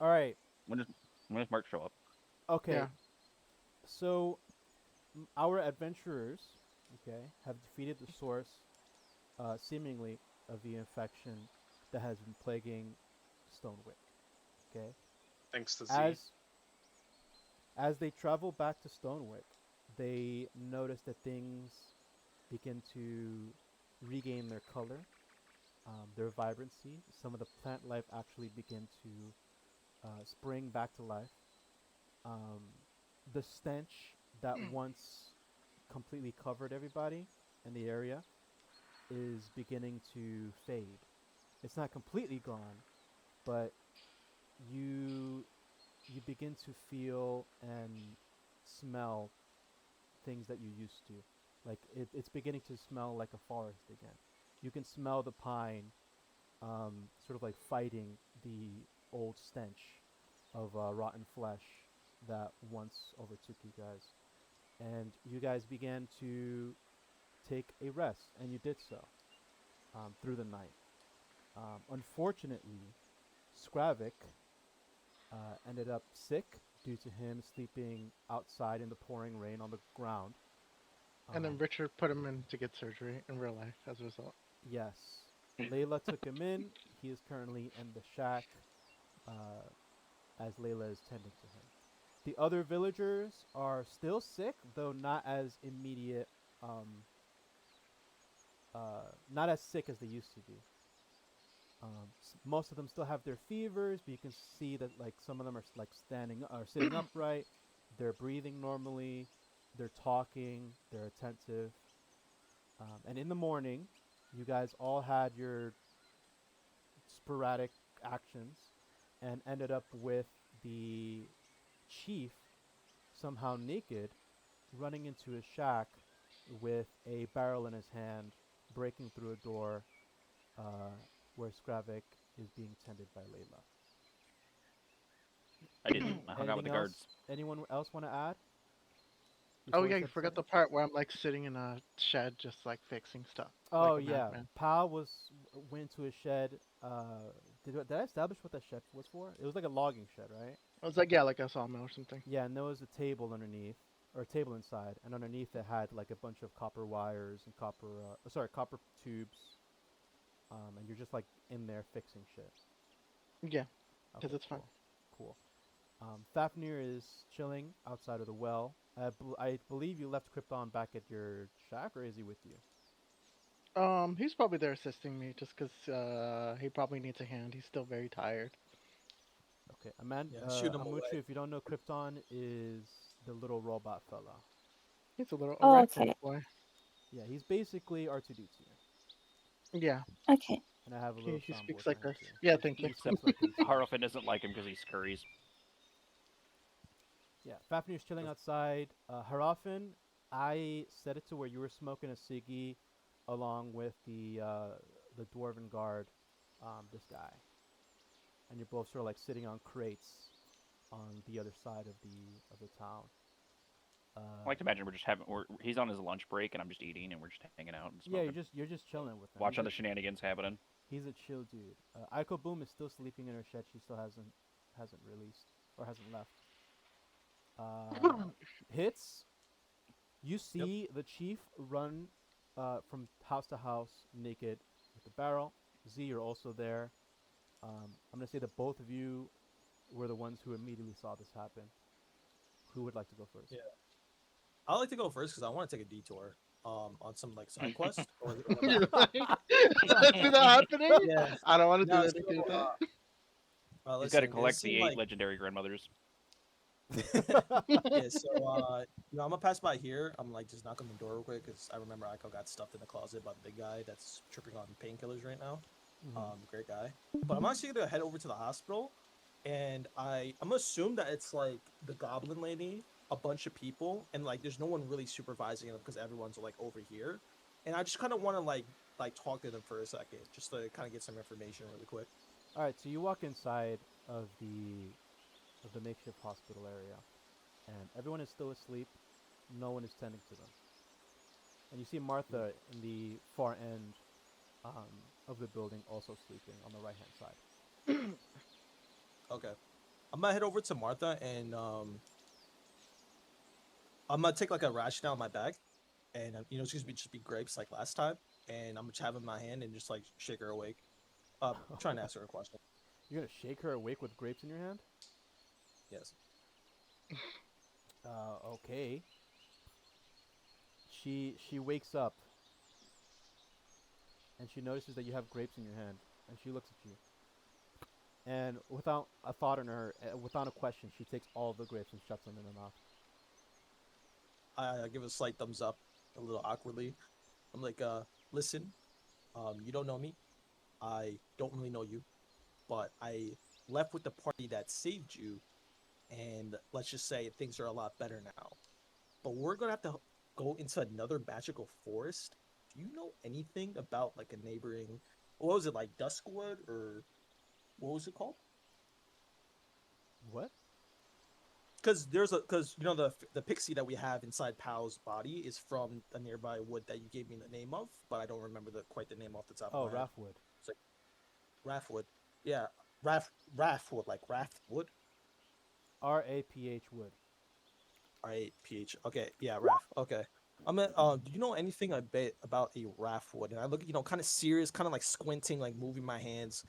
All right. When does Mark show up? Okay. Yeah. So our adventurers, okay, have defeated the source, seemingly, of the infection that has been plaguing Stonewick. Okay. Thanks to Z. As they travel back to Stonewick, they notice that things begin to regain their color, their vibrancy. Some of the plant life actually begin to spring back to life. Um, the stench that once completely covered everybody in the area is beginning to fade. It's not completely gone, but you you begin to feel and smell things that you used to. Like it's beginning to smell like a forest again. You can smell the pine, sort of like fighting the old stench of rotten flesh that once overtook you guys. And you guys began to take a rest, and you did so through the night. Unfortunately, Scravik ended up sick due to him sleeping outside in the pouring rain on the ground. And then Um, Richard put him in to get surgery in real life as a result. yes, Layla took him in. He is currently in the shack uh, as Layla is tending to him. The other villagers are still sick, though not as immediate, um, not as sick as they used to be. Most of them still have their fevers, but you can see that like some of them are like standing or sitting upright. They're breathing normally. They're talking. They're attentive. And in the morning, you guys all had your sporadic actions and ended up with the chief somehow naked running into his shack with a barrel in his hand, breaking through a door uh, where Skravik is being tended by Layla. I didn't. I hung out with Anything the else? guards. Anyone else want to add Oh before we yeah, you set the forgot the setting? part where I'm like sitting in a shed just like fixing stuff Oh like a yeah, madman. Pal went to a shed. Did I establish what that shed was for? It was like a logging shed, right? I was like, yeah, like a sawmill or something. Yeah, and there was a table underneath, or a table inside, and underneath it had like a bunch of copper wires and copper tubes. And you're just like in there fixing shit. Yeah, because Okay, it's fun. cool, cool. Fafnir is chilling outside of the well. I believe you left Krypton back at your shack, or is he with you? He's probably there assisting me just because he probably needs a hand. He's still very tired. Okay, Yeah, shoot him Amuchu, away. if you don't know, Krypton is the little robot fella. He's a little Oh, arachnid okay. boy. Yeah, he's basically R2D2, Yeah, Okay. and I have a little he soundboard speaks for like him this. too. Yeah, thank you. He Except speaks like this. Yeah. Harlefin doesn't like him because he scurries. Yeah, Fafnir's chilling outside. Hrafn, I set it to where you were smoking a ciggy along with the dwarven guard, this guy, and you're both sort of like sitting on crates on the other side of the town. I like to imagine we're just having. He's on his lunch break, and I'm just eating, and we're just hanging out and Yeah, smoking, you're just chilling with him. watching the shenanigans happening. He's a chill dude. Aiko Boom is still sleeping in her shed. She still hasn't released or hasn't left. Uh, Hits. You Yep. see the chief run from house to house naked with the barrel. Z, you're also there. I'm gonna say that both of you were the ones who immediately saw this happen. Who would like to go first? Yeah. I like to go first because I want to take a detour on some like side quest or the You're back. like, I see that happening. Yeah. I don't want to do No, that. so, He's got to listen, it collect the seemed 8 like legendary grandmothers. yeah. So I'm gonna pass by here. I'm like just knock on the door real quick because I remember Aiko got stuffed in the closet by the big guy that's tripping on painkillers right now. Great guy. But I'm actually gonna head over to the hospital, and I'm gonna assume that it's like the goblin lady, a bunch of people, and like there's no one really supervising them because everyone's like over here, and I just kind of want to like talk to them for a second, just to kind of get some information really quick. All right, so you walk inside of the makeshift hospital area, and everyone is still asleep. No one is tending to them, and you see Martha in the far end of the building, also sleeping on the right hand side. Okay. I'm gonna head over to Martha and I'm gonna take like a ration out of my bag, and it's gonna be just be grapes like last time, and I'm gonna just have it in my hand and just like shake her awake. Trying to ask her a question. You're gonna shake her awake with grapes in your hand? Yes. Okay. She wakes up and she notices that you have grapes in your hand, and she looks at you. And without a thought in her, without a question, she takes all the grapes and shoves them in her mouth. I give a slight thumbs up, a little awkwardly. I'm like, listen, you don't know me. I don't really know you, but I left with the party that saved you, and let's just say things are a lot better now. But we're gonna have to go into another magical forest. Do you know anything about like a neighboring? What was it like, Duskwood, or what was it called? What? Because the pixie that we have inside Pal's body is from a nearby wood that you gave me the name of, but I don't remember quite the name off the top Oh, of my head. Raffwood. It's like Raffwood. Yeah, Raffwood, like Raftwood. Raphwood. Wood. Raph. Okay, yeah, Raff. Okay. Do you know anything a bit about a Raffwood? And I look, kind of serious, kind of like squinting, like moving my hands,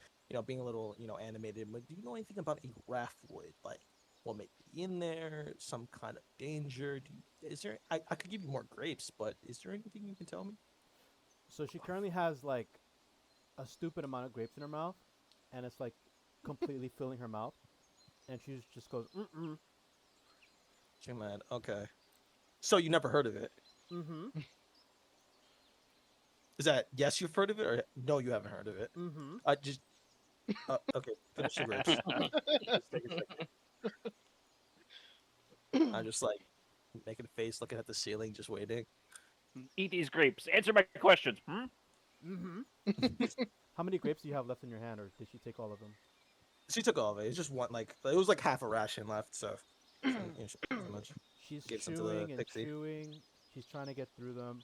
being a little, animated. But do you know anything about a Raffwood? Like, what may be in there? Some kind of danger? Is there? I could give you more grapes, but is there anything you can tell me? So she currently has like a stupid amount of grapes in her mouth, and it's like completely filling her mouth, and she just goes mm. Too mad. Okay. So you never heard of it? Mm-hmm. Is that yes, you've heard of it, or no, you haven't heard of it? Mm-hmm. I just. Okay. Finish the grapes. Just take a second. I'm just like making a face, looking at the ceiling, just waiting. Eat these grapes. Answer my questions. Hmm? Mm-hmm. How many grapes do you have left in your hand, or did she take all of them? She took all of it. It's just one, like it was like half a ration left, so so much. She's Gave some to chewing the and pixie. chewing. She's trying to get through them.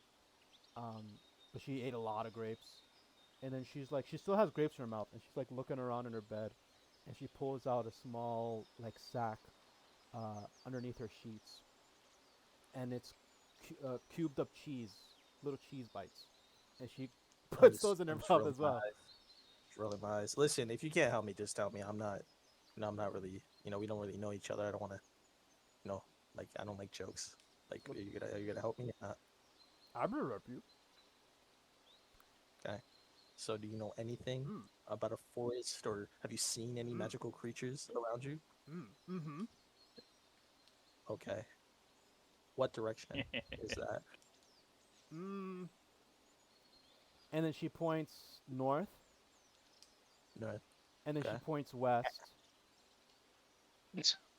But she ate a lot of grapes. And then she's like, she still has grapes in her mouth, and she's like looking around in her bed, and she pulls out a small like sack underneath her sheets, and it's cubed up cheese, little cheese bites, and she puts those in her mouth as well. It's really nice. Listen, if you can't help me, just tell me. I'm not, I'm not really, we don't really know each other. I don't want to, like I don't like jokes. Like, are you gonna help me? I will help you. Okay. So, do you know anything about a forest, or have you seen any magical creatures around you? Mm-hmm. Okay. What direction is that? Mm. And then she points north, No. and then she Okay. points west,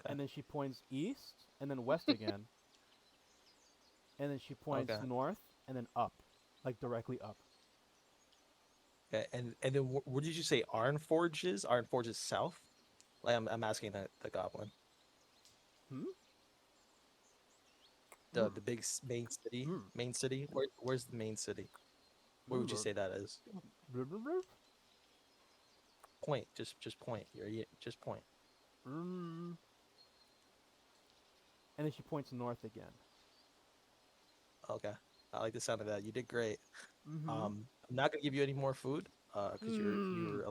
and then she points east, and then west again, and then she points Okay. north, and then up, like directly up. Okay. And then what did you say? Arnforge is? Arnforge is south. Like I'm asking the goblin. Hmm. The big main city. Mm. Main city. Where's the main city? Where would you say that is? Point. Just point. Just point. Mm. And then she points north again. Okay. I like the sound of that. You did great. Mm-hmm. I'm not gonna give you any more food. Because you're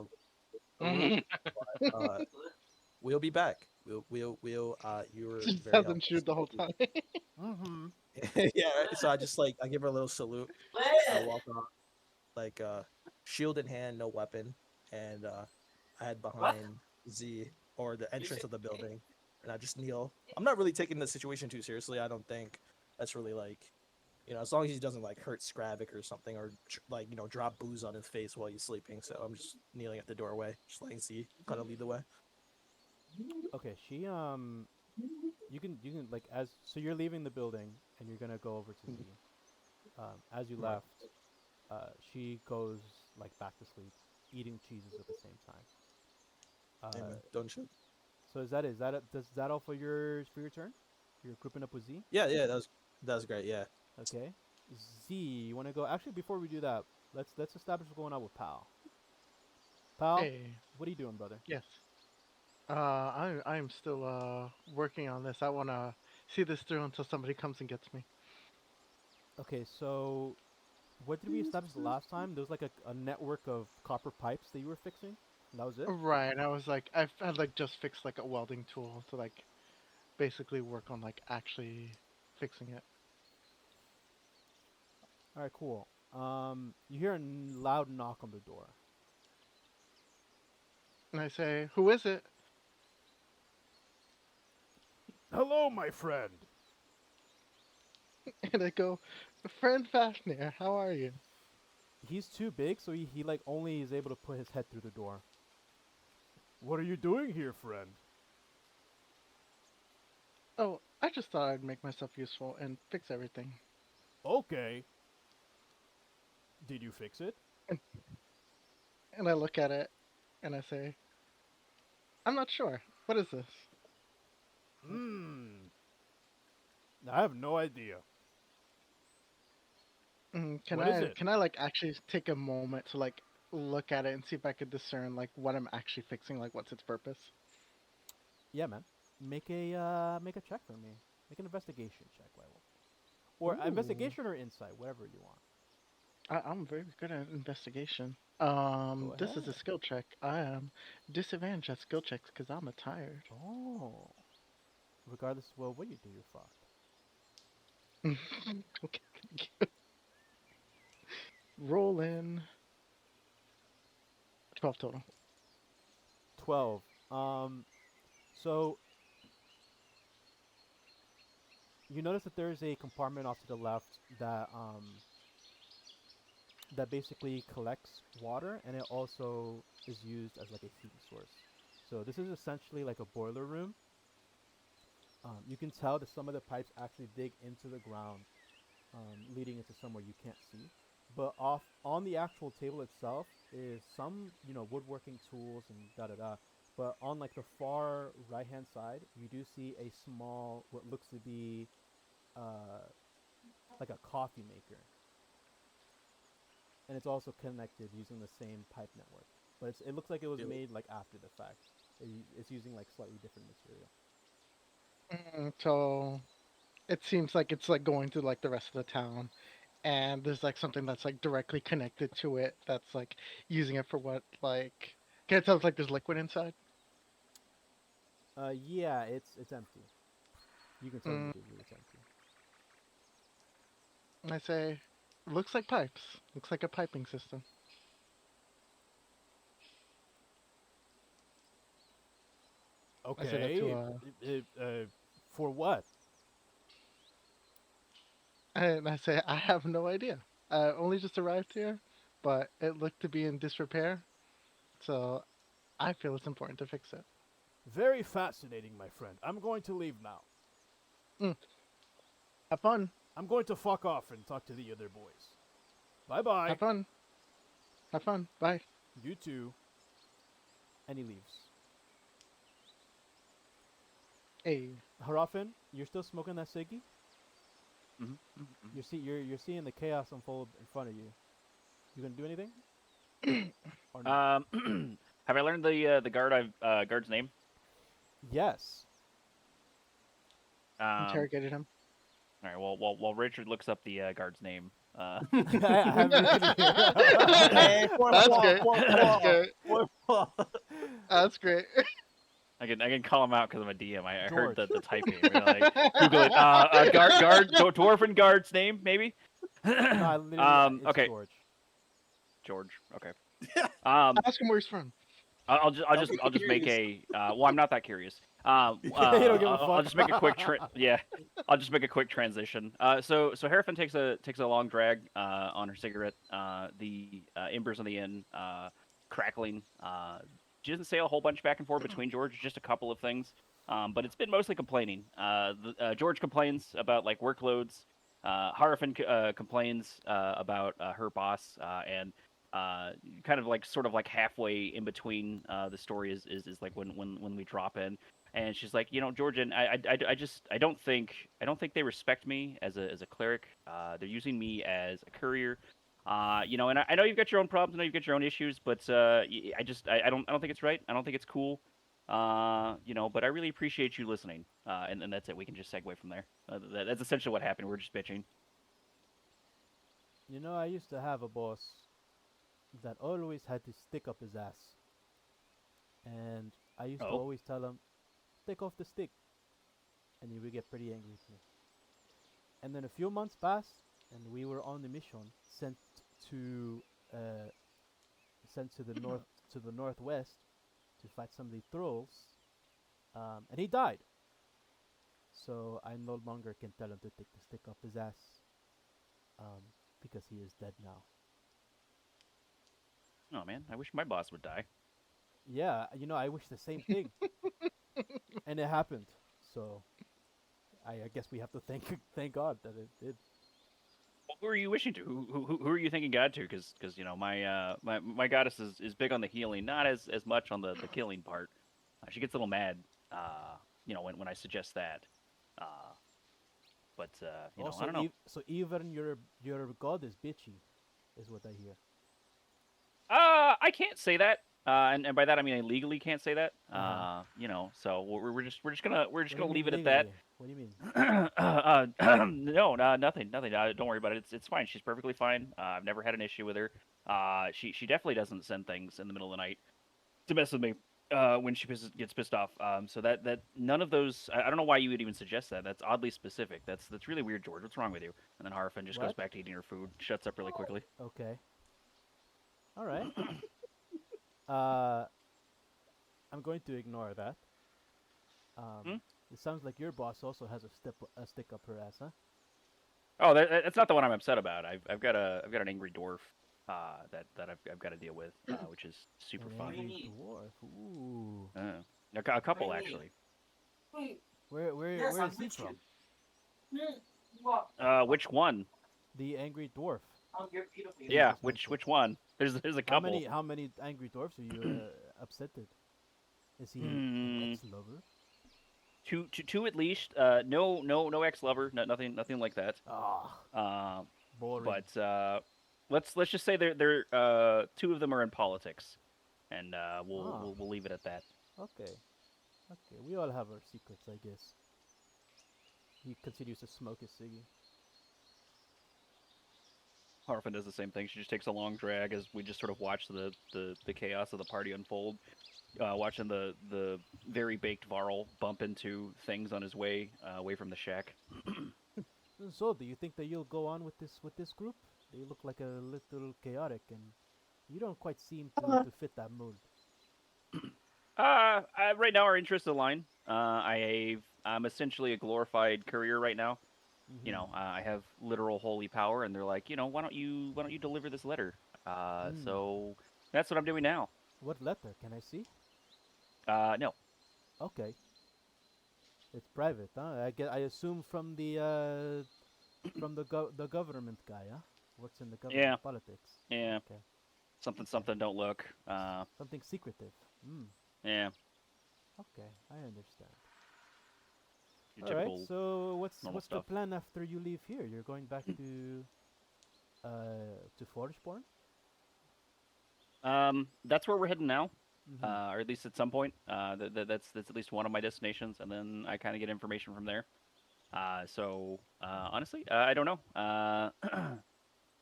we'll be back. You were She very doesn't helpful. shoot the whole time. Mm-hmm. Yeah. So I give her a little salute. I walk off, like shield in hand, no weapon, and I head behind Z, or the entrance of the building, and I just kneel. I'm not really taking the situation too seriously. I don't think that's really like, as long as he doesn't like hurt Scravik or something, or like drop booze on his face while he's sleeping. So I'm just kneeling at the doorway, just letting Z kind of lead the way. Okay, she you can like so you're leaving the building and you're gonna go over to Z. As you Right. left, she goes like back to sleep, eating cheeses at the same time. Hey, man, don't you? So is that all for your turn? You're grouping up with Z. Yeah, that was great. Yeah. Okay. Z, you want to go? Actually, before we do that, let's establish what's going on with Pal. Pal, Hey, what are you doing, brother? yes. I'm still working on this. I wanna see this through until somebody comes and gets me. Okay, so what did we establish the last time? There was like a network of copper pipes that you were fixing. And that was it. Right. I was like, I'd like just fixed like a welding tool to like basically work on like actually fixing it. All right, cool. You hear a loud knock on the door. And I say, "Who is it?" Hello, my friend. And I go, "Friend Fafnir, how are you?" He's too big, so he like only is able to put his head through the door. What are you doing here, friend? Oh, I just thought I'd make myself useful and fix everything. Okay. Did you fix it? And I look at it and I say, "I'm not sure. What is this?" Hmm. I have no idea. Can What is I it? can I like actually take a moment to like look at it and see if I could discern like what I'm actually fixing, like what's its purpose? Yeah, man. Make a check for me. Make an investigation check, Lyle. Or Ooh. investigation or insight, whatever you want. I'm very good at investigation. Go This is a ahead. skill check. I am disadvantaged at skill checks because I'm a tired. Oh. Regardless, well, what you do, you're fucked. Okay, thank you. Roll in 12 total. 12. So you notice that there's a compartment off to the left that basically collects water, and it also is used as like a heat source. So this is essentially like a boiler room. You can tell that some of the pipes actually dig into the ground, leading into somewhere you can't see. But off on the actual table itself is some, woodworking tools and da da da. But on like the far right hand side, you do see a small, what looks to be, uh, like a coffee maker, and it's also connected using the same pipe network. But it looks like it was Ew. made like after the fact. It's using like slightly different material. So it seems like it's like going through like the rest of the town, and there's like something that's like directly connected to it that's like using it for what like. Can it tell if like there's liquid inside? Yeah, it's empty. You can tell Mm, immediately it's empty. I say, looks like pipes. Looks like a piping system. I say that to Okay. For what? and I say I have no idea. I only just arrived here, but it looked to be in disrepair, so I feel it's important to fix it. Very fascinating, my friend. I'm going to leave now. Mm, have fun. I'm going to fuck off and talk to the other boys. Bye bye. Have fun. Have fun. Bye. You too. And he leaves. Hey. Hrafn, you're still smoking that ciggy? Mm-hmm. You're seeing the chaos unfold in front of you. You gonna do anything? Or no? Have I learned the guard's name? Yes. Interrogated him. All right. Well, while Richard looks up the guard's name, I have it in here. Hey, That's great. That's great. That's great. I can call him out because I'm a DM. I heard George. the typing. Like, Google it. Dwarven guard's name, maybe. No, I literally, it's Okay. George. George. Okay. Ask him where he's from. I'll Don't be just make curious. a. Well, I'm not that curious. You don't give a I'll fuck. just make a quick yeah. I'll just make a quick transition. So Hrafn takes a long drag on her cigarette. The embers on the end crackling. She doesn't say a whole bunch back and forth between George, just a couple of things. But it's been mostly complaining. George complains about like workloads. Hrafn complains about her boss and kind of like sort of like halfway in between the story is like when we drop in, and she's like, Georgian, I don't think they respect me as a cleric. They're using me as a courier. And I know you've got your own problems, I know you've got your own issues, but I don't think it's right. I don't think it's cool. But I really appreciate you listening. And that's it. We can just segue from there. That's essentially what happened. We're just bitching. You know, I used to have a boss that always had to stick up his ass. And I used to Oh. always tell him, take off the stick. And he would get pretty angry with me. And then a few months passed, and we were on the mission sent to the northwest to fight some of the trolls, and he died. So I no longer can tell him to take the stick up his ass, because he is dead now. Oh man, I wish my boss would die. Yeah, you know, I wish the same thing, and it happened. So I guess we have to thank God that it did. Well, who are you wishing to? Who are you thanking God to? Because my goddess is big on the healing, not as much on the killing part. She gets a little mad, when I suggest that. But Also, I don't know. so even your God is bitchy, is what I hear. I can't say that. And by that I mean I legally can't say that. So we're just gonna What do you leave mean it at that. legally? What do you mean? No, nothing. Don't worry about it. It's fine. She's perfectly fine. I've never had an issue with her. She definitely doesn't send things in the middle of the night to mess with me. When she gets pissed off. So that none of those. I don't know why you would even suggest that. That's oddly specific. That's really weird, George. What's wrong with you? And then Hrafn just goes What? back to eating her food. Shuts up really quickly. Okay. All right. uh, I'm going to ignore that. Hmm? It sounds like your boss also has a stick up her ass, huh? Oh, that's not the one I'm upset about. I've got an angry dwarf that I've got to deal with, which is super An fun. angry dwarf. Ooh. A couple actually. Where is he from? Which one? The angry dwarf. Yeah, Jesus, which Michael. one? There's a couple. How many angry dwarfs are you upset at? Is he an Hmm. ex-lover? Two at least. No ex-lover. Nothing like that. Ah, boring. But let's just say they're two of them are in politics, and we'll leave it at that. Okay. Okay, we all have our secrets, I guess. He continues to smoke his ciggy. Hrafn does the same thing. She just takes a long drag as we just sort of watch the chaos of the party unfold. Watching the very baked Varl bump into things on his way away from the shack. So, do you think that you'll go on with this group? They look like a little chaotic, and you don't quite seem to fit that mold. Right now our interests align. I'm essentially a glorified courier right now. Mm-hmm. I have literal holy power, and they're like, why don't you deliver this letter? So that's what I'm doing now. What letter? Can I see? No. Okay. It's private, huh? I assume from the the government guy, huh? Works in the government Yeah. politics. Yeah. Okay. Something don't look. Something secretive. Yeah. Okay, I understand. Your All right. typical So normal what's the stuff. plan after you leave here? You're going back to Forgeborn? That's where we're heading now. Mm-hmm. Or at least at some point. That's at least one of my destinations, and then I kind of get information from there. Honestly, I don't know.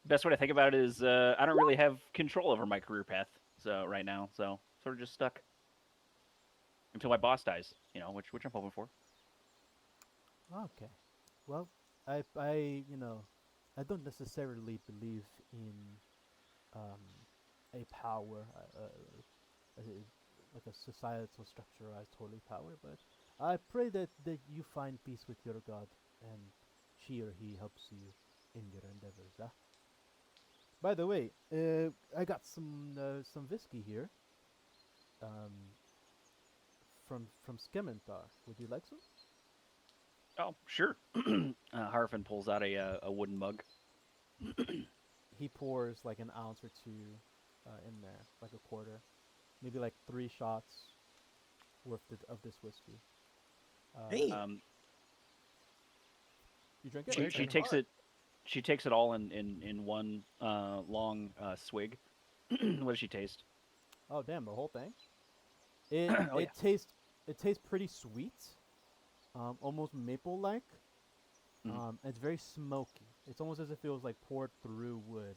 Best way to think about it is I don't really have control over my career path. So right now, so sort of just stuck until my boss dies. Which I'm hoping for. Okay. Well, I don't necessarily believe in um, a power, like a societal structurized holy power, but I pray that you find peace with your God and she or he helps you in your endeavors. By the way, I got some whiskey here. Um, from Skemmentar. Would you like some? Oh, sure. Hrafn pulls out a wooden mug. He pours like an ounce or two in there, like a quarter, maybe like 3 shots worth of this whiskey. Hey. You drink She it? she takes it. She takes it all in one long swig. What does she taste? Oh damn, the whole thing. It Oh, yeah. tastes it tastes pretty sweet, almost maple-like. It's very smoky. It's almost as if it was like poured through wood.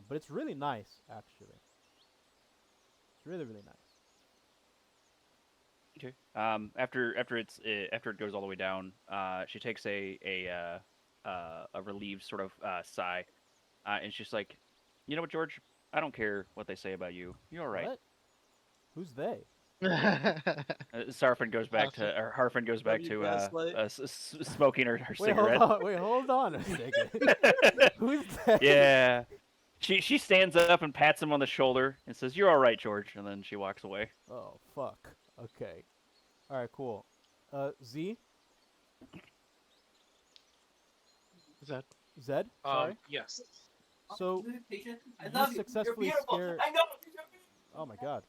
But it's really nice, actually. It's really, really nice. Okay. After it goes all the way down, she takes a relieved sort of sigh, and she's like, "You know what, George? I don't care what they say about you. You're all right." What? Who's they? Sarfin goes back to, or Harfin goes back W to Gaslight. smoking her Wait, cigarette. hold on a second. Who's they? Yeah. She stands up and pats him on the shoulder and says, "You're all right, George," and then she walks away. Oh, fuck. Okay. Alright, cool. Z? Zed. Zed? Sorry? Yes. So, you successfully scare... Oh my god.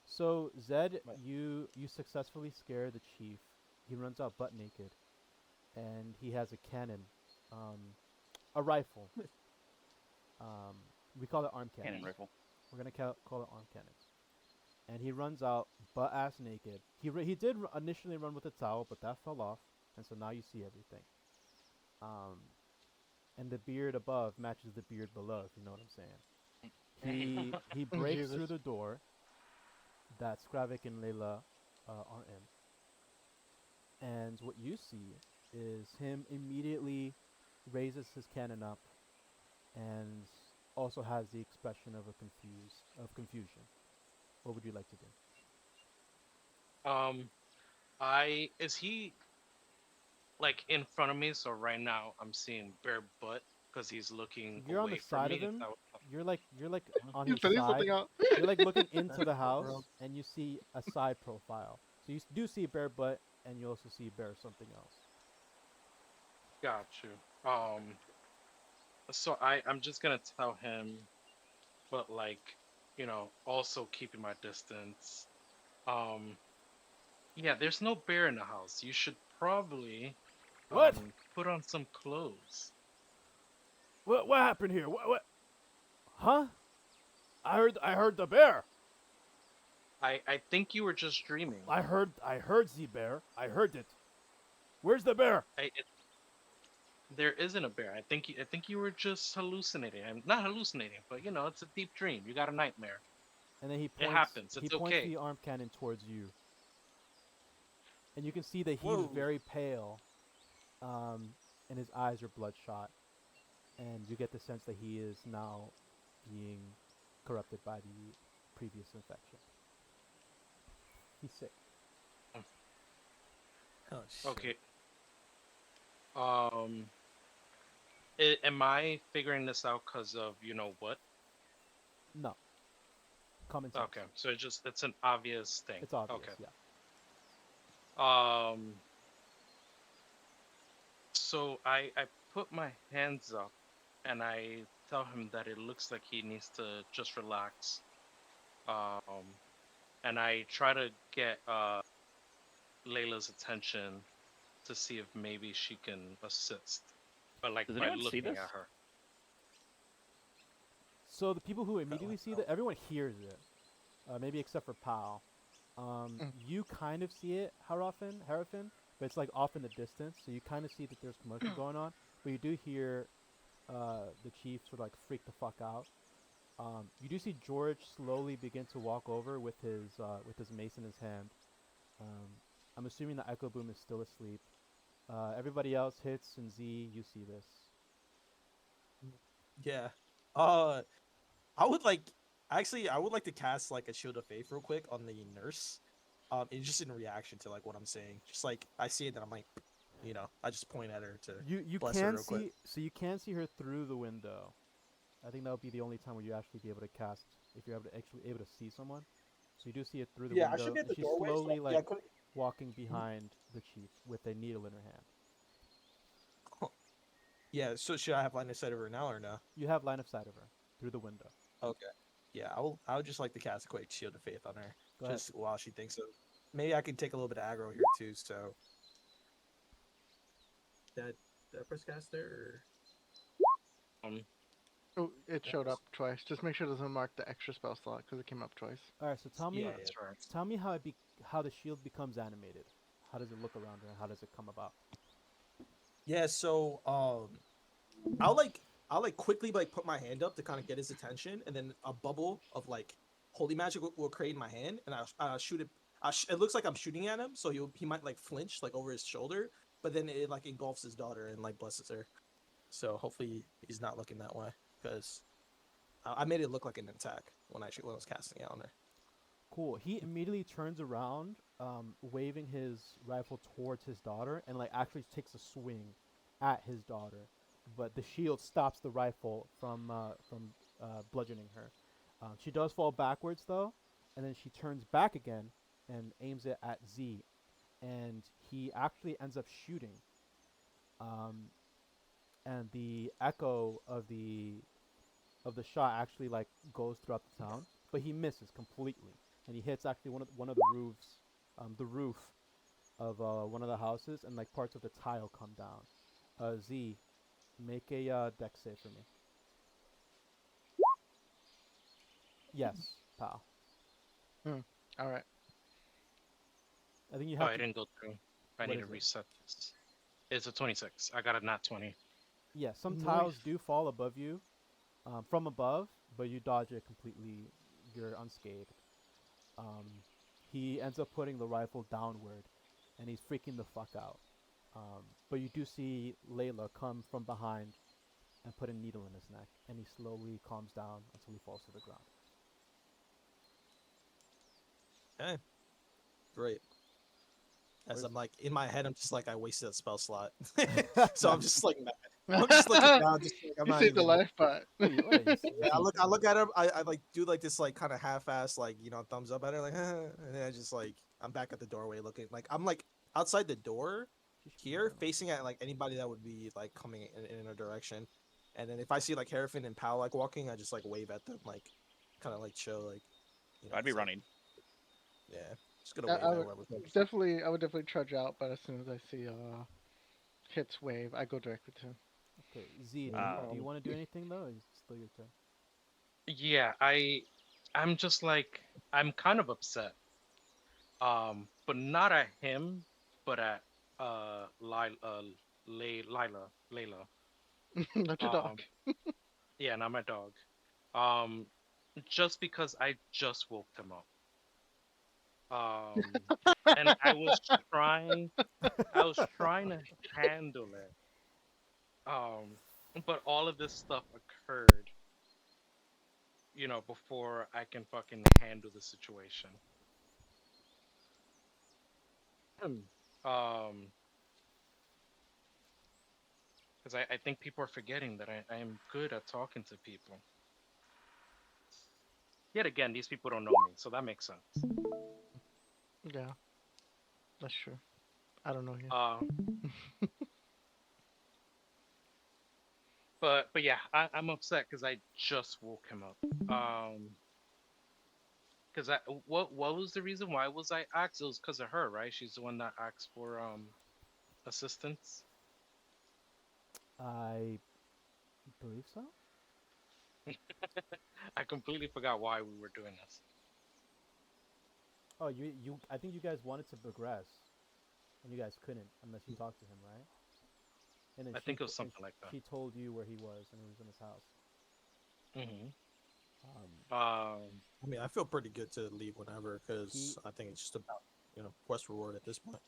So, Zed, you successfully scare the chief. He runs out butt naked. And he has a cannon. A rifle. We call it arm cannon. Cannon rifle. We're gonna call it arm cannons. And he runs out butt ass naked. He did initially run with a towel, but that fell off, and so now you see everything. And the beard above matches the beard below, if you know what I'm saying. He breaks Jesus. through the door that Scravik and Layla are in. And what you see is him immediately raises his cannon up and also has the expression of confusion. What would you like to do? Is he like in front of me? So right now I'm seeing bare butt because he's looking You're on away the side from me. of him. That would- You're like on He's his setting side. something up. You're like looking into the house, and you see a side profile. So you do see bare butt, and you also see bare something else. Got you. So I'm just gonna tell him, but like, also keeping my distance. Yeah, there's no bear in the house. You should probably What? put on some clothes. What happened here? What? Huh? I heard the bear. I think you were just dreaming. I heard the bear. I heard it. Where's the bear? There isn't a bear. I think you were just hallucinating. I'm not hallucinating, but it's a deep dream. You got a nightmare. And then he points. It happens. He It's points okay. the arm cannon towards you. And you can see that he's Whoa. very pale, and his eyes are bloodshot. And you get the sense that he is now being corrupted by the previous infection. He's sick. Oh, shit. Okay. Am I figuring this out because of what? No. Common sense. Okay, so it's an obvious thing. It's obvious, Okay. yeah. So I put my hands up and I tell him that it looks like he needs to just relax. And I try to get Layla's attention to see if maybe she can assist. But like Does by anyone see looking this? at her. So the people who immediately see that, everyone hears it. Maybe except for Pal. You kind of see it, Hrafn, but it's like off in the distance, so you kind of see that there's commotion going on. But you do hear the chief sort of like freak the fuck out. You do see George slowly begin to walk over with his mace in his hand. I'm assuming the Echo Boom is still asleep. Everybody else hits, and Z, you see this. Yeah. I would like to cast like a Shield of Faith real quick on the nurse. And just in reaction to like what I'm saying. Just like I see it and I'm like, I just point at her to You bless her can real see, quick. so you can see her through the window. I think that would be the only time where you actually be able to cast if you're able to see someone. So you do see it through the Yeah, I window. should be at the and she's doorway. slowly So, like yeah, could- walking behind the chief with a needle in her hand. yeah. So should I have line of sight of her now or no? You have line of sight of her through the window. Okay. Yeah, I would just like to cast a quick Shield of Faith on her, Go ahead. just while she thinks of. Maybe I can take a little bit of aggro here too. So. Did I press cast there? Or... Oh, it showed up twice. Just make sure it doesn't mark the extra spell slot because it came up twice. All right, so tell me, Yeah, That's right. tell me how the shield becomes animated. How does it look around her? How does it come about? Yeah, so I'll like quickly like put my hand up to kind of get his attention, and then a bubble of like holy magic will create in my hand, and I'll shoot it. It looks like I'm shooting at him, so he might like flinch like over his shoulder, but then it like engulfs his daughter and like blesses her. So hopefully he's not looking that way because I made it look like an attack when I was casting it on her. Cool. He immediately turns around, waving his rifle towards his daughter, and like actually takes a swing at his daughter. But the shield stops the rifle from bludgeoning her. She does fall backwards though, and then she turns back again and aims it at Z, and he actually ends up shooting. Um, and the echo of the shot actually like goes throughout the town, but he misses completely, and he hits actually one of the roofs, the roof of one of the houses, and like parts of the tile come down. Z, make a dex save for me. Yes, pal. All right. I think you Oh, have I to. didn't go through. I What need to is it? reset this. It's a 26. I got a nat 20. Yeah, some Nice. tiles do fall above you, from above, but you dodge it completely. You're unscathed. Um, he ends up putting the rifle downward, and he's freaking the fuck out. But you do see Layla come from behind and put a needle in his neck, and he slowly calms down until he falls to the ground. Okay, great. As Where's- I'm like in my head, I'm just like I wasted a spell slot, so I'm just like mad. I'm just looking down, just like I'm You not saved the even. life, but What are you- what are you Yeah, I look at him. I like do like this like kind of half-ass like thumbs up at her like, and then I just like I'm back at the doorway looking like I'm like outside the door here facing at like anybody that would be like coming in a direction, and then if I see like Hrafn and Pal like walking, I just like wave at them like kind of like show like I'd be it's, like, running. yeah, just gonna wave I at would whoever's coming. I would definitely trudge out, but as soon as I see hits wave, I go directly to him. Okay, Z, do you want to do anything though? Or is it still your turn? Yeah, I'm just like I'm kind of upset. But not at him, but at Layla. Not your dog. Yeah, not my dog. Um, just because I just woke him up. And I was trying to handle it. But all of this stuff occurred, before I can fucking handle the situation. Um, because I think people are forgetting that I am good at talking to people. Yet again, these people don't know me, so that makes sense. Yeah, that's true. I don't know you. But yeah, I'm upset because I just woke him up. Because what was the reason? Why was I asked? It was because of her, right? She's the one that asked for assistance. I believe so. I completely forgot why we were doing this. Oh, you. I think you guys wanted to progress, and you guys couldn't unless you talked to him, right? And then I think it was something like that. She told you where he was, and he was in his house. Mm-hmm. I mean, I feel pretty good to leave whenever because I think it's just about quest reward at this point.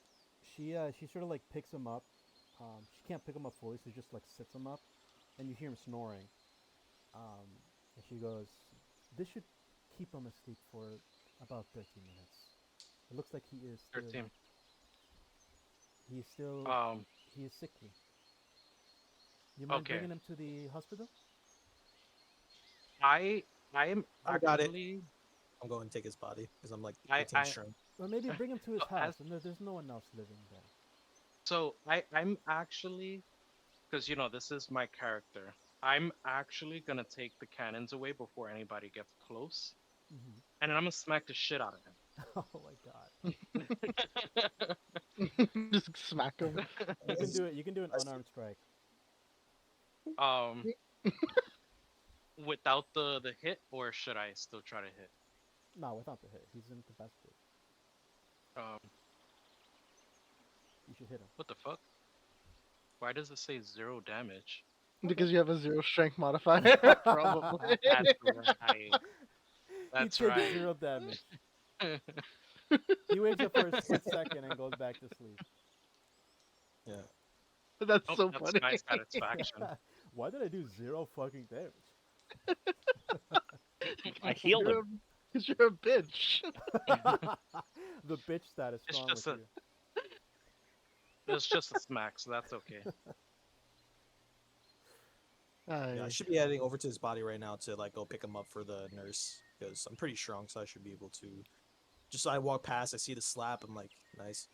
She sort of like picks him up. She can't pick him up fully, so she just like sits him up, and you hear him snoring. And she goes, "This should keep him asleep for about 13 minutes. It looks like he is still, 13. He is still he is sickly. You mind Okay. bringing him to the hospital?" I am I got it. actually. I'm going to take his body because I'm like I- 18 strength. Or maybe bring him to his So house, and there's no one else living there. So I'm actually, because this is my character. I'm actually gonna take the cannons away before anybody gets close, Mm-hmm. and then I'm gonna smack the shit out of him. Oh my god! Just smack him. You can do it. You can do an That's- unarmed strike. Um, without the hit, or should I still try to hit? No, without the hit. He's incapacitated. Um, You should hit him. what the fuck? Why does it say 0 damage? Because you have a 0 strength modifier, probably. That's right. He That's takes right. 0 damage. He wakes up for a split second and goes back to sleep. Yeah. That's Oh, so that's funny. my satisfaction. Why did I do 0 fucking damage? I healed You're him. Because you're a bitch. The bitch status It's strong with just a- you. It's just a smack, so that's okay. Yeah, I should be heading over to his body right now to like go pick him up for the nurse because I'm pretty strong, so I should be able to. Just so I walk past, I see the slap. I'm like, nice.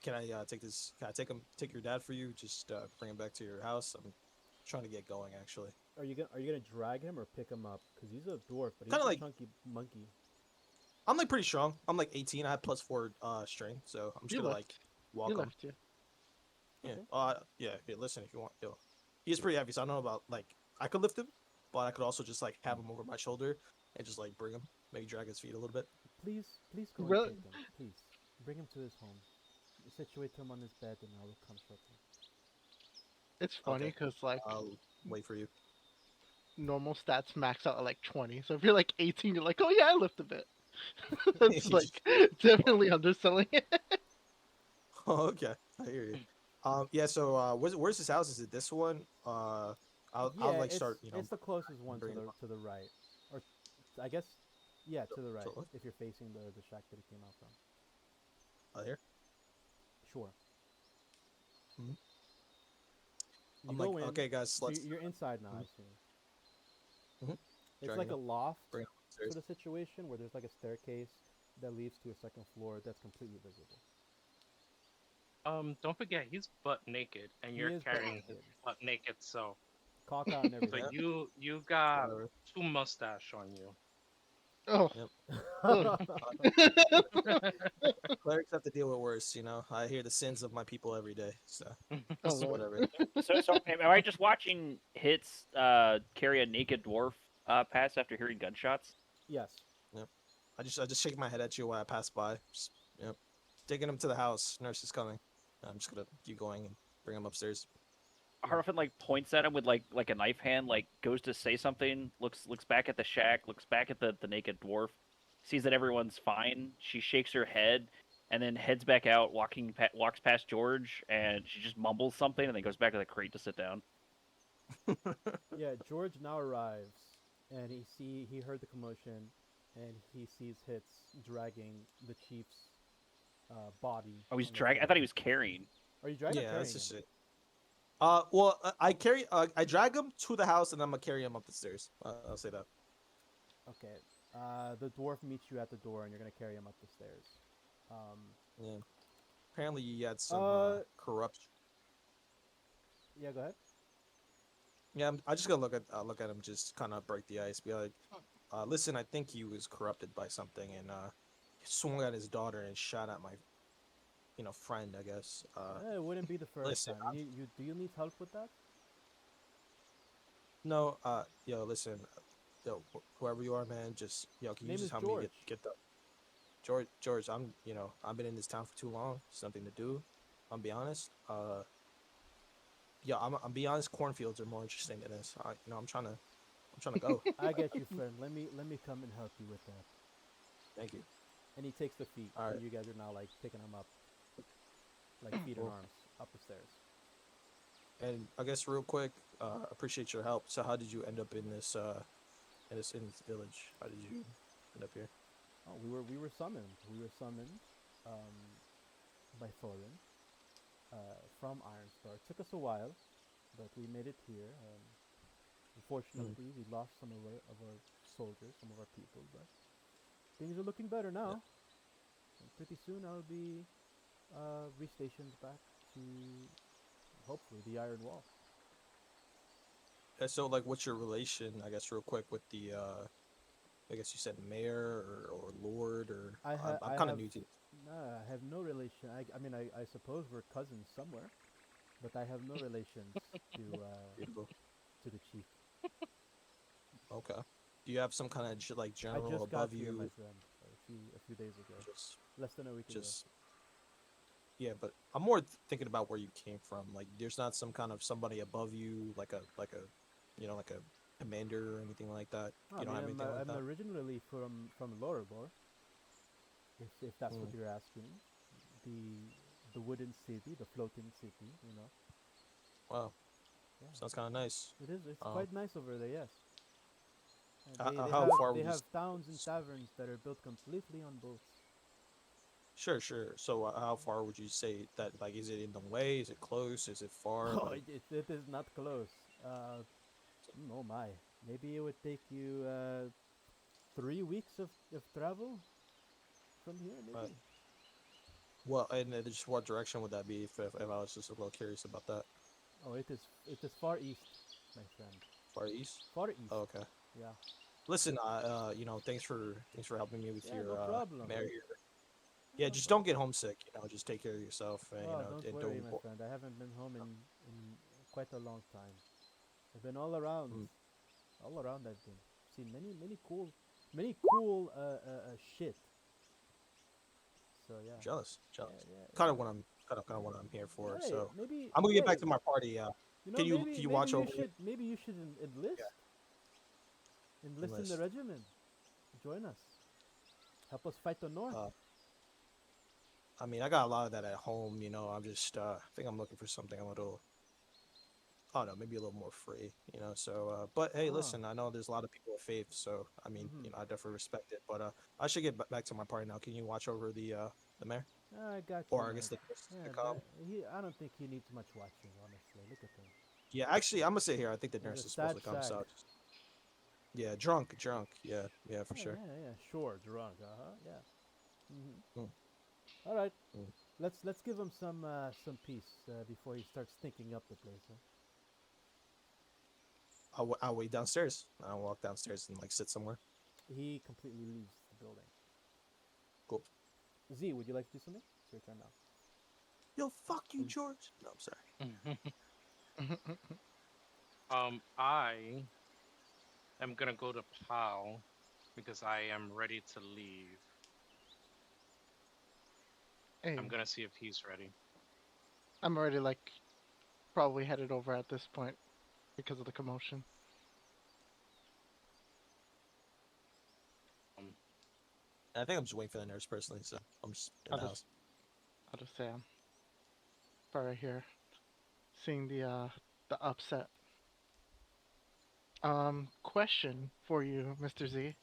Can I take this? Can I take your dad for you? Just bring him back to your house. I'm trying to get going actually. Are you gonna drag him or pick him up? Because he's a dwarf, but he's Kinda a like- chunky monkey. I'm like pretty strong. I'm like 18. I have +4 strength, so I'm just You gonna left. like walk You him. left, yeah. Yeah. Okay. Yeah. Here, listen, if you want. Yo, he's pretty heavy, so I don't know about like I could lift him, but I could also just like have him over my shoulder and just like bring him, maybe drag his feet a little bit. Please go Well- and take him. Please bring him to his home. Situate him on his bed, and I will come shortly. It's funny Okay. because like I'll wait for you. normal stats max out at like 20. So if you're like 18, you're like, oh yeah, I lift a bit. That's like definitely underselling it. Oh, okay, I hear you. Yeah. So, where's his house? Is it this one? I'll like it's, start. it's the closest one bring him to the right, or I guess, yeah, to the right. what? If you're facing the shack that he came out from. Here. Sure. Mhm. You I'm go like, in. okay, guys, So let's you're inside now, I Mhm. assume. Mhm. It's Dragging like a him. loft Bring him upstairs. sort of situation where there's like a staircase that leads to a second floor that's completely visible. Don't forget he's butt naked, and He you're is butt carrying his naked. butt naked self. Cock out and So everything. you got Whatever. 2 mustache on you. Oh, Clerics have to deal with worse, you know. I hear the sins of my people every day, so oh it's Lord. whatever. So am I just watching hits carry a naked dwarf past after hearing gunshots? Yes. I just shake my head at you when I pass by. Just, yep. Taking him to the house. Nurse is coming. I'm just gonna keep going and bring him upstairs. Hrafn like points at him with like a knife hand, like goes to say something, looks back at the shack, looks back at the naked dwarf, sees that everyone's fine. She shakes her head and then heads back out, walks past George, and she just mumbles something and then goes back to the crate to sit down. Yeah, George now arrives, and he heard the commotion, and he sees Hits dragging the chief's body. Oh, he's on the dragging. I floor. thought he was carrying. Are you dragging? or Yeah, carrying that's just him? it. I drag him to the house and I'm gonna carry him up the stairs. I'll say that. Okay. The dwarf meets you at the door, and you're gonna carry him up the stairs. Yeah. Apparently, he had some corruption. Yeah, go ahead. Yeah, I just gonna look at him, just kind of break the ice, be like, listen, I think he was corrupted by something, and swung at his daughter and shot at my, friend, I guess. It wouldn't be the first listen, time. Do you need help with that? No, listen, whoever you are, man, just, can you Name just is help me George. get the George, I've been in this town for too long, something to do. I'll be honest. I'm be honest. Cornfields are more interesting than this. I'm trying to go. I get you, friend. Let me come and help you with that. Thank you. And he takes the feet. All So right. you guys are now like picking him up, like feet and Cool. arms, up the stairs. And I guess real quick, appreciate your help. So how did you end up in this village? How did you end up here? Oh, we were summoned. We were summoned by Thorin from Ironstar. It took us a while, but we made it here. Unfortunately, we lost some of our soldiers, some of our people, but things are looking better now. And pretty soon I'll be restationed back to hopefully the Iron Wall. So like, what's your relation? I guess real quick with the I guess you said mayor or lord or I I'm kind have- of new to. No, I have no relation. I mean, I suppose we're cousins somewhere, but I have no relations to Beautiful. to the chief. Okay. Do you have some kind of like I general just got above here, my you? friend, a few days ago, Just, less than a week ago. just. Yeah, but I'm more thinking about where you came from. Like, there's not some kind of somebody above you, like a, like a commander or anything like that. No, I You don't mean, have anything like I'm that. originally from Lorebor, if that's what Mm. you're asking. The wooden city, the floating city, you know. Wow, Yeah, sounds kind of nice. it is. It's Um, quite nice over there. Yes. how far They would you? have towns and taverns that are built completely on boats. Sure, sure. So, how far would you say that? Like, is it in the way? Is it close? Is it far? Oh, Like, it is not close. Oh my. Maybe it would take you 3 weeks of travel from here. uh, Maybe. well, and just what direction would that be? If I was just a little curious about that. Oh, it is far east, my friend. Far east. Far east. Oh, okay. Yeah. Listen, thanks for helping me with Yeah. your No problem. mare here. Yeah, No just don't problem. get homesick. Just take care of yourself, and Oh, don't and worry, don't. my friend. I haven't been home in quite a long time. I've been all around. Mm, All around I've been. Seen many cool shit. So yeah. jealous, Yeah, jealous. yeah, Kind yeah. of what I'm here for. Hey, So maybe I'm gonna get back hey, to my party. you Can know, you maybe watch over me? you should enlist. Yeah, Enlist in the enlist. regiment. Join us. Help us fight the North. Uh, I mean, I got a lot of that at home. I'm just I think I'm looking for something a little. I don't know, maybe a little more free. So, but hey, Ah. listen, I know there's a lot of people of faith, so I mean, Mhm. I definitely respect it. But I should get back to my party now. Can you watch over the mayor, I got you, or I guess man. the nurse to Yeah, come? I don't think he needs much watching, honestly. Look at him. Yeah, actually, I'm gonna sit here. I think the He's nurse a is supposed sad to come. sack. So, yeah, drunk. Yeah, yeah, for Yeah, sure. yeah, yeah. Sure, drunk. Uh huh. Yeah. Mhm. Mm, All right. mm. Let's give him some peace before he starts stinking up the place. Huh? I'll wait downstairs. I'll walk downstairs and like sit somewhere. He completely leaves the building. Cool. Z, would you like to do something? It's your turn now. Yo, fuck you, George. No, I'm sorry. I am gonna go to Pal because I am ready to leave. I'm Hey, gonna see if he's ready. I'm already like probably headed over at this point because of the commotion. Um, I think I'm just waiting for the nurse personally, so I'm just in I'll the just house. I'll just say I'm sorry here, seeing the upset. Question for you, Mr. Z.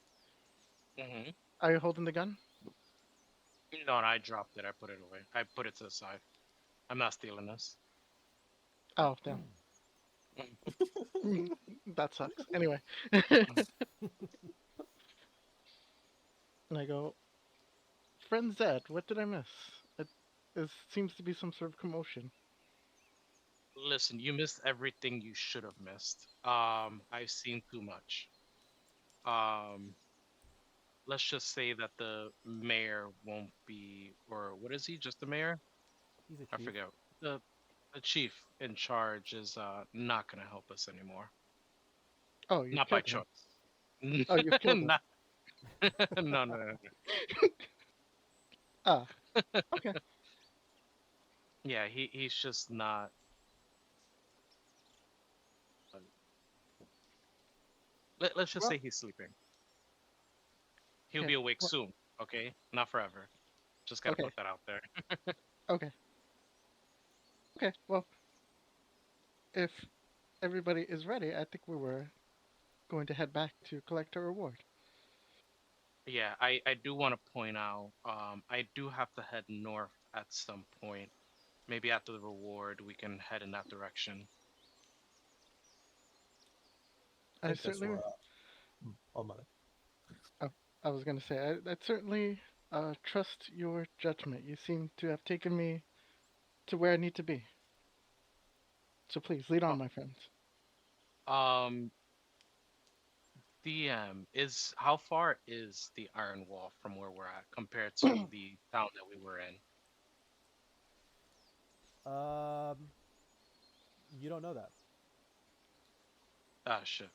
hmm Are you holding the gun? No, I dropped it. I put it away. I put it to the side. I'm not stealing this. Oh, damn. That sucks. Anyway. And I go, friend Zed, what did I miss? It, there seems to be some sort of commotion. Listen, you missed everything you should have missed. I've seen too much. Um, let's just say that the mayor won't be, or what is he? Just the mayor? He's a I chief. forget. The chief in charge is not gonna help us anymore. Oh, you've Not by killed him. choice. Oh, you've killed him. Not, no, no, no, no. Ah, okay. Yeah, he's just not. Let's just Well, say he's sleeping. He'll okay. be awake Well, soon. Okay, not forever. Just gotta okay. put that out there. Okay. Okay. Well, if everybody is ready, I think we were going to head back to collect our reward. Yeah, I do want to point out, I do have to head north at some point. Maybe after the reward, we can head in that direction. I I think that's certainly, where. Oh my. oh, I was going to say, I certainly trust your judgment. You seem to have taken me to where I need to be. So please, lead on, my friends. Um, DM is how far is the Iron Wall from where we're at compared to the town that we were in? Um, you don't know that. Ah, shit.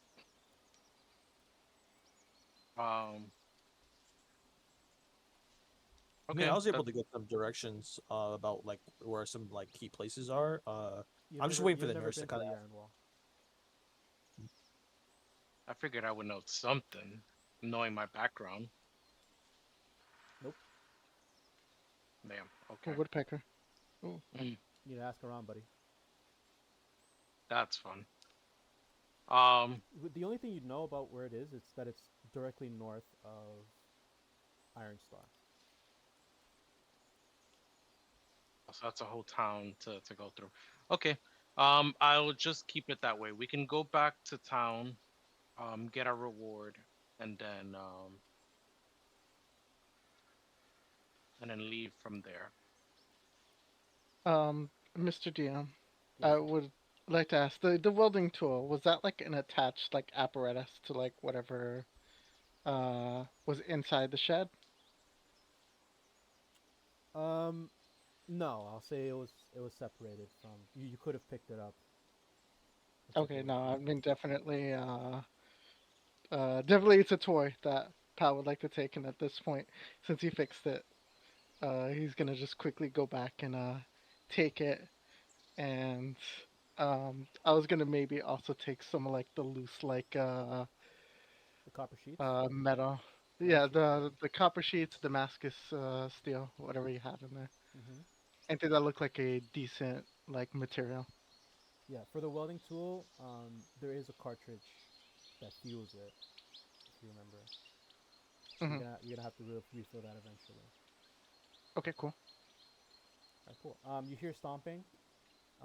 Um. I mean, Okay. I was able that- to get some directions about like where some like key places are. I'm just Never, waiting for you've the never nurse to been to kind the of. Iron Wall. I figured I would know something, knowing my background. Nope. Damn. Oh, Okay. woodpecker. Oh, You need to ask around, buddy. That's fun. The only thing you know about where it is that it's directly north of Iron Star. So that's a whole town to go through. Okay. I'll just keep it that way. We can go back to town, get our reward, and then leave from there. Mr. DM, Yes. I would like to ask the welding tool, was that like an attached like apparatus to like whatever was inside the shed? No, I'll say it was separated from. You could have picked it up. and took it Okay, with no, you. I mean definitely definitely it's a toy that Pal would like to take, and at this point, since he fixed it, he's gonna just quickly go back and take it. And I was gonna maybe also take some of like the loose like The copper sheets. metal. Metal Yeah, sheets. the copper sheets, Damascus steel, whatever you have in there. Mm-hmm. Anything that look like a decent like material. Yeah, for the welding tool, there is a cartridge that fuels it. If you remember, so Hmm. you're gonna have to refill that eventually. Okay, cool. All right, cool. You hear stomping,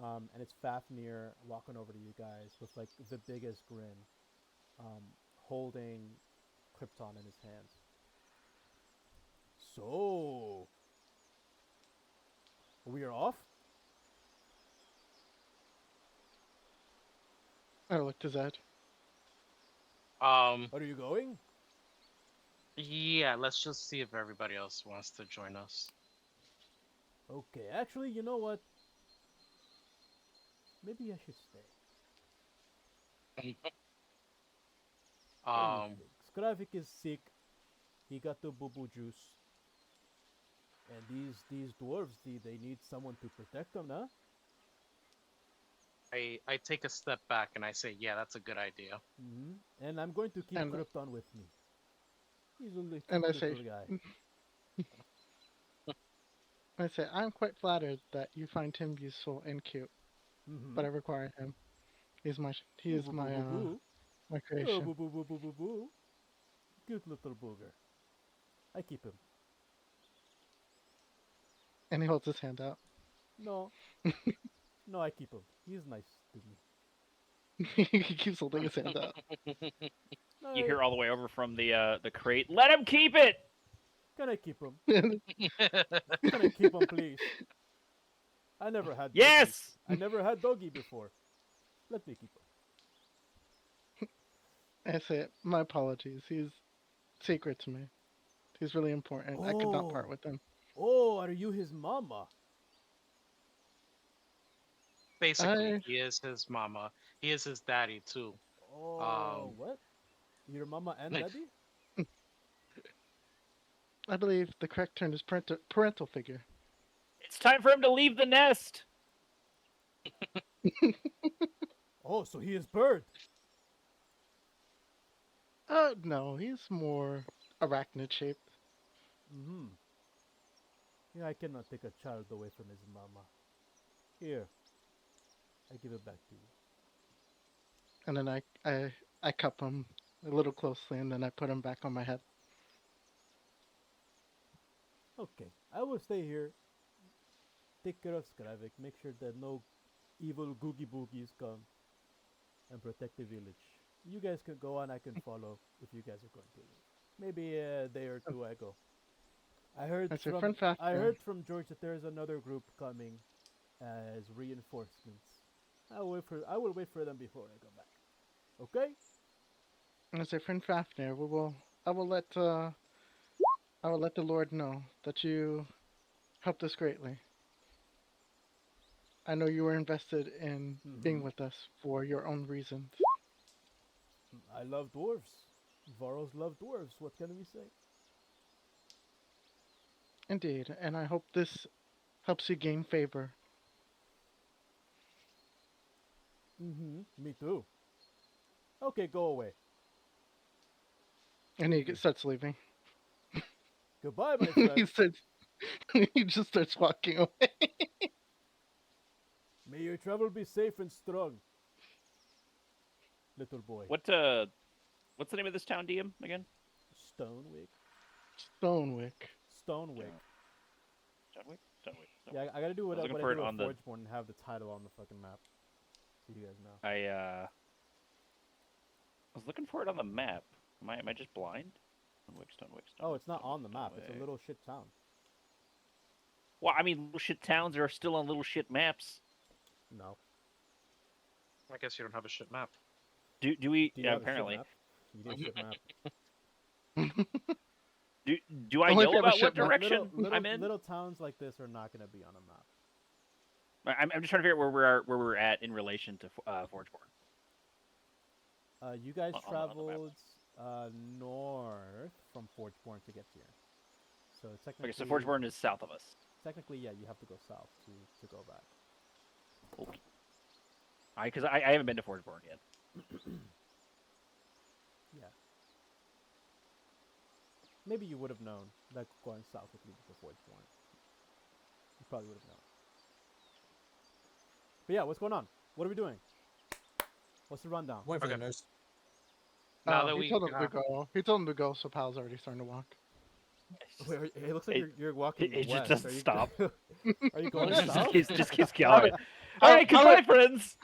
and it's Fafnir walking over to you guys with like the biggest grin, um, holding Krypton in his hands. So we are off. I looked to Zed. Um, Are you going? yeah, let's just see if everybody else wants to join us. Okay, actually, you know what? Maybe I should stay. What do you Um, think? Scravik is sick. He got the boo boo juice. And these dwarves, they need someone to protect them, huh? I take a step back and I say, yeah, that's a good idea. Mm-hmm. And I'm going to keep And Krypton with me. He's a little, and cute little guy. I say I'm quite flattered that you find him useful and cute, Mm-hmm. but I require him. He Boo is boo boo boo boo. my Oh, creation. boo boo boo boo boo boo. Cute little booger. I keep him. And he holds his hand out. No, no, I keep him. He's nice to me. He keeps holding his hand out. No, You hear all the way over from the crate. Let him keep it. can I keep him? Can I keep him, please? I never had doggy. Yes. I never had doggy before. Let me keep him. I say my apologies. He's sacred to me. He's really important. I could not part Oh, with him. oh, are you his mama? Basically, I he is his mama. He is his daddy too. Oh, Um, what? Your mama and daddy? I believe the correct term is parental figure. It's time for him to leave the nest. Oh, so he is bird. No, he's more arachnid shaped. Mm-hmm. Yeah, I cannot take a child away from his mama. Here, I give it back to you. And then I cup him a little closely, and then I put him back on my head. Okay, I will stay here. Take care of Scravik. Make sure that no evil googie boogies come and protect the village. You guys can go on. I can follow if you guys are going to leave. Maybe a day or two I go. I heard That's your from friend Fafnir. I heard from George that there is another group coming as reinforcements. I will wait for them before I go back. Okay? That's your friend Fafnir. I will let the Lord know that you helped us greatly. I know you were invested in being Mm-hmm. with us for your own reasons. I love dwarves. Varls love dwarves. What can we say? Indeed, and I hope this helps you gain favor. Mm-hmm. Me too. Okay, go away. And he starts leaving. Goodbye, my he friend. starts. He just starts walking away. May your travel be safe and strong, little boy. What's the name of this town, DM again? Stonewick. Stonewick. Stonewick. Stonewick. Stonewick. Yeah, I gotta do what I looking do for it with on the- Forgeborn and have the title on the fucking map. So you guys know. I was looking for it on the map. Am I just blind? Stonewick. Oh, it's not on the map. It's a little shit town. Well, I mean, little shit towns are still on little shit maps. No. I guess you don't have a shit map. Do we? Do you Yeah, have a shit apparently. map? You need a shit map. Do I Only if know you have a about ship what map. direction little, I'm in? little towns like this are not gonna be on a map. I'm just trying to figure out where we're at in relation to Forgeborn. You guys On the map. traveled north from Forgeborn to get here. So technically, Okay, so Forgeborn is south of us. technically, yeah, you have to go south to go back. Okay. Because I haven't been to Forgeborn yet. Yeah. Maybe you would have known that going south would lead you to Forgeborn. You probably would have known. But yeah, what's going on? What are we doing? What's the rundown? Waiting for the Okay. nurse. Now that he we told him to got- go. He told him to go, so Pal's already starting to walk. Wait, it looks like it- you're walking it just west. doesn't Are you, stop. Are you going just south? keeps going. All right, goodbye, friends.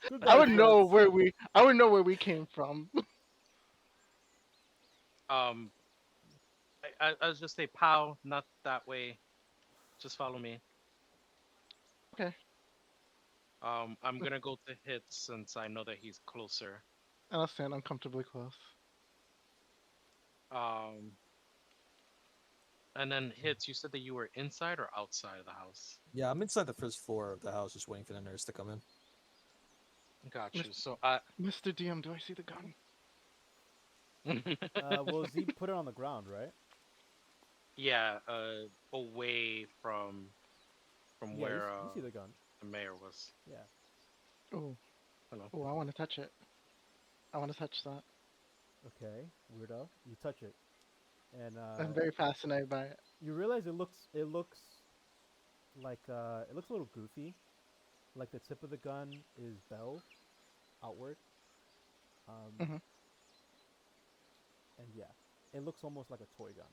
Goodbye, I would know friends. where we came from. I'll just say pow, not that way. Just follow me. Okay. I'm gonna go to hit since I know that he's closer. And I'll stand uncomfortably close. And then hits. You said that you were inside or outside of the house. Yeah, I'm inside the first floor of the house, just waiting for the nurse to come in. Got you. So Mr. DM, do I see the gun? Well, Z put it on the ground, right? yeah, away from Yeah, where you see the gun. the mayor was. Yeah. Oh, Hello. oh, I want to touch it. I want to touch that. Okay, weirdo. You touch it, and I'm very fascinated by it. you realize it looks like it looks a little goofy. Like the tip of the gun is belled outward. Mhm. And yeah, it looks almost like a toy gun.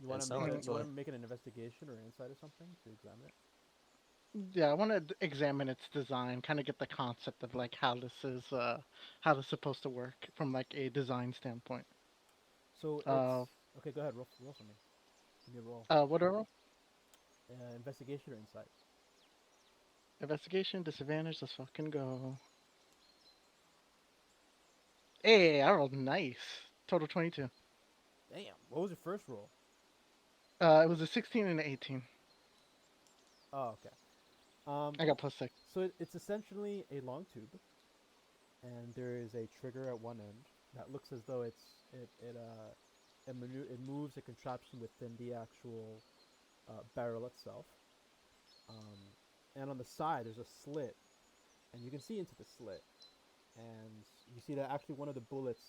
You want to sounds make like a you want toy. to make an investigation or insight or something to examine it? Yeah, I want to examine its design, kind of get the concept of like how this supposed to work from like a design standpoint. So it's Uh, okay. Go ahead, roll for me. Give me a roll. What are all? Investigation or insight. Investigation, disadvantage, let's fucking go. Hey, I rolled nice. Total 22. Damn. What was your first roll? It was a 16 and an 18. Oh, okay. I got +6. So it's essentially a long tube, and there is a trigger at one end that looks as though it moves a contraption within the actual barrel itself. And on the side there's a slit, and you can see into the slit, and you see that actually one of the bullets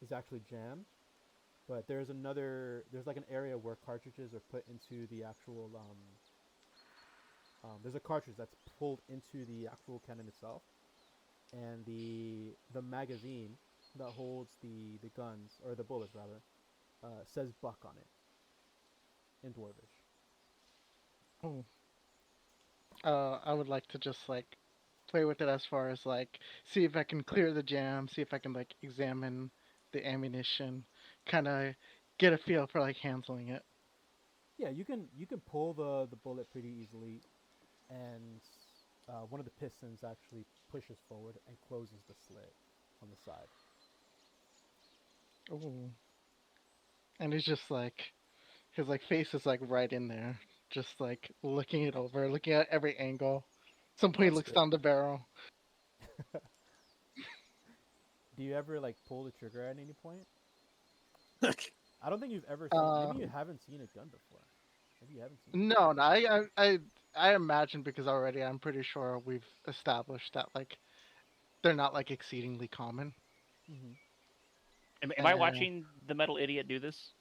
is actually jammed, but there's like an area where cartridges are put into the actual there's a cartridge that's pulled into the actual cannon itself, and the magazine that holds the guns, or the bullets rather, says buck on it in Dwarvish. Oh. I would like to just like play with it as far as like see if I can clear the jam, see if I can like examine the ammunition, kind of get a feel for like handling it. Yeah, you can pull the bullet pretty easily, and one of the pistons actually pushes forward and closes the slit on the side. Oh. And he's just like his like face is like right in there, just like looking it over, looking at every angle. Some point he That's looks good. down the barrel. Do you ever like pull the trigger at any point? I don't think you've ever seen. Maybe you haven't seen a gun before. Maybe you haven't seen. No, no, I imagine because already I'm pretty sure we've established that like they're not like exceedingly common. Mm-hmm. Am I watching the metal idiot do this?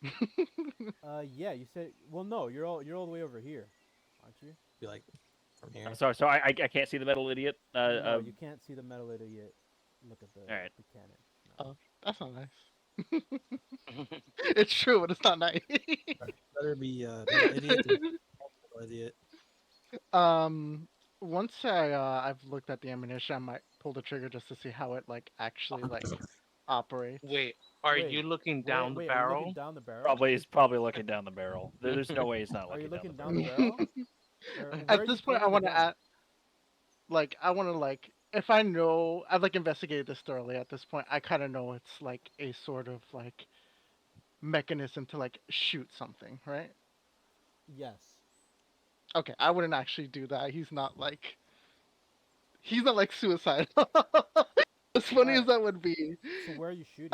Yeah. You said. Well, no. You're all the way over here, aren't you? Be like from here. So I can't see the metal idiot. No, you can't see the metal idiot. Look at the Alright. the cannon. No. Oh, that's not nice. It's true, but it's not nice. Better be metal idiot than metal idiot. Once I've looked at the ammunition, I might pull the trigger just to see how it like actually like operates. Wait, are Wait, you looking Wait, down the wait, Are you barrel? looking down the barrel? He's probably looking down the barrel. There's no way he's not Are you looking looking down the down barrel. the barrel? Or where are At you this point, I pointing want the to gun? add, like, I want to like, if I know, I've like investigated this thoroughly. At this point, I kind of know it's like a sort of like mechanism to like shoot something, right? Yes. Okay, I wouldn't actually do that. He's not like suicide. As funny as Alright. that would be, So where are you shooting?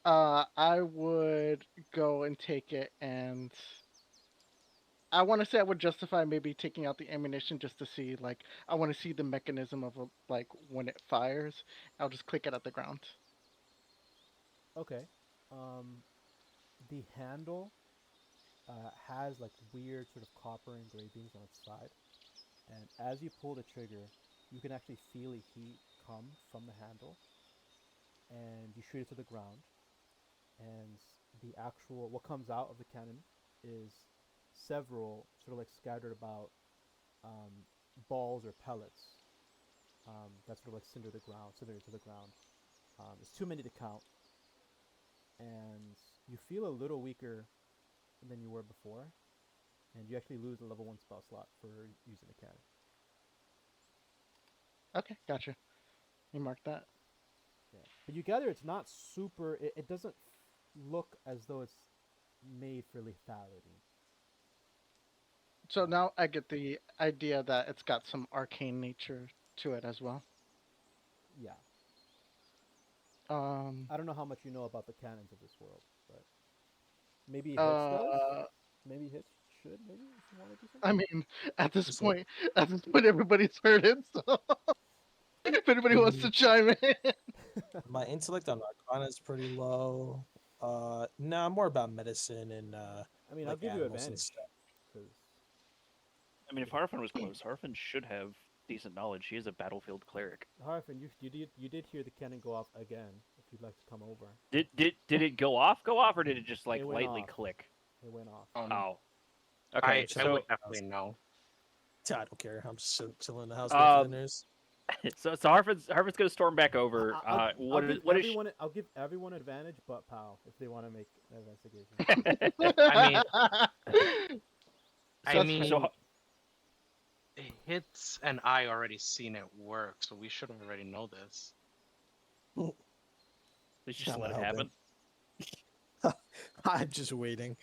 I would go and take it, and I want to say I would justify maybe taking out the ammunition just to see, like, I want to see the mechanism of like when it fires. I'll just click it at the ground. Okay. The handle has like weird sort of copper engravings on its side, and as you pull the trigger, you can actually feel a heat come from the handle, and you shoot it to the ground, and the actual what comes out of the cannon is several sort of like scattered about balls or pellets that sort of like cinder to the ground. It's too many to count, and you feel a little weaker than you were before, and you actually lose a level 1 spell slot for using the cannon. Okay, gotcha. You mark that. Yeah, but you gather it's not super. It doesn't look as though it's made for lethality. So now I get the idea that it's got some arcane nature to it as well. Yeah, I don't know how much you know about the cannons of this world, but maybe Hitch does. Maybe Hitch should. Maybe if you want to do something. I mean, at this Just like- point, everybody's heard it. So if anybody wants to chime in, My intellect on Arcana is pretty low. No, I'm more about medicine and I mean, I'll like give you animals and advantage stuff. because I mean, if Hrafn was close, Hrafn should have decent knowledge. She is a battlefield cleric. Hrafn, you did hear the cannon go off again. If you'd like to come over, Did it go off, or did it just like It went lightly off. click? it went off. Oh, okay. I So would definitely know. I don't care. I'm just chilling in the house Um, with dinners. so Hrafn's gonna storm back over. I'll give What is everyone, I'll give everyone advantage, but Pal, if they want to make an investigation. I mean, so Hits and I already seen it work, so we should already know this. let's just Not let it helping. happen. I'm just waiting.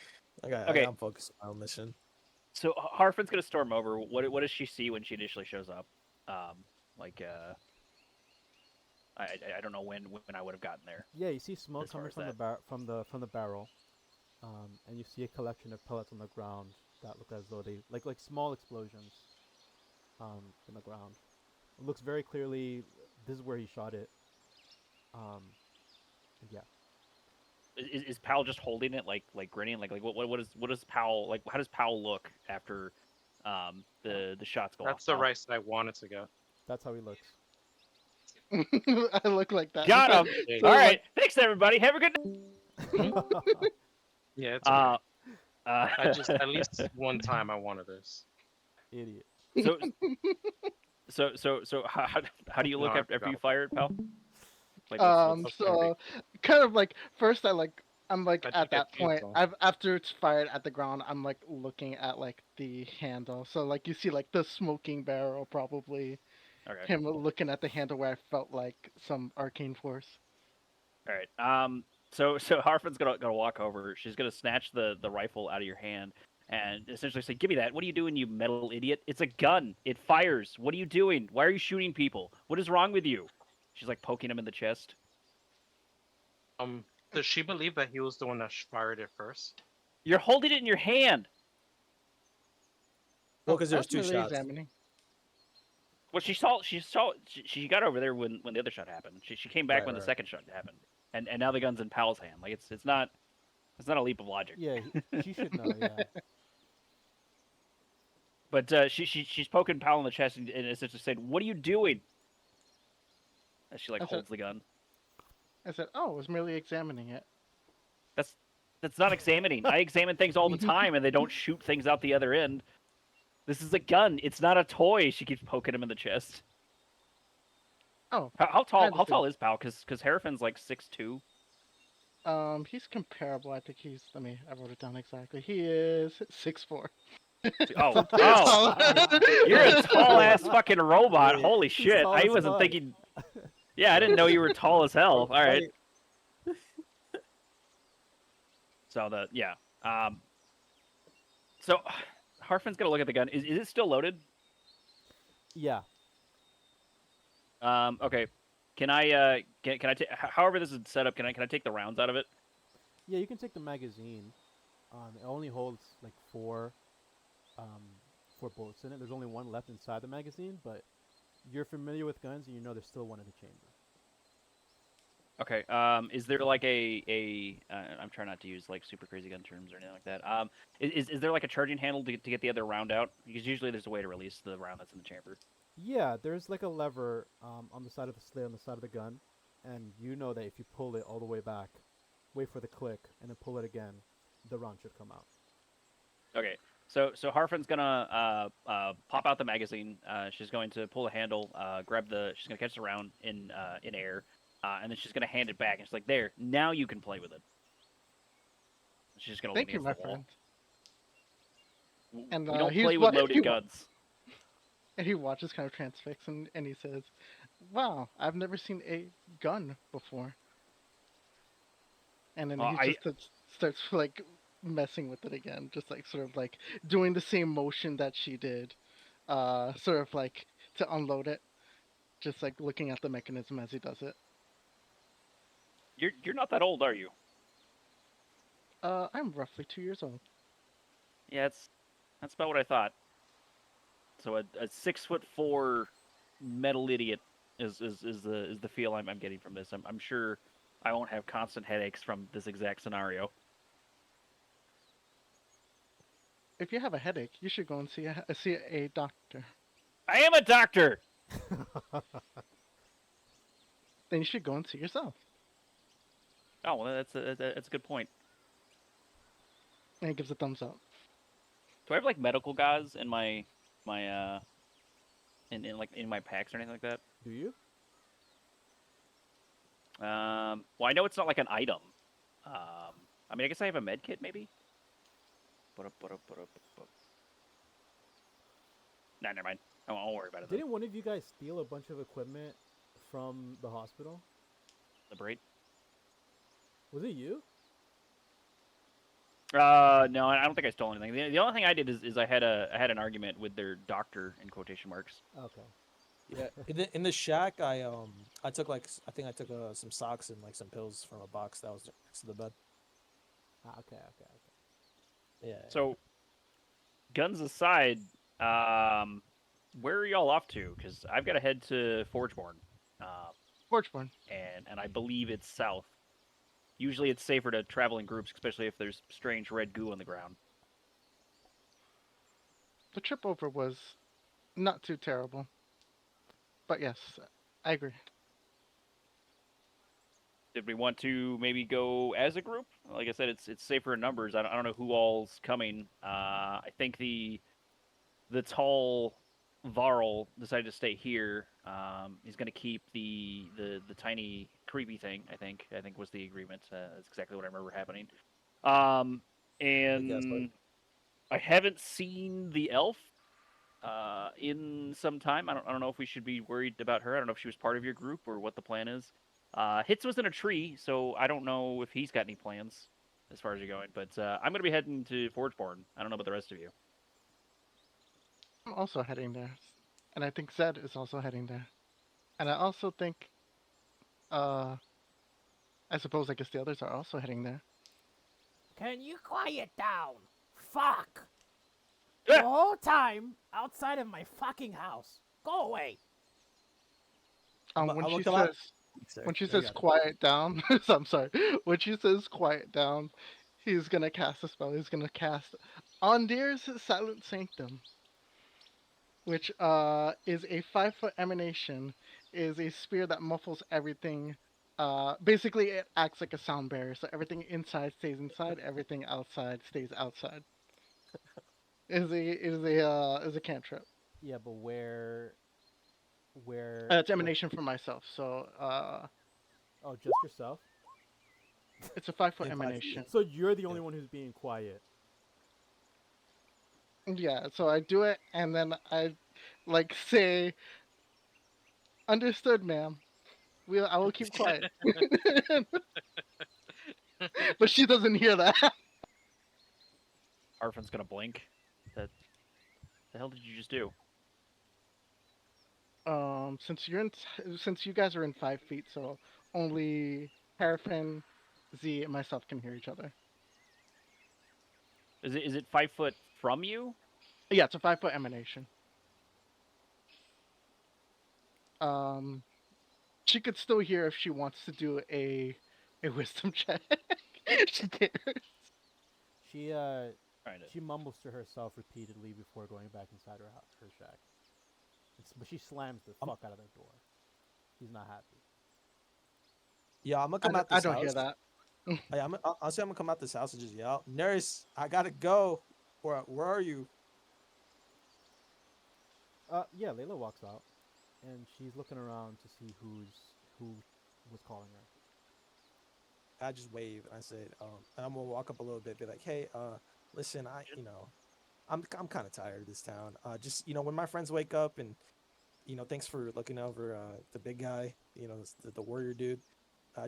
Okay. I'm focused on my mission. So Hrafn's gonna storm over. What does she see when she initially shows up? I don't know when I would have gotten there. Yeah, you see smoke As far coming as from the that. from the barrel, and you see a collection of pellets on the ground that look as though they like small explosions, in the ground. It looks very clearly this is where he shot it. Yeah. Is Pal just holding it like grinning like what does Pal like? How does Pal look after the shots go off? That's the Pal? rice I wanted to get. That's how he looks. I look like that. Got him. Yeah. All right. Thanks everybody. Have a good. Yeah, it's okay. I just Uh, at least one time I wanted this. Idiot. so how do you look No, I after you forgot. fire it, Pal? Like, what's So kind of like first I'm like I at think I that point think so. after it's fired at the ground, I'm like looking at like the handle. So like you see like the smoking barrel, probably okay. him looking at the handle where I felt like some arcane force. All right. So Harfin's gonna walk over. She's gonna snatch the rifle out of your hand and essentially say, "Give me that. What are you doing, you metal idiot? It's a gun. It fires. What are you doing? Why are you shooting people? What is wrong with you?" She's like poking him in the chest. Does she believe that he was the one that fired it first? You're holding it in your hand. Well, because I there's was two merely shots. examining. Well, she got over there when the other shot happened. She came back Right, when the right. second shot happened, and now the gun's in Pal's hand. Like it's not a leap of logic. Yeah, she should know. Yeah. But she's poking Pal in the chest and essentially said, "What are you doing?" As she like That's holds the gun. I said, "Oh, I was merely examining it." That's not examining. I examine things all the time, and they don't shoot things out the other end. This is a gun. It's not a toy. She keeps poking him in the chest. Oh, How I tall? How understand. tall is Pal? Because Harafin's like 6'2". He's comparable. I think he's. I wrote it down exactly. He is 6'4". Oh, Oh. you're a tall ass fucking robot. Yeah, Holy he's shit! tall I as wasn't fuck. thinking. Yeah, I didn't know you were tall as hell. All right. So So Harfin's gonna look at the gun. Is it still loaded? Yeah. Okay. Can I can I take however this is set up? Can I take the rounds out of it? Yeah, you can take the magazine. It only holds like four bullets in it. There's only one left inside the magazine, but you're familiar with guns and you know there's still one in the chamber. Okay. Is there like I'm trying not to use like super crazy gun terms or anything like that. Is there like a charging handle to get the other round out? Because usually there's a way to release the round that's in the chamber. Yeah, there's like a lever on the side of the slit on the side of the gun, and you know that if you pull it all the way back, wait for the click, and then pull it again, the round should come out. Okay. So Harfin's gonna pop out the magazine. She's going to pull the handle, she's gonna catch the round in air, and then she's gonna hand it back. And she's like, "There, now you can play with it." She's just gonna Thank lean you, my against the wall. friend. And, We don't he's play wa- with loaded he- guns. And he watches kind of transfixed, and he says, "Wow, I've never seen a gun before." And then he just starts like messing with it again, just like sort of like doing the same motion that she did, sort of like to unload it, just like looking at the mechanism as he does it. You're not that old, are you? I'm roughly 2 years old. Yeah, that's about what I thought. So a 6'4" metal idiot is the feel I'm getting from this. I'm sure I won't have constant headaches from this exact scenario. If you have a headache, you should go and see a doctor. I am a doctor. Then you should go and see yourself. Oh, well, that's a good point. And he gives a thumbs up. Do I have like medical gauze in my in my packs or anything like that? Do you? Well, I know it's not like an item. I mean, I guess I have a med kit maybe. Nah, never mind. I won't worry about it. Didn't one of you guys steal a bunch of equipment from the hospital? Liberate. Was it you? No, I don't think I stole anything. The only thing I did is I had an argument with their doctor in quotation marks. Okay. Yeah, in the shack, I took I think I took some socks and like some pills from a box that was next to the bed. Okay. Yeah. So, guns aside, where are y'all off to? Because I've got to head to Forgeborn, Forgeborn. and I believe it's south. Usually, it's safer to travel in groups, especially if there's strange red goo on the ground. The trip over was not too terrible. But yes, I agree. Did we want to maybe go as a group? Like I said, it's safer in numbers. I don't know who all's coming. I think the tall Varl decided to stay here. He's going to keep the tiny creepy thing. I think was the agreement. That's exactly what I remember happening. And I haven't seen the elf in some time. I don't know if we should be worried about her. I don't know if she was part of your group or what the plan is. Hitz was in a tree, so I don't know if he's got any plans as far as you're going. But I'm going to be heading to Forgeborn. I don't know about the rest of you. I'm also heading there. And I think Zed is also heading there. And I also think I suppose I guess the others are also heading there. Can you quiet down? Fuck! The Yeah. whole time outside of my fucking house. Go away. When I'ma she come out. says Sorry, when she yeah, you says got it. quiet down, so I'm sorry. When she says quiet down, he's gonna cast a spell. He's gonna cast Ondir's Silent Sanctum, which is a 5-foot emanation, is a spear that muffles everything. Basically, it acts like a sound barrier, so everything inside stays inside, everything outside stays outside. Is a cantrip. Yeah, but where It's like emanation from myself, so oh, just yourself? it's a 5-foot In 5 feet. emanation. So you're the only Yeah. one who's being quiet. Yeah, so I do it, and then I like say, "Understood, ma'am. I will keep quiet." But she doesn't hear that. Arfin's gonna blink. That the hell did you just do? Since you guys are in 5 feet, so only Paraffin, Z, and myself can hear each other. Is it 5 foot from you? Yeah, it's a 5-foot emanation. She could still hear if she wants to do a wisdom check. She cares. She Trying to. she mumbles to herself repeatedly before going back inside her shack. But she slams the fuck out of the door. She's not happy. Yeah, I'm gonna come out I this don't house. hear that. Yeah, I'll say I'm gonna come out this house and just yell, "Nurse, I gotta go." Where are you? Yeah, Layla walks out, and she's looking around to see who was calling her. I just wave and I said, and I'm gonna walk up a little bit, be like, "Hey, listen, I'm kind of tired of this town. Just when my friends wake up and thanks for looking over the big guy, the warrior dude.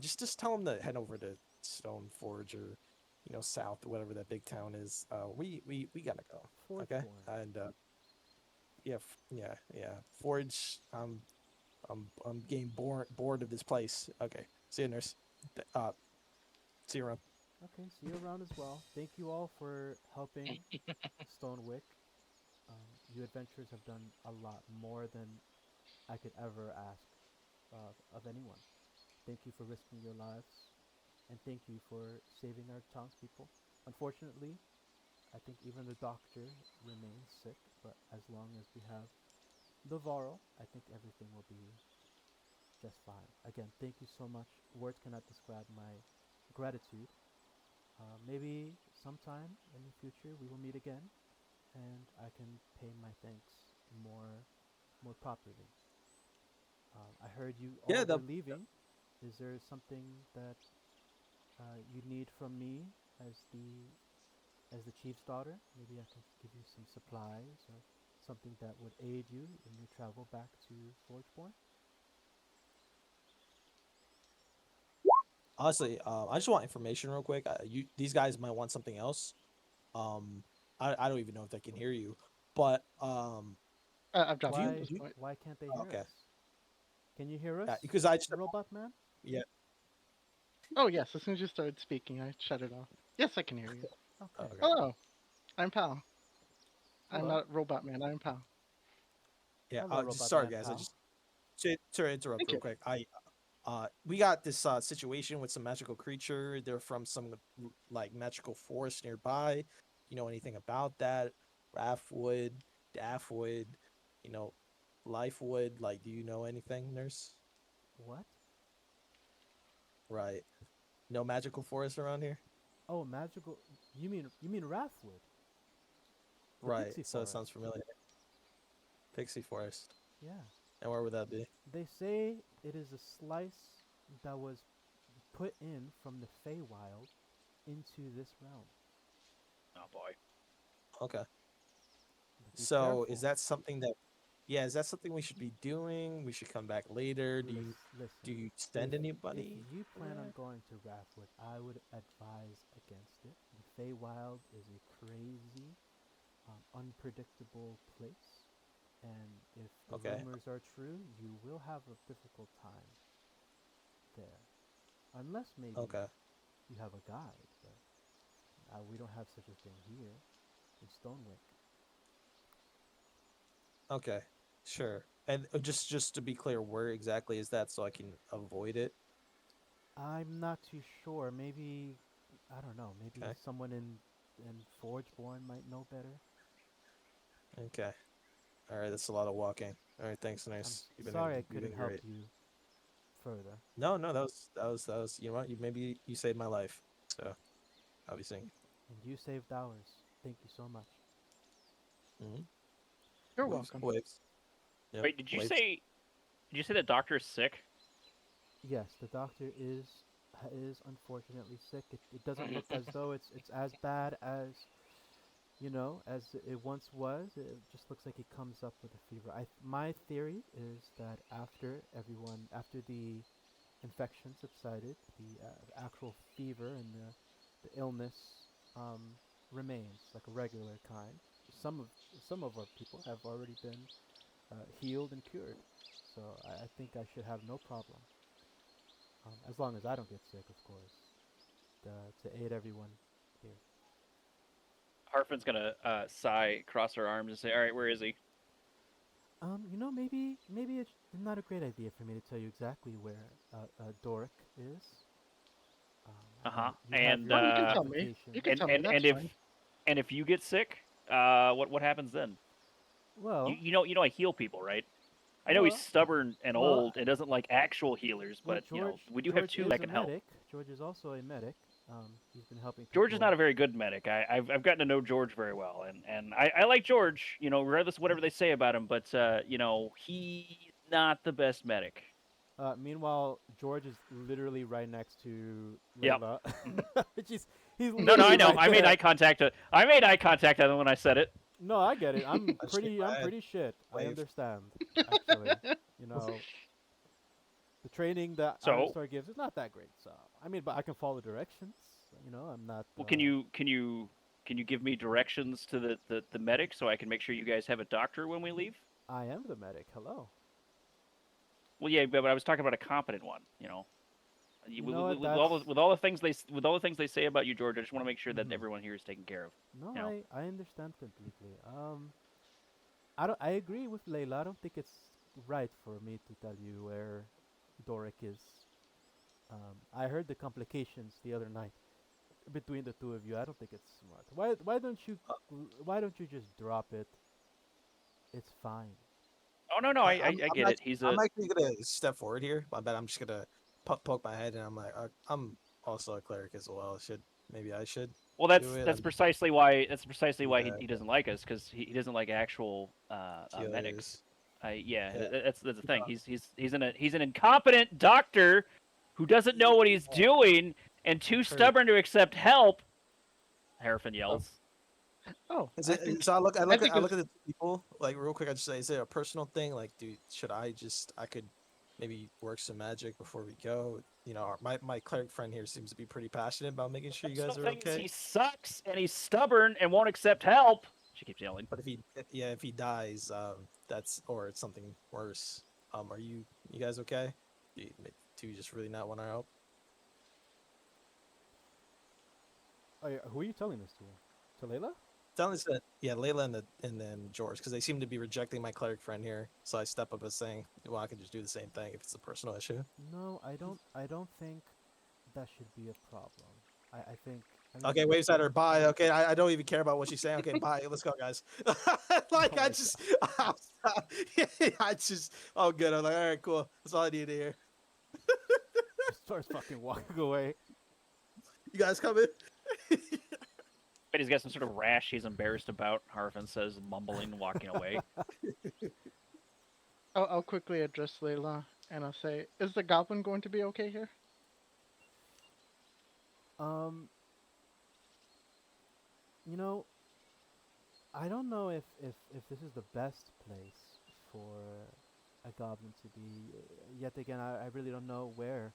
Just tell him to head over to Stone Forge or south, whatever that big town is. We gotta go, okay? Forgeborn. And yeah. Forge. I'm getting bored of this place. Okay, see you, nurse. See you around. Okay, see you around as well. Thank you all for helping Stonewick. You adventurers have done a lot more than I could ever ask of anyone. Thank you for risking your lives, and thank you for saving our townspeople. Unfortunately, I think even the doctor remains sick, but as long as we have the Varl, I think everything will be just fine. Again, thank you so much. Words cannot describe my gratitude. Maybe sometime in the future we will meet again, and I can pay my thanks more properly. I heard you Yeah, all were leaving. Is there something that you need from me as the chief's daughter? Maybe I can give you some supplies or something that would aid you in your travel back to Forgeborn. honestly, I just want information real quick. These guys might want something else. I don't even know if they can hear you, but I've dropped do it you, at Why this do you point. why can't they hear okay? us? Can you hear us, Because I just robot man? yeah. Oh yes, as soon as you started speaking, I shut it off. Yes, I can hear you. Okay. Okay. Hello, I'm Pal. I'm Hello. not Robot Man. I'm Pal. Yeah. Hello, Just robot sorry man guys. I pal. just to interrupt Thank real you. quick. We got this situation with some magical creature. They're from some like magical forest nearby. You know anything about that? Raffwood, Daffwood, you know, Lifewood. Like, do you know anything, nurse? What? Right. No magical forest around here. Oh, magical. You mean Rathwood, the Right. pixie So it forest? sounds familiar. Pixie forest. Yeah. And where would that be? They say it is a slice that was put in from the Feywild into this realm. Oh boy. Okay. But be So careful. is that something that? Yeah. Is that something we should be doing? We should come back later. Listen, Do you if send if anybody you for plan on that? going to Rathwood, I would advise against it. The Feywild is a crazy, unpredictable place, and if the Okay. rumors are true, you will have a difficult time. there, unless maybe Okay. you have a guide. But we don't have such a thing here in Stonewick. Okay. Sure. And just to be clear, where exactly is that so I can avoid it? I'm not too sure. Maybe I don't know. Maybe Okay. someone in Forgeborn might know better. Okay. All right. That's a lot of walking. All right. Thanks. I'm Nice. sorry I You've couldn't been help great. you further. No, no, that was. You know what? Maybe you saved my life. So obviously. And you saved ours. Thank you so much. Mm-hmm. You're Waves. welcome. Waves. Yep. Wait, did you waves. say? Did you say the doctor is sick? Yes, the doctor is unfortunately sick. It doesn't look as though it's as bad as as it once was. It just looks like he comes up with a fever. My theory is that after the infection subsided, the actual fever and the illness um, remains like a regular kind. Some of some of our people have already been healed and cured, so I think I should have no problem. As long as I don't get sick, of course, to aid everyone here. Harfen's gonna sigh, cross her arms, and say, "All right, where is he?" Maybe it's not a great idea for me to tell you exactly where Doric is. Uh-huh. You have And your Oh, you can tell me. application. You can tell me. and That's if fine. you get sick, what happens then? Well, You know I heal people, right? I know he's well, stubborn and well, old and doesn't like actual healers, well. but we do have George two is that a can help. medic. George is also a medic. He's been helping George is people. not a very good medic. I've gotten to know George very well, and I like George, regardless of whatever they say about him, but he's not the best medic. Meanwhile, George is literally right next to Yep. Layla. Mhm. He's No, I literally know. right I made there. eye contact. I made eye contact at him when I said it. No, I get it. I'm I shake pretty. my I'm head. pretty shit. I Wave. understand. Actually, you know, the training that So, Ironstar gives is not that great. So I mean, but I can follow directions. I'm not. well, can you give me directions to the medic so I can make sure you guys have a doctor when we leave? I am the medic. Hello. Well, yeah, but I was talking about a competent one. You know what? That's With all the things they say about you, George, I just want to make sure that Mhm. everyone here is taken care of. No, You know? I understand completely. I agree with Layla. I don't think it's right for me to tell you where Doric is. I heard the complications the other night between the two of you. I don't think it's smart. Why don't you just drop it? It's fine. Oh no, I, I I'm get it. I'm actually gonna step forward here. I bet I'm just gonna poke my head, and I'm like, I'm also a cleric as well. Maybe I should well. do it. That's precisely why Yeah, he doesn't like us because he doesn't like actual medics. healers. Yeah, Yeah. that's the thing. He's an incompetent doctor who doesn't know what he's doing and too stubborn to accept help. Harfin yells. Oh, Is I it? think So I I think look it's at the people like real quick. I just say, is it a personal thing? Like, should I could maybe work some magic before we go. My cleric friend here seems to be pretty passionate about making sure you guys Personal are things, okay. he sucks and he's stubborn and won't accept help. She keeps yelling. But if he dies, that's or it's something worse. Are you guys okay? Do you just really not want our help? Oh, yeah, who are you telling this to? To Layla? Telling us that Layla and then George, because they seem to be rejecting my cleric friend here. So I step up as saying, well, I can just do the same thing if it's a personal issue. No, I don't. I don't think that should be a problem. I think. I mean, Okay, waves at her. Bye. Okay, I don't even care about what she's saying. Okay, bye. Let's go, guys. Like Oh I my just, I just. Oh, good. I'm like, all right, cool. That's all I need to hear. just starts fucking walking away. You guys coming? But he's got some sort of rash he's embarrassed about, Harfin says, mumbling, walking away. I'll quickly address Layla and I'll say, is the goblin going to be okay here? Um, you know, I don't know if this is the best place for a goblin to be. Yet again, I really don't know where,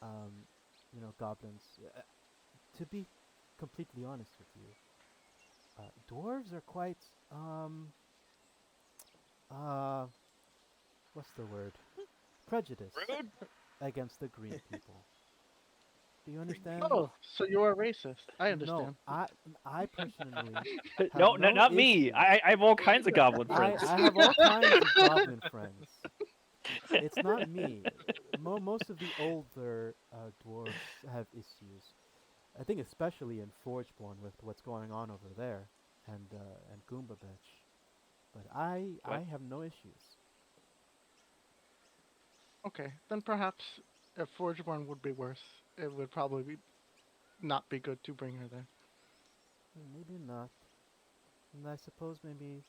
um, goblins. To be completely honest with you, dwarves are quite uh, what's the word? Prejudiced. Rude? against the green people. Do you understand? Oh, so you are racist. I No, understand. I personally have No, no not me. issue. I have all kinds of goblin friends. I have all kinds of goblin friends. It's not me. Most of the older dwarves have issues. I think especially in Forgeborn with what's going on over there, and Goombabetch. But I What? have no issues. Okay, then perhaps if Forgeborn would be worse, it would probably not be good to bring her there. Maybe not. And I suppose maybe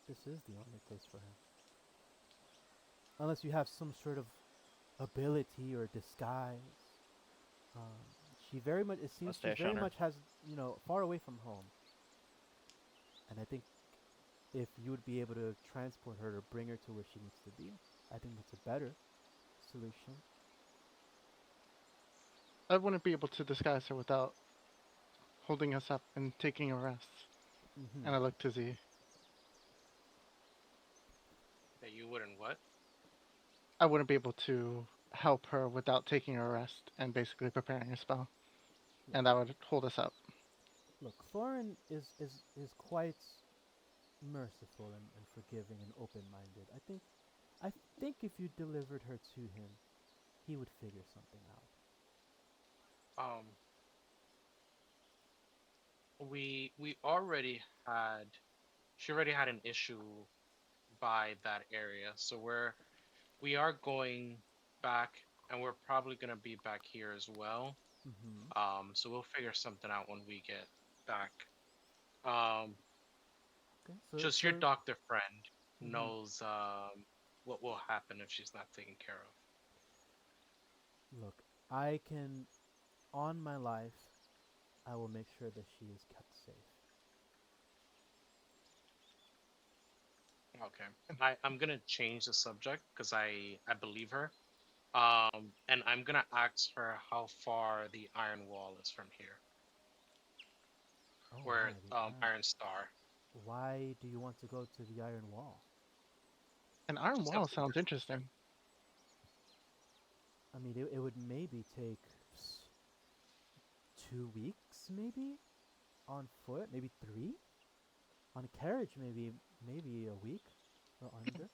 this is the only place for her. Unless you have some sort of ability or disguise. Um, she very much. It seems she Mustache very on her. much has far away from home. And I think if you would be able to transport her or bring her to where she needs to be, I think that's a better solution. I wouldn't be able to disguise her without holding us up and taking a rest. Mm-hmm. And I look to Z. That you wouldn't what? I wouldn't be able to help her without taking a rest and basically preparing a spell. And that would hold us up. Look, Thorin is quite merciful and forgiving and open-minded. I think if you delivered her to him, he would figure something out. We already had. She already had an issue by that area, so we are going back, and we're probably gonna be back here as well. Mm-hmm. So we'll figure something out when we get back. Um, Okay, just so your doctor friend mm-hmm. knows what will happen if she's not taken care of. Look, I can, on my life, I will make sure that she is kept safe. Okay. I'm gonna change the subject because I believe her. And I'm gonna ask her how far the Iron Wall is from here, Oh where my, the iron. Iron Star. Why do you want to go to the Iron Wall? An iron Just have wall to sounds do- interesting. I mean, it would maybe take 2 weeks, maybe, on foot, maybe 3. On a carriage, maybe a week or under.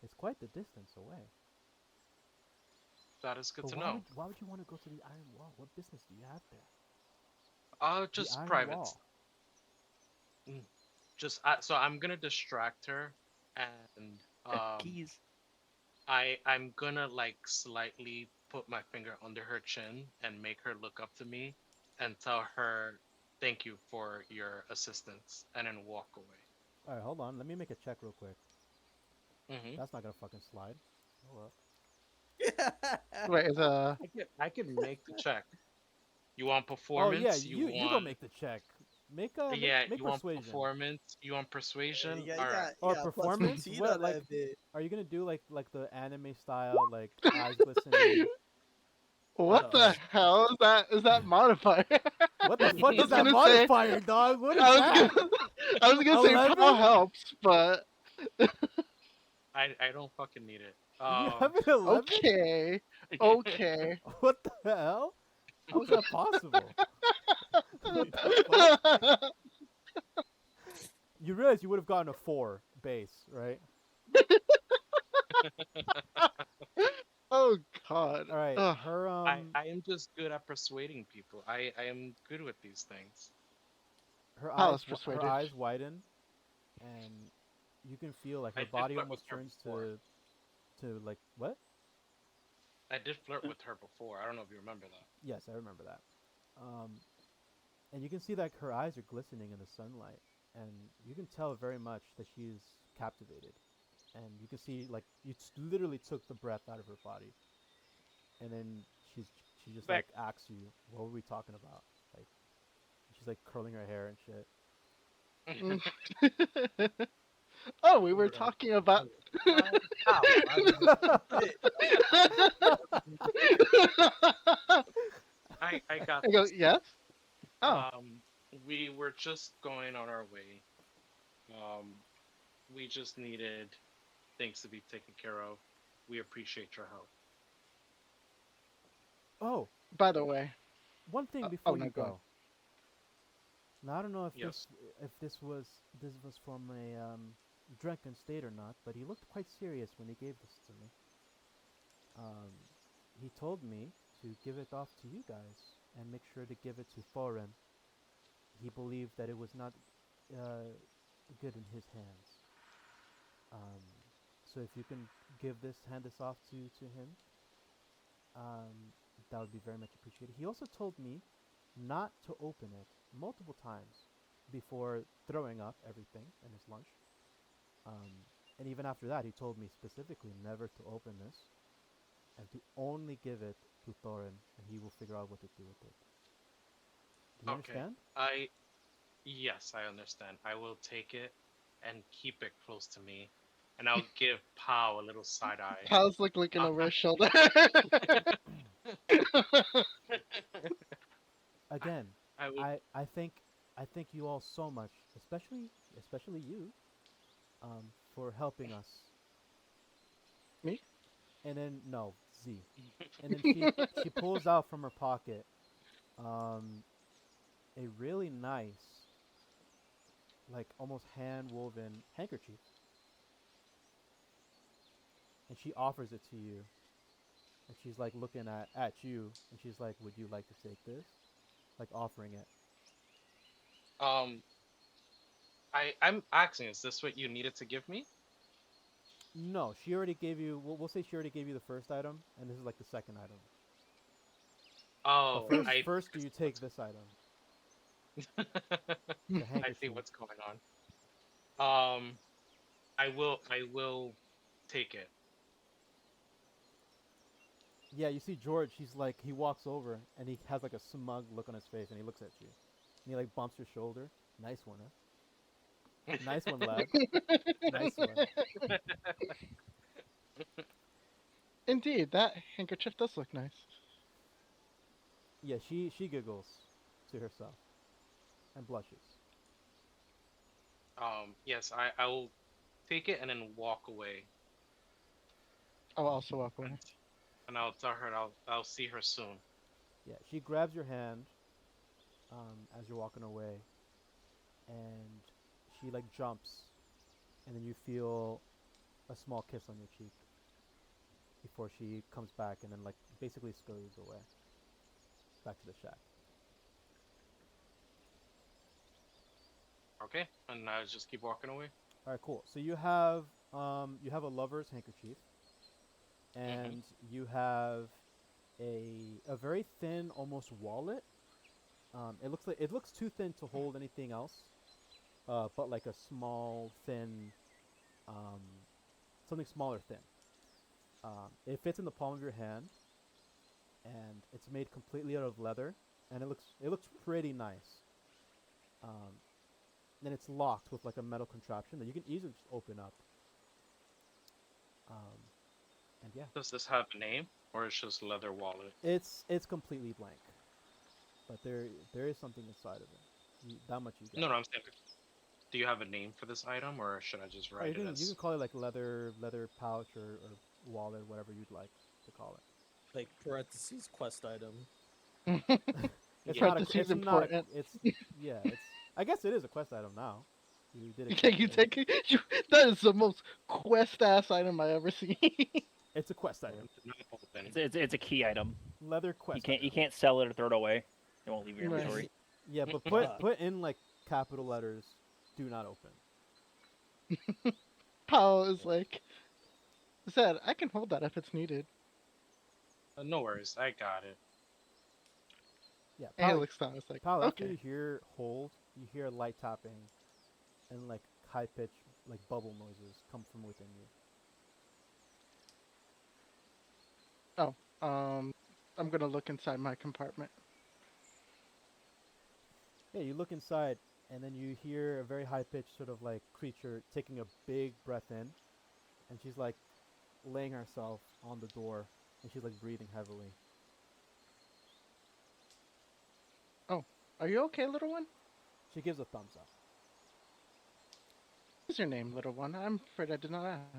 It's quite the distance away. That is good But to know. why would you want to go to the Iron Wall? What business do you have there? The Just Iron private. Wall. Just so I'm gonna distract her, and Keys. I'm gonna like slightly put my finger under her chin and make her look up to me, and tell her thank you for your assistance, and then walk away. All right, hold on. Let me make a check real quick. Mm-hmm. That's not gonna fucking slide. Oh well. Wait, is I can make the check. You want Oh yeah, performance? you go make the check. Make Yeah, make you want persuasion performance? You want persuasion? Yeah, All right. or plus performance. 15 What on like? that bit. Are you gonna do like the anime style, like eyes glistening? what the Uh-oh. hell is that? Is that modifier? What the fuck I is was that gonna say. modifier, dog? What is I was that? gonna. I was gonna say 11? PAL helps, but I don't fucking need it. You have an 11? okay, okay. What the hell? How is that possible? What the fuck? You realize you would have gotten a 4 base, right? Oh God. All right, Ugh. her I am just good at persuading people. I am good with these things. PAL is her persuaded. eyes widen, and you can feel like I her did body flirt with almost her turns before. to like what? I did flirt with her before. I don't know if you remember that. Yes, I remember that. And you can see like her eyes are glistening in the sunlight, and you can tell very much that she's captivated. And you can see like literally took the breath out of her body, and then she just like Back. asks you, "What were we talking about?" Like she's like curling her hair and shit. Oh, we were Hold on. talking about. Ow, I got I go, this. yes. Oh, We were just going on our way. We just needed things to be taken care of. We appreciate your help. Oh, By the way, one thing oh before no, you go on. go. Now I don't know if Yes. this was from a drunken state or not, but he looked quite serious when he gave this to me. Um, he told me to give it off to you guys and make sure to give it to Thorin. He believed that it was not uh, good in his hands. Um, so if you can hand this off to him, that would be very much appreciated. He also told me not to open it multiple times before throwing up everything in his lunch. Um, and even after that, he told me specifically never to open this and to only give it to Thorin, and he will figure out what to do with it. Do you Okay. understand? Yes, I understand. I will take it and keep it close to me, and I'll give Pow a little side eye. Pal's like looking over his shoulder. Again, I will. I thank you all so much, especially you, for helping us. Me? And then no, Z. And then she pulls out from her pocket um, a really nice, like almost hand woven handkerchief, and she offers it to you. And she's like looking at you, and she's like, "Would you like to take this?" Like offering it. Um, I'm asking, is this what you needed to give me? No, she already gave you. We'll say she already gave you the first item, and this is like the second item. But Oh, first, I first, do see you take this item, the I see handkerchief? what's going on. I will take it. Yeah, you see George. He's like he walks over, and he has like a smug look on his face, and he looks at you, and he like bumps your shoulder. Nice one, huh? Nice one, lad. Nice one. Indeed, that handkerchief does look nice. Yeah, she giggles to herself and blushes. Yes, I will take it and then walk away, I'll also walk away. and I'll tell her I'll see her soon. Yeah, she grabs your hand as you're walking away, and she like jumps, and then you feel a small kiss on your cheek before she comes back, and then like basically scurries away back to the shack. Okay, and I'll just keep walking away. All right, cool. So you have a lover's handkerchief, Mm-hmm. and you have a very thin, almost wallet. It looks too thin to hold anything else, but like a small, thin, um, something smaller, thin. It fits in the palm of your hand, and it's made completely out of leather, and it looks pretty nice. Um, then it's locked with like a metal contraption that you can easily just open up. Um, and yeah, Does this have a name, or it's just leather wallet? it's completely blank, but there is something inside of it. That much you No, get. no, I'm saying, do you have a name for this item, or should I just Oh, you write it can as? call it like leather pouch or wallet, whatever you'd like to call Like parentheses quest item. it. It's Yeah. not Parentheses it's not a important. it's yeah it's I guess it is a quest item now. You did Yeah, accept you it. take it. That is the most quest ass item I ever seen. It's a quest Yeah. item. Not open. It's a key item. Leather You quest can't item. sell it or throw it away. It won't leave your Right. inventory. Yeah, but Uh, put in like capital letters. Do not open. Powell is like, Zed, I can hold that if it's needed. No worries, I got it. Yeah, And he looks down. It's like, Pal. After you okay. hear hold, you hear light tapping, and like high pitch like bubble noises come from within you. Oh, I'm gonna look inside my compartment. Yeah, you look inside, and then you hear a very high pitched sort of like creature taking a big breath in, and she's like laying herself on the door, and she's like breathing heavily. Oh, are you okay, little one? She gives a thumbs up. What is your name, little one? I'm afraid I did not ask.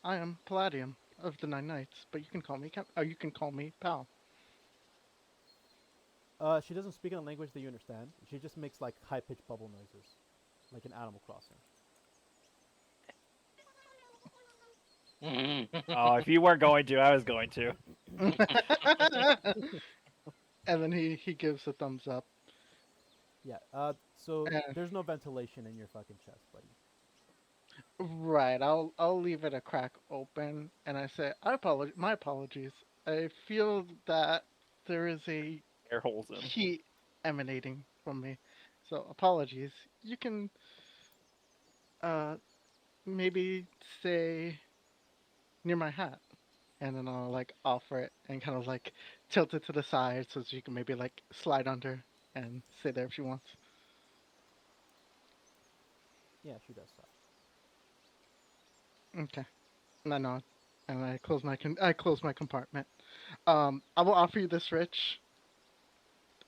I am Paladin of the Nine Knights, but you can call me you can call me Pal. She doesn't speak in a language that you understand. She just makes like high-pitched bubble noises, like in Animal Crossing. Oh, if you weren't going to, I was going to. And then he gives a thumbs up. Yeah. So Yeah. there's no ventilation in your fucking chest, buddy. Right, I'll leave it a crack open, and I say, my apologies. I feel that there is a Air holes in. heat emanating from me, so apologies. You can maybe stay near my hat, and then I'll like offer it and kind of like tilt it to the side so she can maybe like slide under and stay there if she wants. Yeah, she does that. Okay. And I nod, and I close my compartment. I will offer you this, Rich.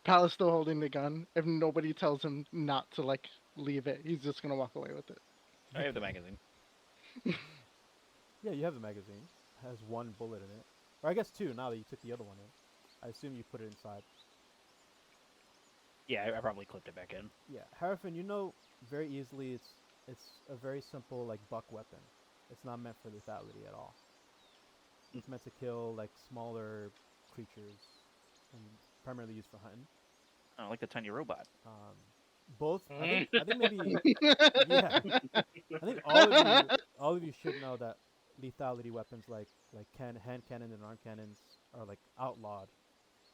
Pal is still holding the gun. If nobody tells him not to like leave it, he's just gonna walk away with it. I have the magazine. Yeah, you have the magazine. It has one bullet in it. Or I guess two, now that you took the other one in. I assume you put it inside. Yeah, I probably clipped it back in. Yeah, Hrafn, you know very easily it's a very simple like buck weapon. It's not meant for lethality at all. It's meant to kill like smaller creatures and primarily used for hunting. Oh, like the tiny robot. Both I think maybe yeah. I think all of you should know that lethality weapons like hand cannons and arm cannons are like outlawed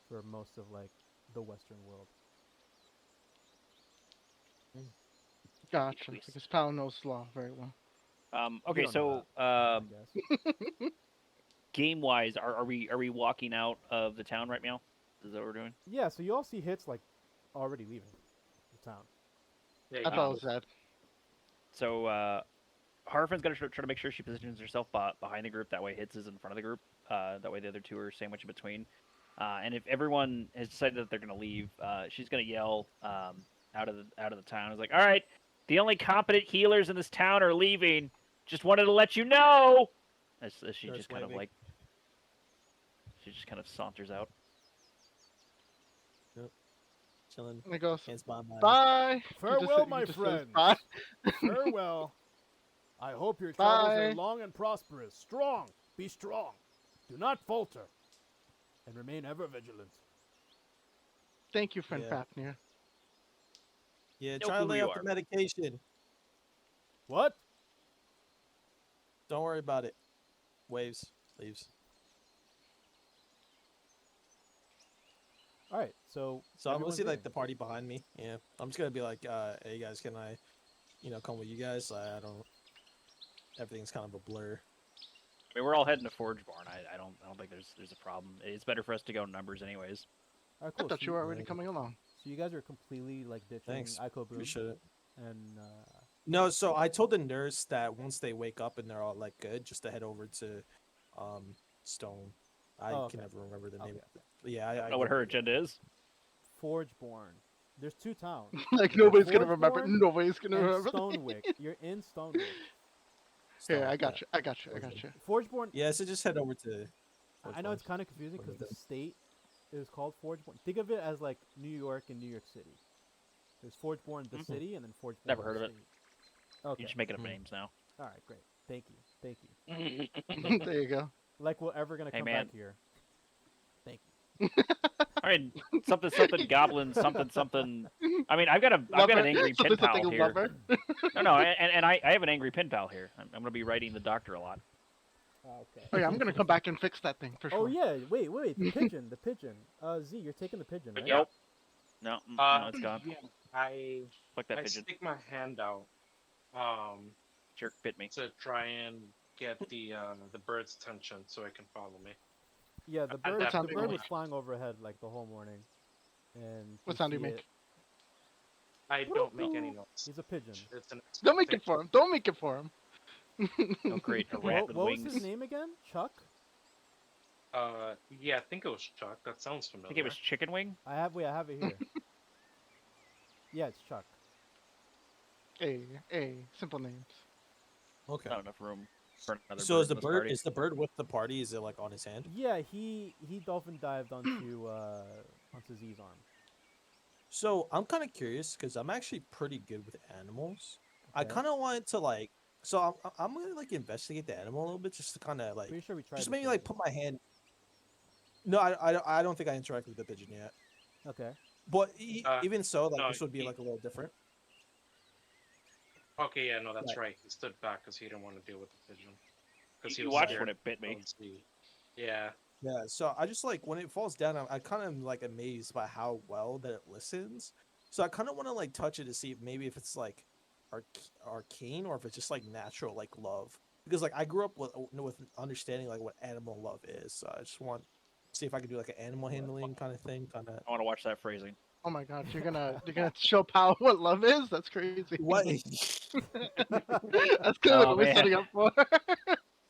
for most of like the Western world. Gotcha. Please. Because Pal knows law very well. Okay, don't know so I guess. game wise, are we walking out of the town right now? Is that what we're doing? Yeah, so you all see hits like already leaving the town. Yeah, I thought it was that. So Harfin's gonna try to make sure she positions herself behind the group. That way, Hits is in front of the group. That way, the other two are sandwiched in between. And if everyone has decided that they're gonna leave, she's gonna yell out of the town. It's like, all right, the only competent healers in this town are leaving. Just wanted to let you know. As she Starts just kind of waving. like, she just kind of saunters out. Chilling. And it goes, Hands behind my bye. He just Farewell, sa- he my just says, friends. bye. Farewell. I hope your travels are Bye. long and prosperous. Strong. Be strong. Do not falter. And remain ever vigilant. Thank you, friend Yeah. Fafnir. Yeah, Know try to who lay you off are. the medication. What? Don't worry about it. Waves. Leaves. All right. So So I'm gonna everyone's see like leaving. the party behind me. Yeah. I'm just gonna be like, hey guys, can I, come with you guys? I don't. Everything's kind of a blur. I mean, we're all heading to Forge Barn. I don't think there's a problem. It's better for us to go in numbers, anyways. All right, I cool. thought so you were already Yeah. coming along. So you guys are completely like ditching Thanks. Aiko Boom Appreciate it. and No, so I told the nurse that once they wake up and they're all like good, just to head over to, Stone. I Oh, can okay. never remember the okay. name. Yeah, I know what her agenda is. Forgeborn. There's two towns. Like nobody's gonna remember. Forgeborn Nobody's gonna and remember. Stonewick. You're in Stonewick. Here, I Stone, got you. I got you. I got you. Forgeborn. Yeah, so just head over to. I know it's kind of confusing What because is the it? state is called Forgeborn. Think of it as like New York and New York City. There's Forgeborn the Mhm. city and then Forgeborn. Never the heard of it. state. Okay. You're just making up Mhm. names now. All right. Great. Thank you. Thank you. There you go. Like we're ever gonna Hey, come man. back here. Thank you. I mean, something goblin, something. I mean, I've got an angry pen pal something here. lover. No, and I have an angry pen pal here. I'm gonna be writing the doctor a lot. Okay. Oh yeah, I'm gonna come back and fix that thing for sure. Oh yeah. Wait. The pigeon. The pigeon. Z, you're taking the pigeon, right? Nope. No, no, it's gone. Yeah, I Fuck that I pigeon. stick my hand out, Jerk bit me. to try and get the bird's attention so it can follow me. Yeah. The At bird. that The point- bird was flying overhead like the whole morning. And What you sound do you see make? it- I don't make any noise. He's a pigeon. It's an Don't make it expectation. for him. Don't make it for him. Don't create a rat with What was wings. his name again? Chuck. Yeah, I think it was Chuck. That sounds I familiar. think it was chicken wing. I have it here. Yeah, it's Chuck. Hey, simple names. Okay. Not enough room for another. So bird is the in this bird? party. Is the bird with the party? Is it like on his hand? Yeah, he dolphin dived onto onto Z's arm. So I'm kind of curious because I'm actually pretty good with animals. I Okay. kind of wanted to like, so I'm gonna like investigate the animal a little bit just to kind of like, Pretty sure we tried just this maybe like already. put my hand. No, I don't think I interacted with the pigeon yet. Okay. But Uh, even so, like no, this would be he- like a little different. Okay, yeah, no, that's Right. right. He stood back because he didn't want to deal with the pigeon. Because he You was watched scared. when it bit me. of the- Yeah. Yeah. So I just like when it falls down, I kind of like amazed by how well that it listens. So I kind of want to like touch it to see if maybe if it's like arcane or if it's just like natural like love. Because like I grew up with understanding like what animal love is. So I just want to see if I could do like an animal handling kind of thing, kind of. I want to watch that phrasing. Oh my god, you're gonna show Pal what love is? That's crazy. What? That's clearly Oh, what we're man. setting up for.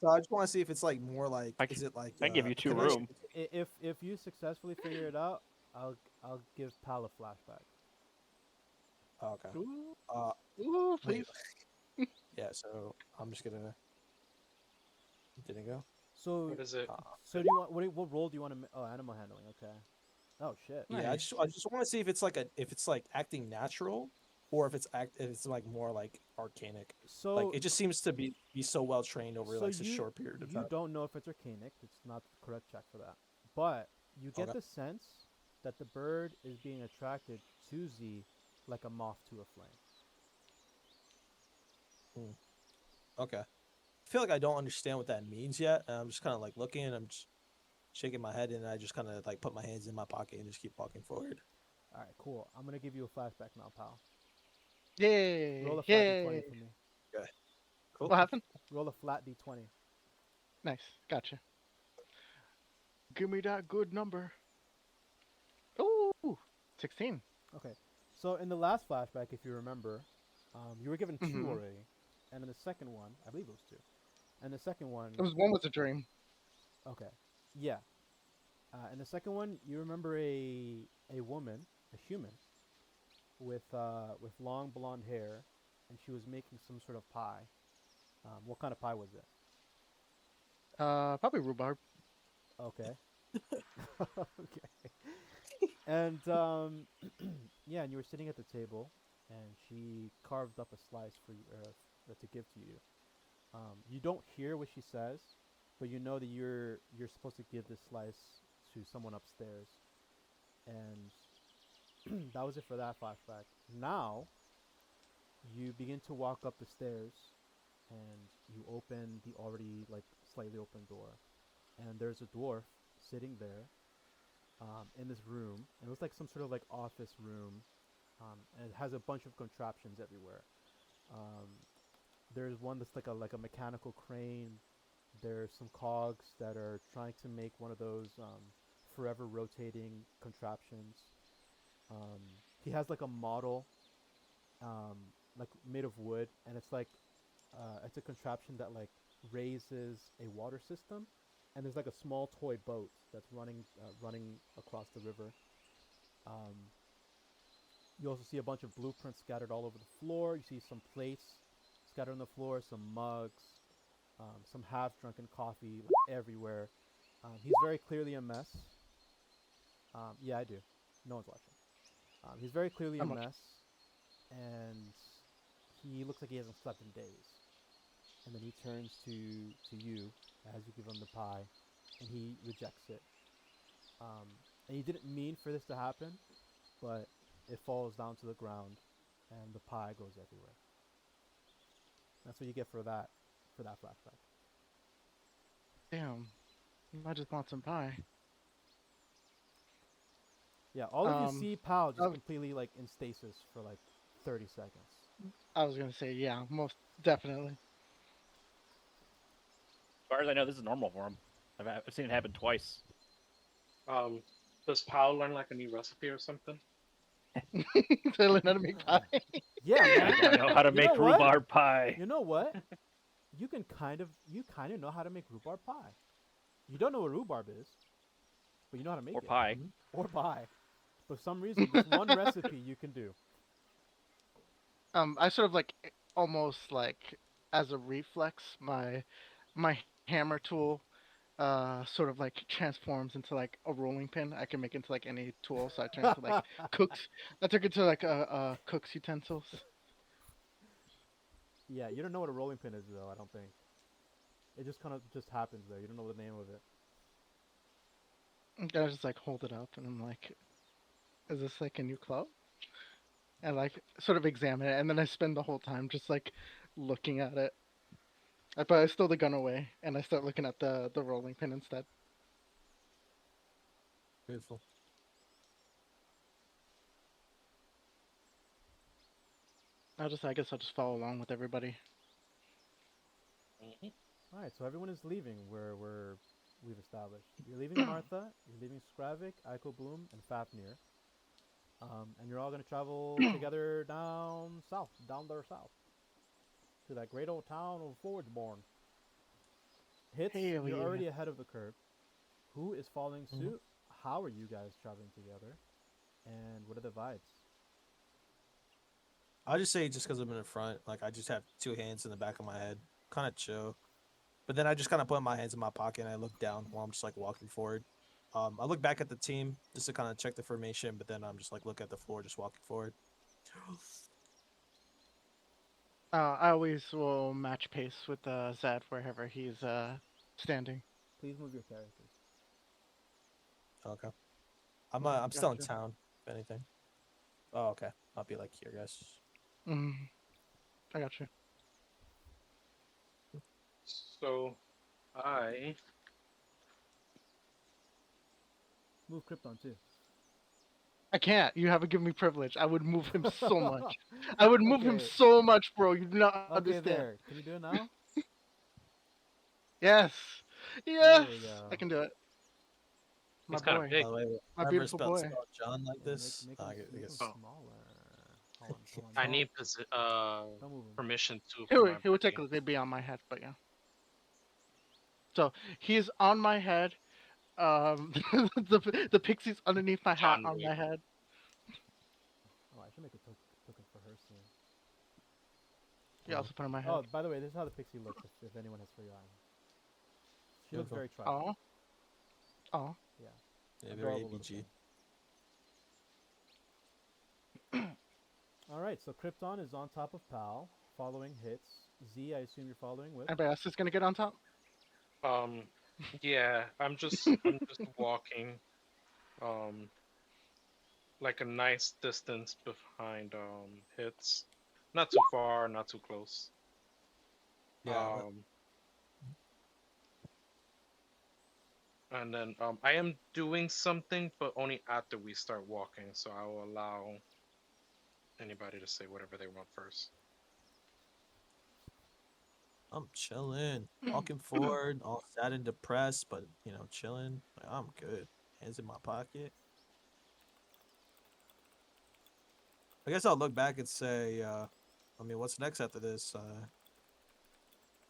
So I just want to see if it's like more like I is it like I give you a 2 connection room. If you successfully figure it out, I'll give Pal a flashback. Oh, okay. Ooh, Uh, ooh, please. wait. Yeah. So I'm just gonna. Did it go? So What is it? so do you want what role do you want to? Oh, animal handling. Okay. Oh shit. Yeah, Nice. I just want to see if it's like if it's like acting natural, or if it's like more like arcanic. So Like it just seems to be so well trained over so like a you short period of you time. don't know if it's arcanic. It's not the correct check for that. But you get Okay. the sense that the bird is being attracted to Z like a moth to a flame. Okay. I feel like I don't understand what that means yet. And I'm just kind of like looking, and I'm just shaking my head, and I just kind of like put my hands in my pocket and just keep walking forward. All right, cool. I'm gonna give you a flashback now, pal. Yay! Roll a flat d20 Yay! for me. Cool. What happened? Roll a flat d20. Nice. Gotcha. Give me that good number. Ooh, 16. Okay. So in the last flashback, if you remember, you were given 2 Mhm. already, and in the second one, I believe it was 2. And the second one, One was a dream. okay, yeah. In the second one, you remember a woman, a human, with long blonde hair, and she was making some sort of pie. What kind of pie was it? Probably rhubarb. Okay. Okay. And yeah, and you were sitting at the table, and she carved up a slice for you to give to you. You don't hear what she says, but you know that you're supposed to give this slice to someone upstairs, and that was it for that flashback. Now you begin to walk up the stairs, and you open the already like slightly open door, and there's a dwarf sitting there in this room. And it looks like some sort of like office room, and it has a bunch of contraptions everywhere. Um, there's one that's like a mechanical crane. There's some cogs that are trying to make one of those forever rotating contraptions. Um, he has like a model, um, like made of wood, and it's a contraption that like raises a water system, and there's like a small toy boat that's running across the river. Um, you also see a bunch of blueprints scattered all over the floor. You see some plates scattered on the floor, some mugs, some half-drunken coffee like, everywhere. He's very clearly a mess. Yeah, I do. No one's watching. He's very clearly a I'm watching. mess, and he looks like he hasn't slept in days. And then he turns to you as you give him the pie, and he rejects it. And he didn't mean for this to happen, but it falls down to the ground, and the pie goes everywhere. That's what you get for that flashback. Damn. I just want some pie. Yeah, all of you see Pal just oh. completely like in stasis for like 30 seconds. I was gonna say, yeah, most definitely. As far as I know, this is normal for him. I've seen it happen twice. Does Pal learn like a new recipe or something? To learn how to make pie. Yeah, man. I know how to You make know what? rhubarb pie. You know what? You kind of know how to make rhubarb pie. You don't know what rhubarb is, but you know how to make Or it. pie. Or pie. For some reason, there's one recipe you can do. I sort of like almost like as a reflex, my hammer tool sort of like transforms into like a rolling pin. I can make into like any tool, so I turn into like cooks. I took it to like a cook's utensils. Yeah, you don't know what a rolling pin is though. I don't think. It just kind of just happens there. You don't know the name of it. And I just like hold it up, and I'm like, "Is this like a new club?" And like sort of examine it, and then I spend the whole time just like looking at it. But I throw the gun away, and I start looking at the rolling pin instead. Beautiful. I guess I'll just follow along with everybody. Mhm. All right, so everyone is leaving. We've established. You're leaving Martha. You're leaving Scravik, Aiko Bloom, and Fafnir. And you're all gonna travel together down south, down there south, to that great old town of Forgeborn. Hits, Hell you're yeah. already ahead of the curve. Who is following Mhm. suit? How are you guys traveling together? And what are the vibes? I'll just say just because I'm in the front, like I just have two hands in the back of my head, kind of chill. But then I just kind of put my hands in my pocket and I look down while I'm just like walking forward. I look back at the team just to kind of check the formation, but then I'm just like look at the floor, just walking forward. I always will match pace with Zad wherever he's standing. Please move your characters. Okay. I'm still in Gotcha. town, if anything. Oh, okay. I'll be like here, guys. Mm, I got you. So I Move Krypton too. I can't. You haven't given me privilege. I would move him so much. I would move him Okay. so much, bro. You do not Okay, understand. there. Can you do it now? Yes. There Yes. we go. I can do it. My It's kinda boy. big. By the way, My ever beautiful spelled boy. John like Yeah, this? make I him, gu- I make him guess. Oh. smaller. Hold on. I Don't, need don't move him. permission too He for would, my he would party. technically be on my head, but yeah. So he's on my head. The pixie's underneath my hat John on Wick. my head. Oh, I should make a token for her soon. He also put on my head. Oh, by the way, this is how the pixie looks. If anyone has forgotten, she looks Beautiful. very tri. Oh. Oh. Yeah, Yeah, very adorable little ABG. thing. All right, so Krypton is on top of Pal, following hits. Z, I assume you're following with. Anybody else is gonna get on top? Um, yeah, I'm just walking, um, like a nice distance behind hits. Not too far, not too close. Yeah. And then I am doing something, but only after we start walking. So I will allow anybody to say whatever they want first. I'm chilling, walking forward, all sad and depressed, but chilling. Like, I'm good. Hands in my pocket. I guess I'll look back and say, what's next after this?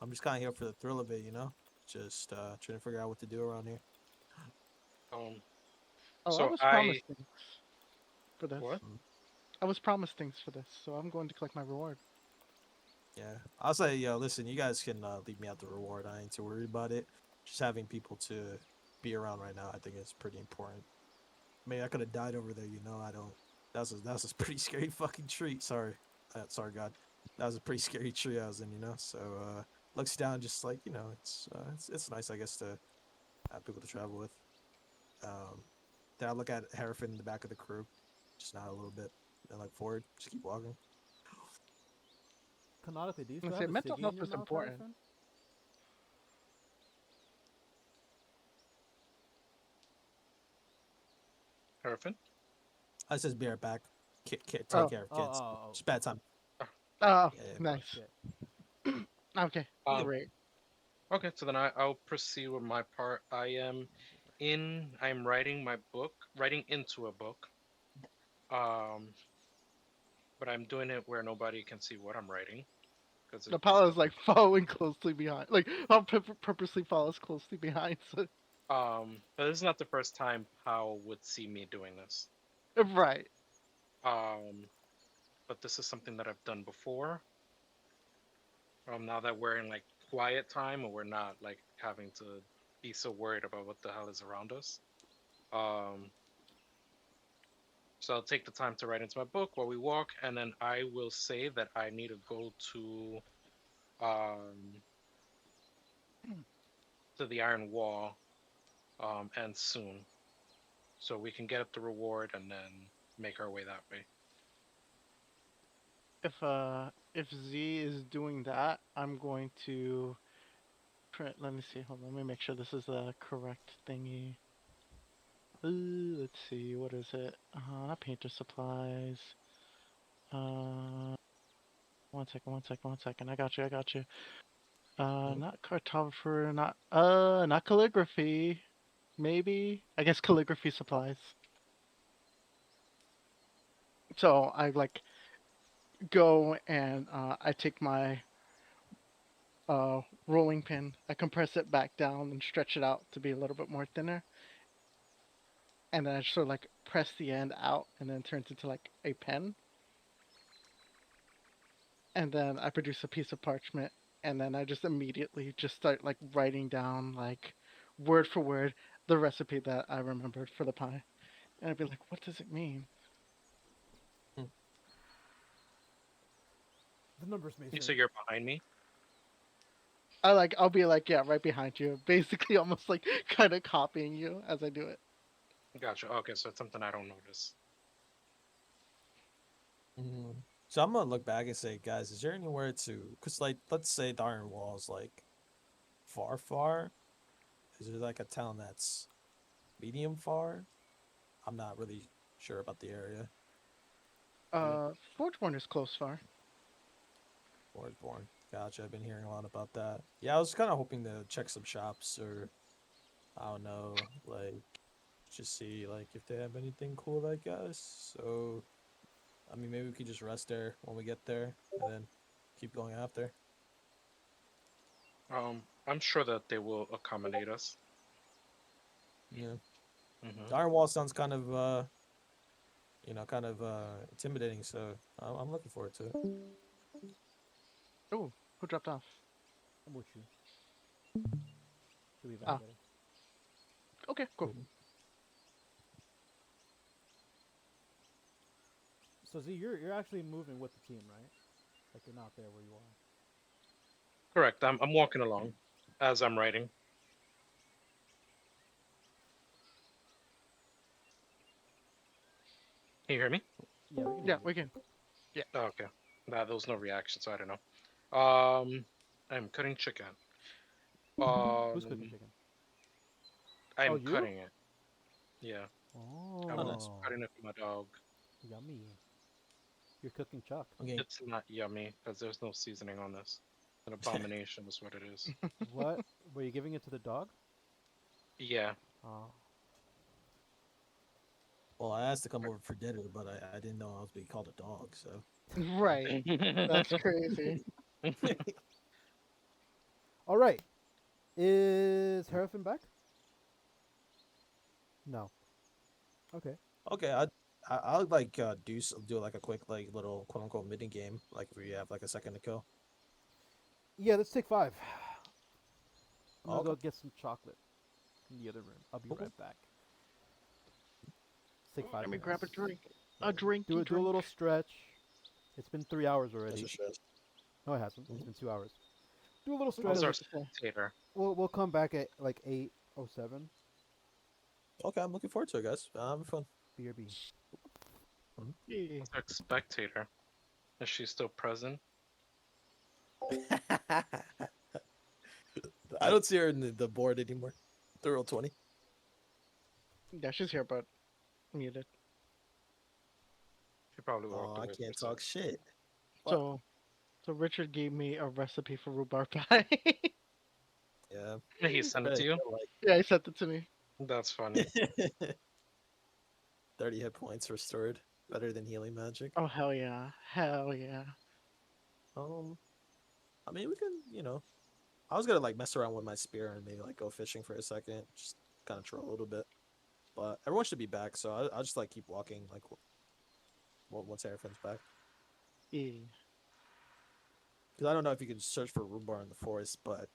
I'm just kind of here for the thrill of it, just trying to figure out what to do around here. Um, Oh, I so was I promised things for this. what? I was promised things for this, so I'm going to collect my reward. Yeah, I'll say, listen, you guys can leave me out the reward. I ain't too worried about it. Just having people to be around right now, I think is pretty important. I mean, I could have died over there, I don't. That was a pretty scary fucking tree. Sorry, sorry, God. That was a pretty scary tree I was in, So looks down, just like it's nice, I guess, to have people to travel with. Then I look at Hrafn in the back of the crew, just nod a little bit, and look forward. Just keep walking. Canonically, do you I still say have a mental ciggy health in your is mouth, important. Harrison? Herfin? I says be right back. Take Oh. care of Oh, kids. oh, oh. It's bad time. Oh, Yeah, nice. Shit. Okay, Um, great. Okay, so then I'll proceed with my part. I'm writing my book, writing into a book. Um, but I'm doing it where nobody can see what I'm writing. Because The Apollo is like following closely behind. Like I'll purposely follows closely behind. So. but this is not the first time Powell would see me doing this. Right. But this is something that I've done before. Now that we're in like quiet time, and we're not like having to be so worried about what the hell is around us. Um, so I'll take the time to write into my book while we walk, and then I will say that I need to go um, to the Iron Wall, and soon, so we can get up the reward and then make our way that way. If Z is doing that, I'm going to print. Let me see. Hold on. Let me make sure this is the correct thingy. Let's see. What is it? Not painter supplies. Uh, one second. I got you. Not cartographer. Not calligraphy. Maybe. I guess calligraphy supplies. So I like go and I take my rolling pin. I compress it back down and stretch it out to be a little bit more thinner. And then I sort of like press the end out and then it turns into like a pen. And then I produce a piece of parchment and then I just immediately just start like writing down like word for word the recipe that I remembered for the pie. And I'd be like, what does it mean? The numbers may So say. you're behind me. I'll be like, yeah, right behind you. Basically almost like kind of copying you as I do it. Gotcha. Okay, so it's something I don't notice. So I'm gonna look back and say, guys, is there anywhere to? Cause like, let's say the Iron Wall is like far. Is there like a town that's medium far? I'm not really sure about the area. Forgeborn is close far. Eirborn. Gotcha. I've been hearing a lot about that. Yeah, I was kind of hoping to check some shops or I don't know, like just see like if they have anything cool, I guess. So, I mean, maybe we could just rest there when we get there and then keep going after. I'm sure that they will accommodate us. Yeah. Hmm. The Iron Wall sounds kind of intimidating, so I'm looking forward to it. Oh, who dropped off? I'm with you. She'll be back Ah. later. Okay, cool. So Z, you're actually moving with the team, right? Like you're not there where you are. Correct. I'm walking along as I'm writing. Can you hear me? Yeah, we can Yeah, hear we you. can. Yeah. Oh, okay. Nah, there was no reaction, so I don't know. I'm cutting chicken. Who's cooking Um, chicken? Oh, I'm you? cutting it. Yeah, I Oh, was nice. Oh, cutting it for my dog. yummy. You're cooking chuck. Okay. It's not yummy because there's no seasoning on this. An abomination is what it is. What? Were you giving it to the dog? Yeah. Oh. Well, I asked to come over for dinner, but I didn't know I was being called a dog, so. Right. That's crazy. All right. Is Hrafn back? No. Okay. Okay, I'll like do like a quick like little quote unquote mini game like if we have like a second to kill. Yeah, let's take 5. I'm gonna Okay. go get some chocolate in the other room. I'll be Cool. right back. Let's take 5 Let me minutes. grab a drink. A drinky Do a drink. little stretch. It's been 3 hours That's already. a stretch. No, it hasn't. It's Mhm. been 2 hours. Do a little What How's stretch. was our it to say? spectator? We'll come back at like 8:07. Okay, I'm looking forward to it, guys. I'm having fun. BRB. Yeah. How's our spectator? Is she still present? I don't see her in the board anymore. The roll 20. Yeah, she's here, but muted. She probably Oh, walked I away. can't for a talk shit. What? So Richard gave me a recipe for rhubarb pie. Yeah. second. He sent it to Better you? get, Yeah, he sent it to me. That's funny. like 30 hit points restored. Better than healing magic. Oh hell yeah. Hell yeah. I mean we can. I was gonna like mess around with my spear and maybe like go fishing for a second, just kind of troll a little bit. But everyone should be back, so I'll just like keep walking like once Hrafn's back. Yeah. Because I don't know if you can search for rhubarb in the forest, but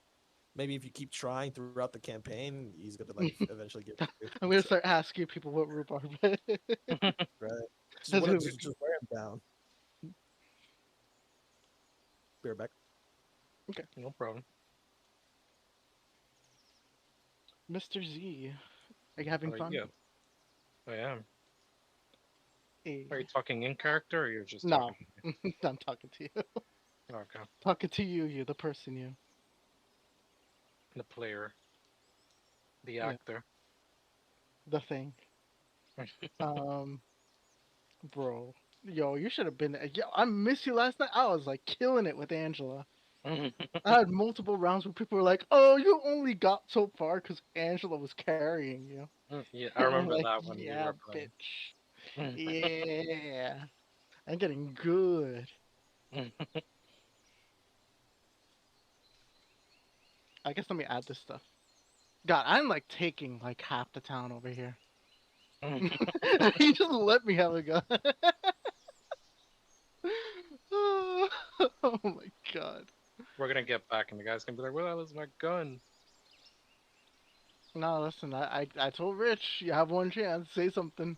maybe if you keep trying throughout the campaign, he's gonna like eventually get you. I'm gonna So, start asking people what rhubarb is. right. That's what Just wear him down. Be right back. No problem. Mr. Z, are you How having about fun? you? I am. Eh, Are you talking in character or you're just No, talking to I'm talking to you. me? Okay. Talking to you, the person, you. The player, the Yeah, actor. the thing. Um, bro, yo, you should have been. Yo, I missed you last night. I was like killing it with Angela. I had multiple rounds where people were like, "Oh, you only got so far because Angela was carrying you." Yeah, I I'm remember like, that when we "Yeah, were playing. bitch. Yeah, I'm getting good." I guess let me add this stuff. God, I'm like taking like half the town over here. He just let me have a gun. Oh my god. We're gonna get back, and the guy's gonna be like, "Where the hell is my gun?" No, listen, I told Rich, you have one chance, say something.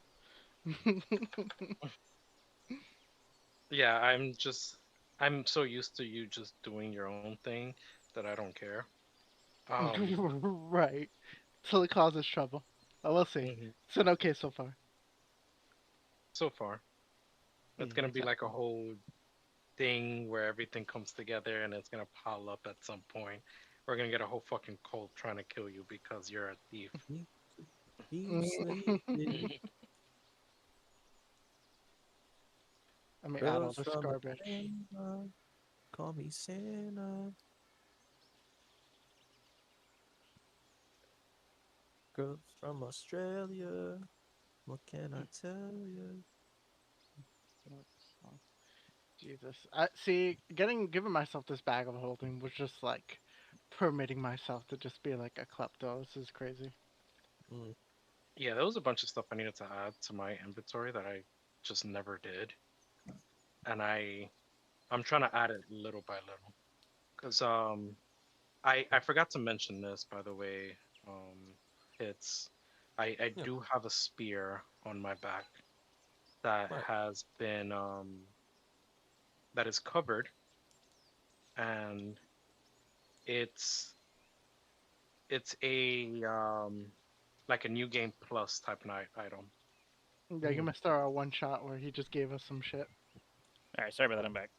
Yeah, I'm so used to you just doing your own thing that I don't care. Um, Right. Till it causes trouble. I will see. mhm, It's been okay so far. so far, Yeah, it's gonna be like a exactly. whole thing where everything comes together, and it's gonna pile up at some point. We're gonna get a whole fucking cult trying to kill you because you're a thief. He's sleeping. Let me add all Girls this from garbage. Atlanta call me Santa. Girls from Australia. What can I tell you? Jesus. I see giving myself this bag of holding was just like permitting myself to just be like a klepto. This is crazy. Mm. Yeah, there was a bunch of stuff I needed to add to my inventory that I just never did, and I'm trying to add it little by little. Cause I forgot to mention this, by the way. It's I Yeah. do have a spear on my back that Right. has been that is covered, and it's it's a like a new game plus type night item. Yeah, you Mm. missed our one shot where he just gave us some shit. All right, sorry about that. I'm back.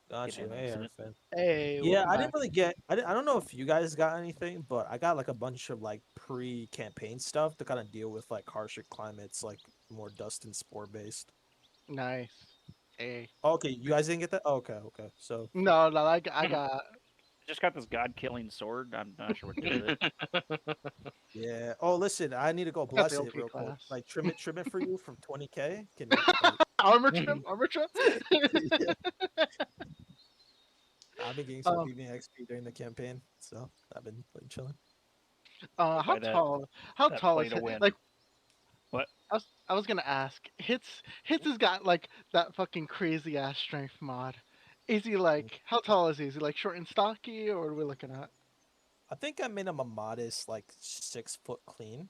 Got Didn't you. have an Hey, accident. Arfin. Hey, Yeah, welcome I back. didn't really get. I don't know if you guys got anything, but I got like a bunch of like pre-campaign stuff to kind of deal with like harsher climates, like more dust and spore based. Nice. Hey. Okay, you guys didn't get that. Okay, okay. So No, I I got just got this god-killing sword. I'm not sure what to do with it. yeah. Oh, listen, I need to go I got the bless it OP real quick. class. Like trim it for you from 20K. Can make it like Armor trim, armor trim. yeah. I've been getting some um, premium XP during the campaign, so I've been like chilling. Go how buy tall? How that tall play is to it? win. Like, What? I was gonna ask. Hits has got like that fucking crazy ass strength mod. Is he like how tall is he? Is he like short and stocky, or what are we looking at? I think I made him a modest like 6 foot clean.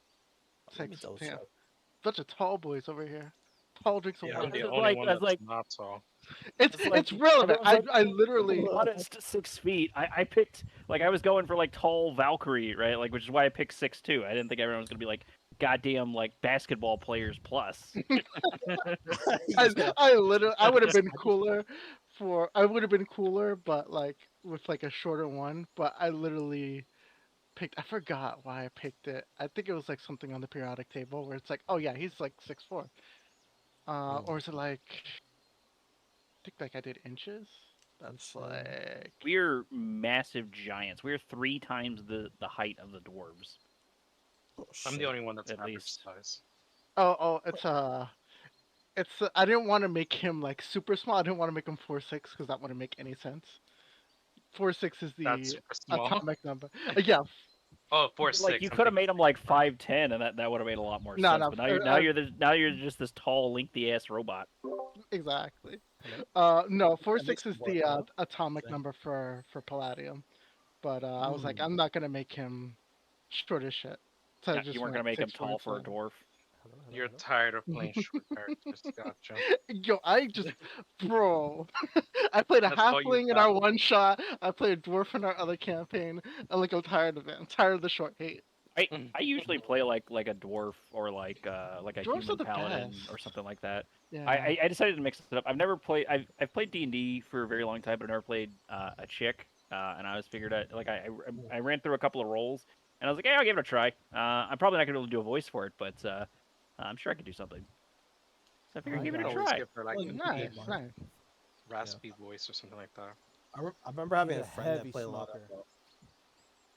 Let me Six. double Yeah, check. bunch of tall boys over here. Tall drinks of Yeah, I I'm water. the was only like, one I was that's like, not tall. It's relevant. everyone's I like, literally modest 6 feet. I picked like I was going for like tall Valkyrie, right? Like, which is why I picked 6'2". I didn't think everyone was gonna be like goddamn like basketball players plus. Yeah. I literally I would have been cooler I would have been cooler, but like with like a shorter one. But I literally picked. I forgot why I picked it. I think it was like something on the periodic table where it's like, oh yeah, he's like 6'4". Mm. Or is it like I think like I did inches? That's Insane. like We're massive giants. We're 3 times the height of the dwarves, Oh I'm the shit. only one that's at average least. size. it's I didn't want to make him like super small. I didn't want to make him 4'6" because that wouldn't make any sense. 4'6" is That's the super small. atomic number. Yeah, Oh, four Like six. you I'm could have thinking made him like 5'10", and that would have made a lot more no, sense. no, But now you're just this tall, lengthy ass robot. exactly. Hello? No, four That makes six it is work the out. atomic Thing. number for palladium. but I was like, Hmm. I'm not gonna make him short as shit. So I Yeah, just you weren't gonna went make him 6 tall words for a long. dwarf. Hello, hello, You're hello. tired of playing short characters. Gotcha. Yo, I just, bro. I played a That's all you halfling in got. our one shot. I played a dwarf in our other campaign. I'm like, I'm tired of it. I'm tired of the short hate. I usually play like a dwarf or like a Dwarves are human the paladin or best. something like that. Yeah. I decided to mix it up. I've never played. I've played D&D for a very long time, but I've never played a chick. And I was figured out like I ran through a couple of roles, and I was like, yeah, I'll give it a try. I'm probably not gonna be able to do a voice for it, but I'm sure I could do something. So I figured I give You it could a got always try. give her like Well, a Nice, deep, nice. raspy voice or something like that. I remember having She's a a friend that heavy played a lot smoker. of.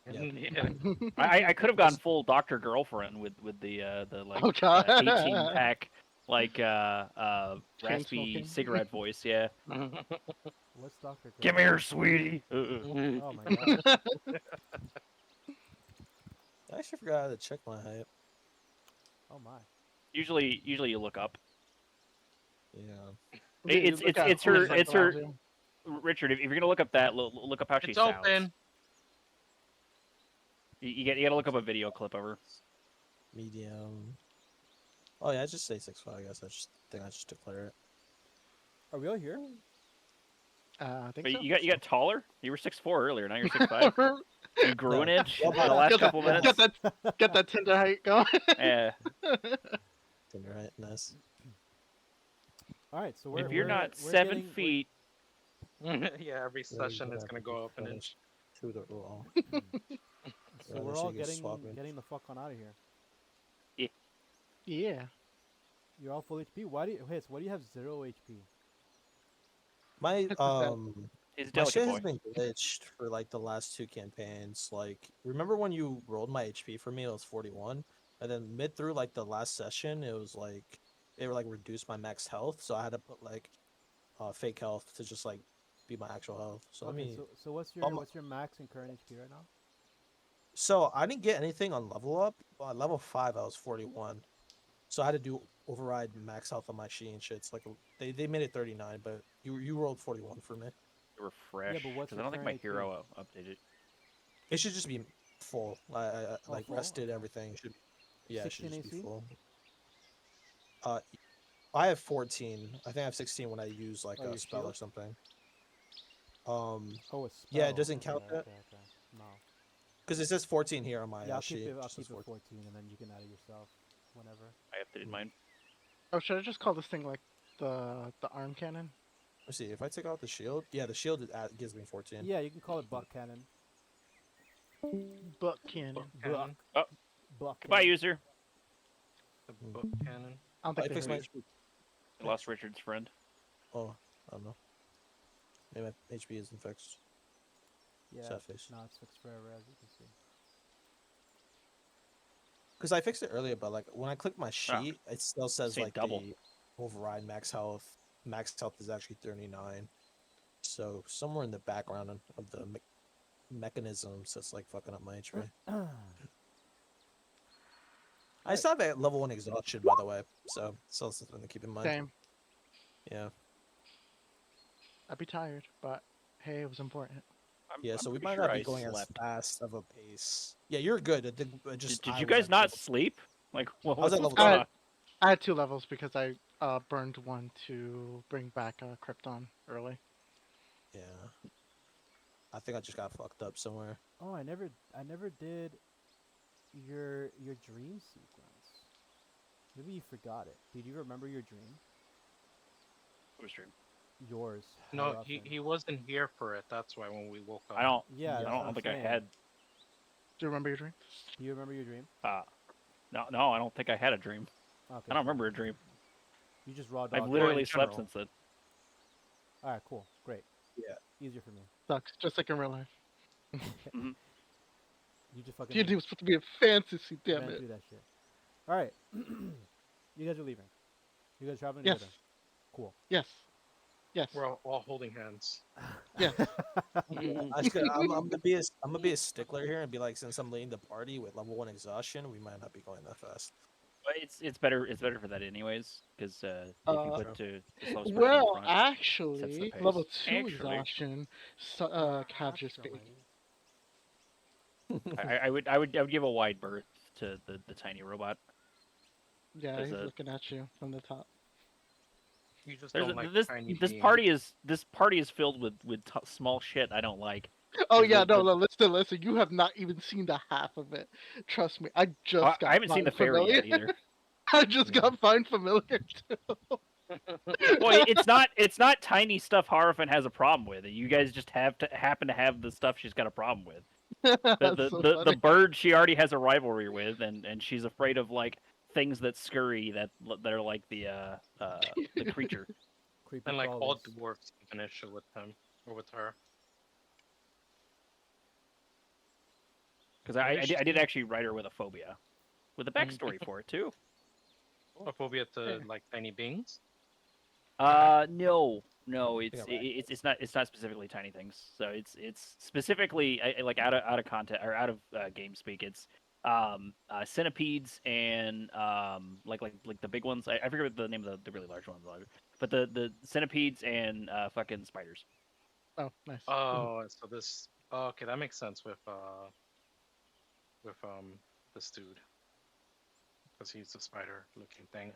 Yeah. I could have gone full Doctor Girlfriend with the like Oh god. 18 pack like Chain raspy smoking. cigarette voice. Yeah. What's Doctor? Come here, sweetie. Oh my god. I actually forgot how to check my height. Oh my. Usually you look up. Yeah. It's Look at it's her who's, like, it's her around you. Richard. If you're gonna look up that, look up how she It's sounds. open. You gotta look up a video clip of her. Medium. Oh yeah, I just say 6'5". I guess I just declare it. Are we all here? I think But so. you got taller. You were 6'4" earlier. Now you're 6'5". You grew an No. inch Well, in the but- last Get couple that, minutes. get that Tinder height going. Yeah. Right, nice. All right. So If we're you're we're, not we're 7 getting, feet, Yeah, every session is gonna go up an inch. To the roll. So Yeah, we're they all should just swap it. getting the fuck on out of here. Yeah. You're all full HP. Why do you? Hey, so why do you have 0 HP? My 6%. he's a my delicate shit boy. has been glitched for like the last 2 campaigns. Like, remember when you rolled my HP for me? It was 41, and then mid through like the last session, it was like it like reduced my max health, so I had to put like fake health to just like be my actual health. So let Okay. me. So Um, what's your max and current HP right now? So I didn't get anything on level up. But at level 5, I was 41. So I had to do override max health on my she and shit. It's like they made it 39, but you rolled 41 for me. You were fresh. but what's Because your I don't think my current HP? hero updated. It should just be full. Like full? rested, Okay. everything should. Yeah, it should 16 just be AC? full. I have 14. I think I have 16 when I use like Oh, a your spell or shield? something. Oh, a spell. Yeah, it doesn't Okay, count that okay. No. because it says 14 here on my Yeah, I'll sheet. keep it. I'll Just says keep it 14. 14, and then you can add it yourself whenever. I updated mine. Oh, should I just call this thing like the arm cannon? Let's see if I take out the shield. Yeah, the shield gives me 14. Yeah, you can call it buck cannon. Butt cannon. Cannon. Buck. Goodbye, cannon. user. The book cannon. I don't I think they fixed heard my. you. I lost Richard's friend. Oh, I don't know. Maybe my HP isn't fixed. Yeah. Sad face. No, it's fixed forever, as you can see. Because I fixed it earlier, but like when I click my sheet, it still says Say like double. the override max health. Max health is actually 39. So somewhere in the background of the mechanisms that's like fucking up my HP. I still have a level 1 exhaustion, by the way, so it's also something to keep in mind. Same. Yeah, I'd be tired, but hey, it was important. yeah. I'm So we pretty might sure not be I going as slept. fast of a pace. Yeah, you're good. Did you guys not sleep? Like, what was was at level going 2. on? I had 2 levels because I burned one to bring back Krypton early. Yeah. I think I just got fucked up somewhere. Oh, I never did your dream sequence. Maybe you forgot it. Did you remember your dream? What was dream? Yours. No, Hrafn. he wasn't here for it. That's why when we woke up. I don't. Yeah, I that's what don't I'm think I saying. had. Do you remember your dream? Do you remember your dream? No, I don't think I had a dream. Okay. I don't remember a dream. You just raw dog. I've literally in slept general. since then. All right, cool, great. Yeah. Easier for me. Sucks, just like in real life. You just fucking. D&D was supposed to be a fantasy, damn ran it. through that shit. All right. You guys are leaving. You guys traveling Yes. together. Cool. Yes. Yes. We're all holding hands. Yes. I'm gonna be a stickler here and be like, since I'm leading the party with level 1 exhaustion, we might not be going that fast. But it's better for that anyways, because if you put to the slowest person in Well, front, sets the actually, pace. level 2 Actually. exhaustion have your speed. I would give a wide berth to the tiny robot. Yeah, There's he's a looking at you from the top. You just there's don't a, like this tiny this beings. party is filled with small shit I don't like. Oh There's yeah, the- no, listen. You have not even seen the half of it. Trust me, I just got I haven't seen the Find fairy familiar. yet either. I just Yeah. got Find Familiar too. Well, it's not tiny stuff Harfin has a problem with. You guys just happen to have the stuff she's got a problem with. That's so funny. The bird she already has a rivalry with, and she's afraid of like things that scurry that are like the creature. Creepy And like all crawlies. dwarfs have an issue with him or with her. Because I did actually write her with a phobia, with a backstory for it too. A phobia to like tiny beings. No, Yeah, right. it's not specifically tiny things. So it's specifically like out of content or out of game speak. It's centipedes and like the big ones. I forget what the name of the really large ones are, but the centipedes and fucking spiders. Oh, nice. Oh, so this. Oh, okay, that makes sense with this dude, because he's a spider-looking thing.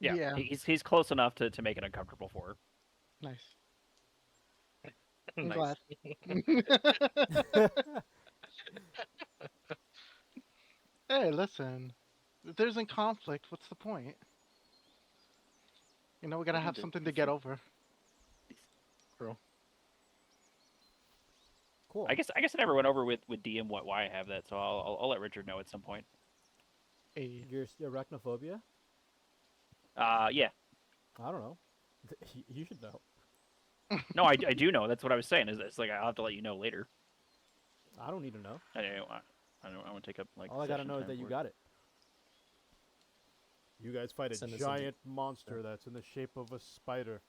Yeah, Yeah. he's close enough to make it uncomfortable for her. Nice. I'm Nice. glad. Hey, listen. If there's in conflict, what's the point? You know, we gotta have something to get over. Cool. I guess I never went over with DM why I have that, so I'll let Richard know at some point. Hey. Your arachnophobia? Yeah. I don't know. You should know. No, I do know. That's what I was saying. Is it's like I'll have to let you know later. I don't need to know. I don't want to take up like. All I gotta session know is time that you for got it. You guys fight a Send us giant monster that's in the shape of a spider.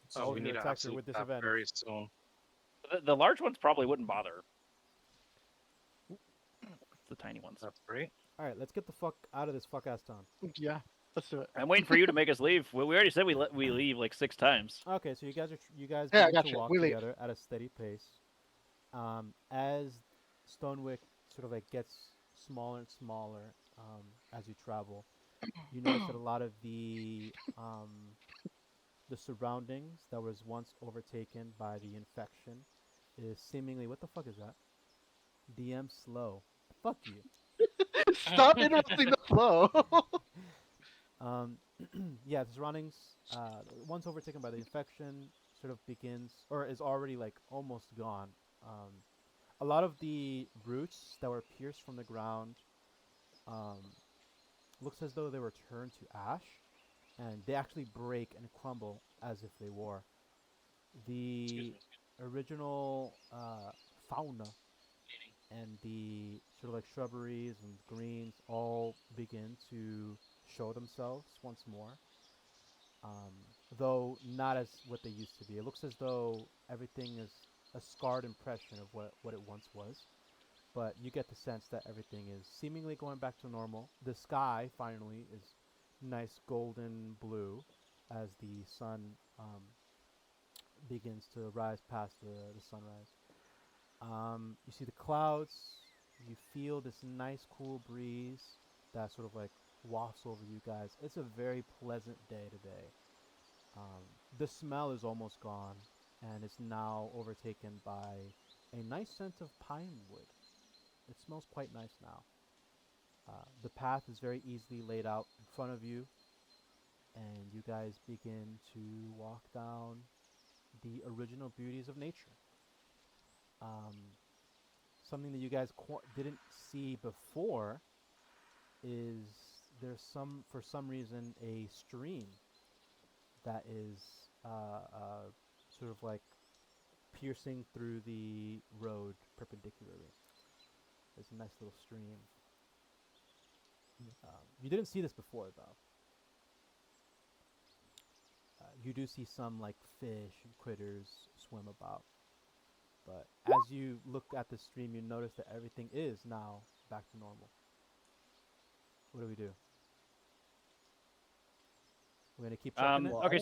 So Oh, we you need to attack have her some with that disadvantage. very soon. The large ones probably wouldn't bother. It's the tiny ones. That's great. All right, let's get the fuck out of this fuck ass town. Yeah, let's do it. I'm waiting for you to make us leave. We already said we leave like 6 times. Okay, so you guys Yeah, I begin got to you. walk We leave. together at a steady pace. As Stonewick sort of like gets smaller and smaller as you travel, you notice that a lot of the surroundings that was once overtaken by the infection is seemingly, what the fuck is that? DM slow. Fuck you. Stop interrupting the flow. Yeah, the surroundings, once overtaken by the infection, sort of begins, or is already like almost gone. A lot of the roots that were pierced from the ground looks as though they were turned to ash, and they actually break and crumble as if they were. The original fauna and the sort of like shrubberies and greens all begin to show themselves once more. Though not as what they used to be. It looks as though everything is a scarred impression of what it once was. But you get the sense that everything is seemingly going back to normal. The sky finally is nice golden blue as the sun begins to rise past the sunrise. You see the clouds. You feel this nice cool breeze that sort of like wafts over you guys. It's a very pleasant day today. The smell is almost gone and is now overtaken by a nice scent of pine wood. It smells quite nice now. The path is very easily laid out in front of you, and you guys begin to walk down the original beauties of nature. Um, Something that you guys didn't see before is there's for some reason, a stream that is sort of like piercing through the road perpendicularly. There's a nice little stream. You didn't see this before, though. You do see some like fish and critters swim about. But as you look at the stream, you notice that everything is now back to normal. What do we do? We're gonna keep checking it. Well, Okay, I-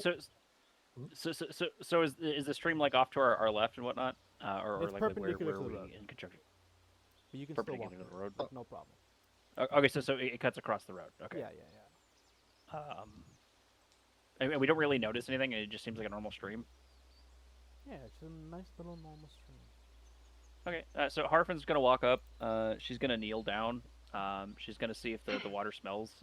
so is the stream like off to our left and whatnot, or It's like perpendicular to where the we road. in construction? But you can still walk perpendicular to through the road. it, like, no problem. Okay, so it cuts across the road. Okay. Yeah, yeah. And we don't really notice anything. It just seems like a normal stream. Yeah, it's a nice little normal stream. Okay, so Harfin's gonna walk up. She's gonna kneel down. She's gonna see if the water smells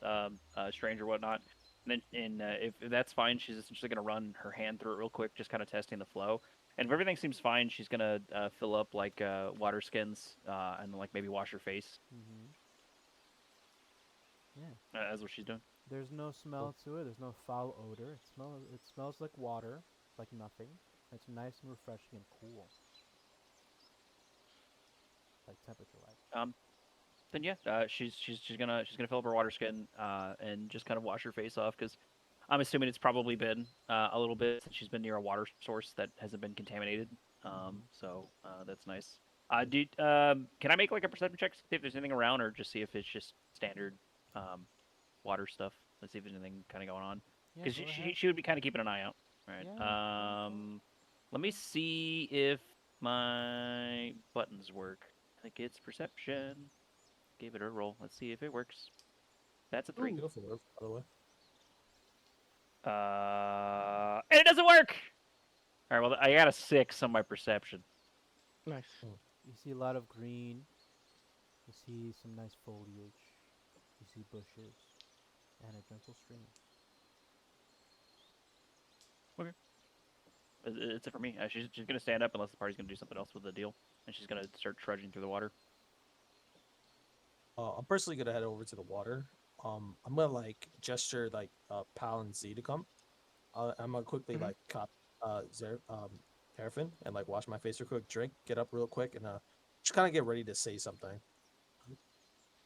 strange or whatnot. And then, if that's fine, she's essentially gonna run her hand through it real quick, just kind of testing the flow. And if everything seems fine, she's gonna fill up like water skins and like maybe wash her face. Mm-hmm. Yeah. That's what she's doing. There's no smell to it. There's no foul odor. It smells like water, like nothing. It's nice and refreshing and cool. Like temperature wise. Then yeah, she's gonna fill up her water skin and just kind of wash her face off because I'm assuming it's probably been a little bit since she's been near a water source that hasn't been contaminated. So that's nice. Can I make like a perception check to see if there's anything around, or just see if it's just standard water stuff? Let's see if there's anything kind of going on Yeah, because go ahead. she would be kind of keeping an eye out. All right. Yeah. Let me see if my buttons work. I think it's perception. Gave it a roll. Let's see if it works. That's a 3. Beautiful, by the way. And it doesn't work. All right. Well, I got a 6 on my perception. Nice. You see a lot of green. You see some nice foliage. You see bushes and a gentle stream. It's it for me. She's gonna stand up unless the party's gonna do something else with the deal, and she's gonna start trudging through the water. I'm personally gonna head over to the water. I'm gonna like gesture like Pal and Z to come. I'm gonna quickly like cop Hrafn and like wash my face real quick, drink, get up real quick, and just kind of get ready to say something.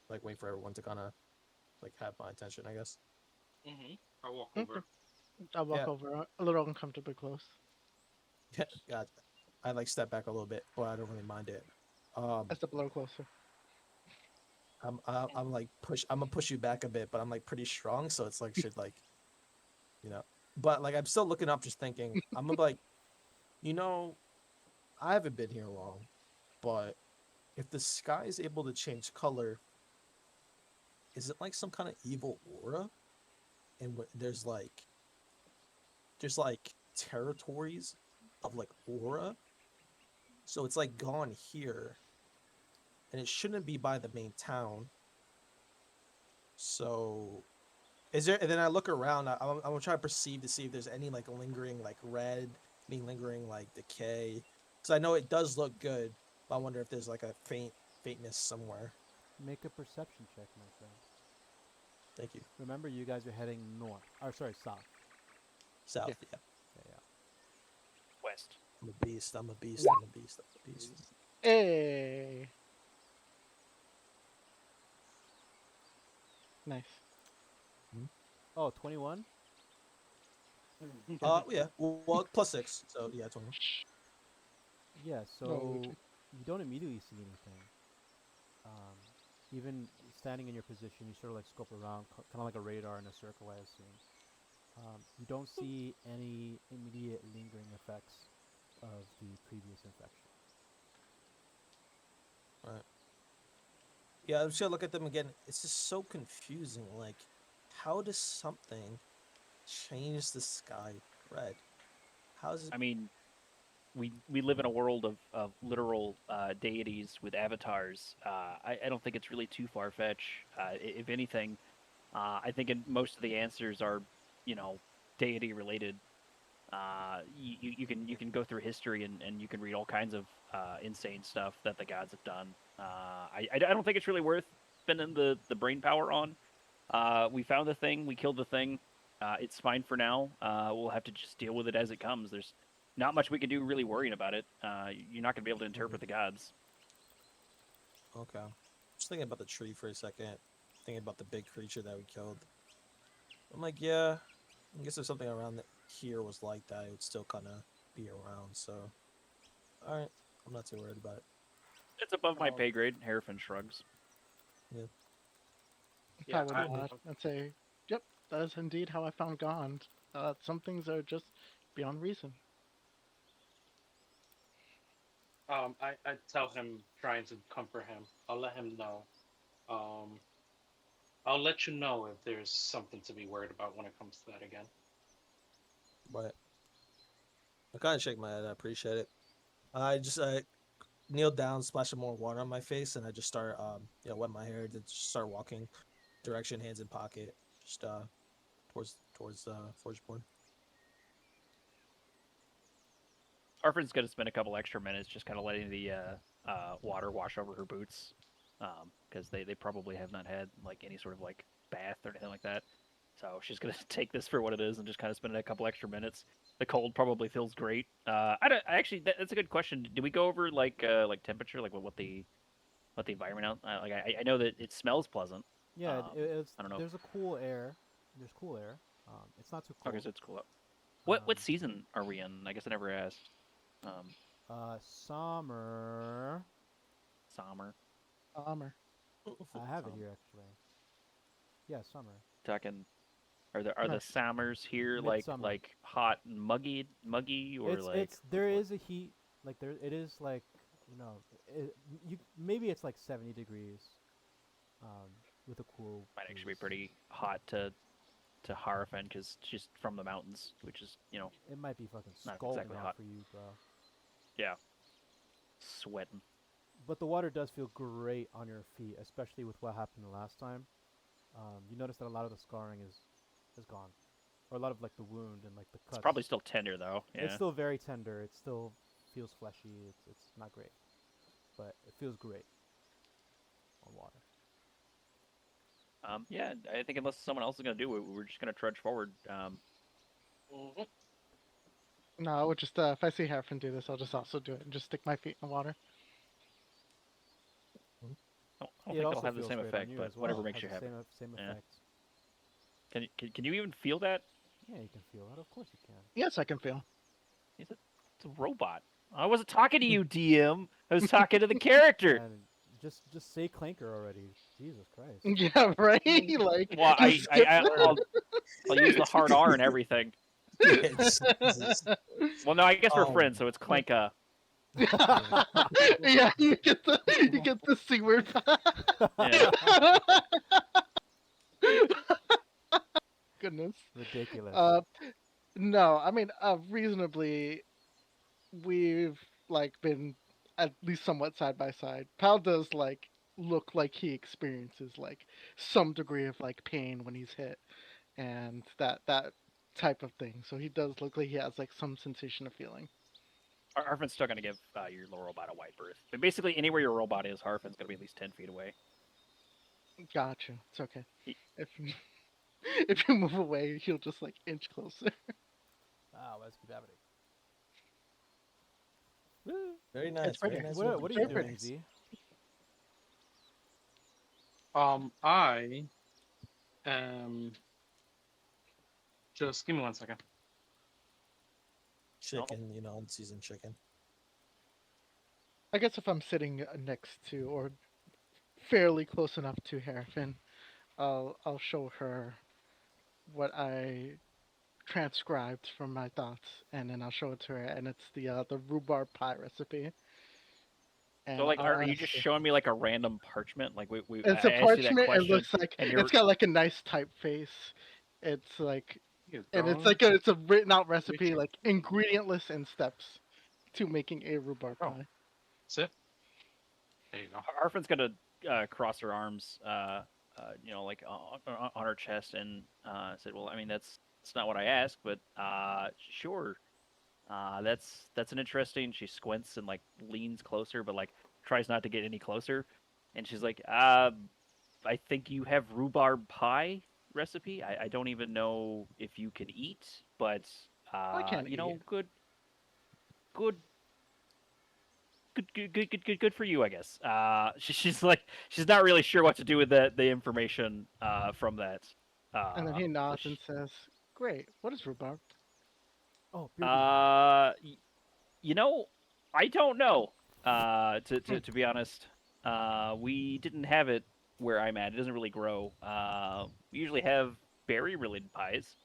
Like wait for everyone to kind of like have my attention, I guess. I walk over. I'll walk Yeah. over a little uncomfortably close. Yeah, God, I like step back a little bit, but I don't really mind it. I step a little closer. I'm like I'm gonna push you back a bit, but I'm like pretty strong, so it's like should like, you know. But like I'm still looking up, just thinking. I'm gonna be like, you know, I haven't been here long, but if the sky is able to change color, is it like some kind of evil aura? And there's like territories of like aura, so it's like gone here. And it shouldn't be by the main town. So, is there? And then I look around. I'm gonna try to perceive to see if there's any like lingering like red, any lingering like decay. Because I know it does look good, but I wonder if there's like a faintness somewhere. Make a perception check, my friend. Thank you. Remember, you guys are heading north. Or sorry, south. South, Yeah. yeah. Yeah. West. I'm a beast. I'm a beast. I'm a beast. I'm a beast. Hey. Nice. Oh, 21? Yeah. Well, +6. So yeah, 21. Yeah, so okay. you don't immediately see anything. Even standing in your position, you sort of like scope around, kind of like a radar in a circle, I assume. You don't see any immediate lingering effects of the previous infection. Right. Yeah, I'm just gonna look at them again. It's just so confusing. Like, how does something change the sky red? How is it? I mean, we live in a world of literal deities with avatars. I don't think it's really too far fetched. If anything, I think most of the answers are, deity related. You can go through history and you can read all kinds of insane stuff that the gods have done. I don't think it's really worth spending the brain power on. We found the thing, we killed the thing. It's fine for now. We'll have to just deal with it as it comes. There's not much we can do really worrying about it. You're not going to be able to interpret the gods. Okay. Just thinking about the tree for a second. Thinking about the big creature that we killed. I'm like, yeah, I guess if something around here was like that, it would still kind of be around. So, all right, I'm not too worried about it. It's above my pay grade. Hrafn shrugs. I would nod and say, "Yep, that is indeed how I found Gond. Some things are just beyond reason." I tell him, trying to comfort him. I'll let him know. Um, I'll let you know if there's something to be worried about when it comes to that again. But I kind of shake my head. I appreciate it. I just kneel down, splash some more water on my face, and I just start wet my hair. Then just start walking, direction, hands in pocket, just towards forge board. Arfin's gonna spend a couple extra minutes just kind of letting the water wash over her boots, because they probably have not had like any sort of like bath or anything like that. So she's gonna take this for what it is and just kind of spend a couple extra minutes. The cold probably feels great. Actually, that's a good question. Did we go over like temperature, like what the environment out? Like I know that it smells pleasant. Yeah, it's I don't know. there's a cool air. There's cool air. It's not too cold. Okay, so it's cool up. What Um, season are we in? I guess I never asked. Summer. Summer. Armor. I have it here actually. Yeah, summer. Talking. Are the Nice. summers here like Midsummer. hot and muggy or It's like it's there is a heat, like there it is, like, you know, you maybe it's like 70 degrees, with a cool might actually be breeze. pretty hot to Hrafn because she's from the mountains, which is It might be fucking Not scalding exactly hot hot. for you, bro. sweating. But the water does feel great on your feet, especially with what happened the last time. You notice that a lot of the scarring is gone, or a lot of like the wound and like the cuts. It's probably still tender though. Yeah. It's still very tender. It still feels fleshy. It's not great, but it feels great on water. Yeah, I think unless someone else is gonna do it, we're just gonna trudge forward. Mhm. No, I would just if I see Hrafn do this, I'll just also do it and just stick my feet in the water. I don't It think it'll also have the feels same great on effect, you but as well. whatever It makes has you the happy. same Yeah. effect. Can you even feel that? Yeah, you can feel it. Of course you can. Yes, I can feel. It's a robot. I wasn't talking to you, DM. I was talking to the character. And just say clanker already. Jesus Christ. Yeah, right. Like, Well, just skip I'll use the hard R and everything. Jesus. Well, no, I guess we're Oh. friends, so it's Clanka. Yeah, you get the C word. Yeah. Goodness. Ridiculous. No, I mean, reasonably, we've like been at least somewhat side by side. Pal does like look like he experiences like some degree of like pain when he's hit, and that type of thing. So he does look like he has like some sensation of feeling. Harfin's still gonna give your little robot a wide berth. But basically, anywhere your robot is, Harfin's gonna be at least 10 feet away. Gotcha. It's okay. He- If if you move away, he'll just like inch closer. Let's keep happening. Very nice. pretty. Very nice. What are you Very doing, pretty. Z? I am. Just give me 1 second. Chicken, unseasoned chicken. I guess if I'm sitting next to or fairly close enough to Hrafn, I'll show her what I transcribed from my thoughts, and then I'll show it to her, and it's the rhubarb pie recipe. And So, like, I'll are you ask just her- showing me like a random parchment? Like, It's I a asked you that parchment. It question, looks like and you're it's got like a nice typeface. It's like, You and it's don't- like it's a written out recipe, you- like ingredient list and steps to making a rhubarb Oh. pie. Sit. There you go. Harfin's gonna cross her arms, like on her chest, and said, "Well, I mean, that's not what I asked, but sure. That's an interesting." She squints and like leans closer, but like tries not to get any closer. And she's like, I think you have rhubarb pie recipe. I don't even know if you can eat, but I can eat. good, good." Good for you, I guess. She's like, she's not really sure what to do with the information from that. And then he nods and sh- says, "Great. What is rhubarb?" Oh, beer pie. I don't know. To be honest, we didn't have it where I'm at. It doesn't really grow. We usually have berry-related pies.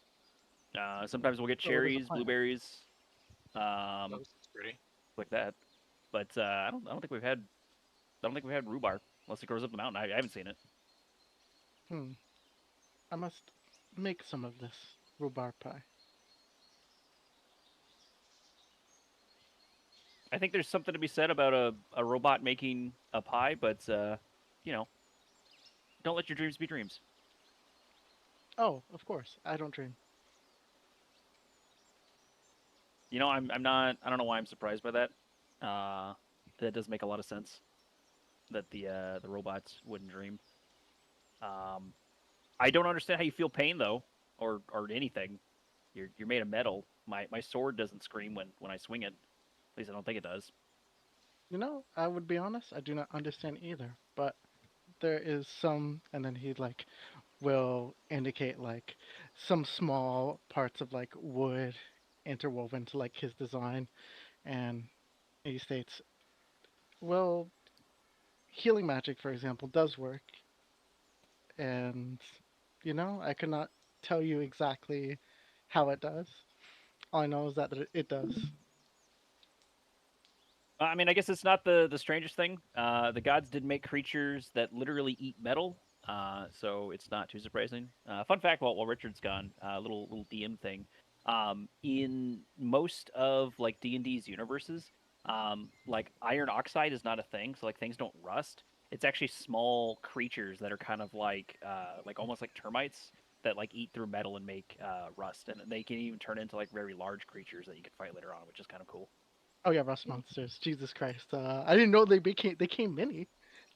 Sometimes we'll get Oh, what is a cherries, pie? blueberries, That's pretty. like that. but I don't think we've had rhubarb unless it grows up the mountain. I haven't seen it. I must make some of this rhubarb pie. I think there's something to be said about a robot making a pie, but you know, don't let your dreams be dreams. Oh, of course. I don't dream. You know, I'm not. I don't know why I'm surprised by that. That does make a lot of sense. That the robots wouldn't dream. I don't understand how you feel pain though, or anything. You're made of metal. My sword doesn't scream when I swing it. At least I don't think it does. You know, I would be honest, I do not understand either. But there is some, and then he like will indicate like some small parts of like wood interwoven to like his design, and he states, well, healing magic, for example, does work, and you know, I could not tell you exactly how it does. All I know is that it does. I mean, I guess it's not the strangest thing. The gods did make creatures that literally eat metal, so it's not too surprising. Fun fact: while Richard's gone, little DM thing. In most of like D&D's universes, like iron oxide is not a thing, so like things don't rust. It's actually small creatures that are kind of like almost like termites that like eat through metal and make rust, and they can even turn into like very large creatures that you can fight later on, which is kind of cool. Oh yeah, rust monsters. Jesus Christ! I didn't know they came mini.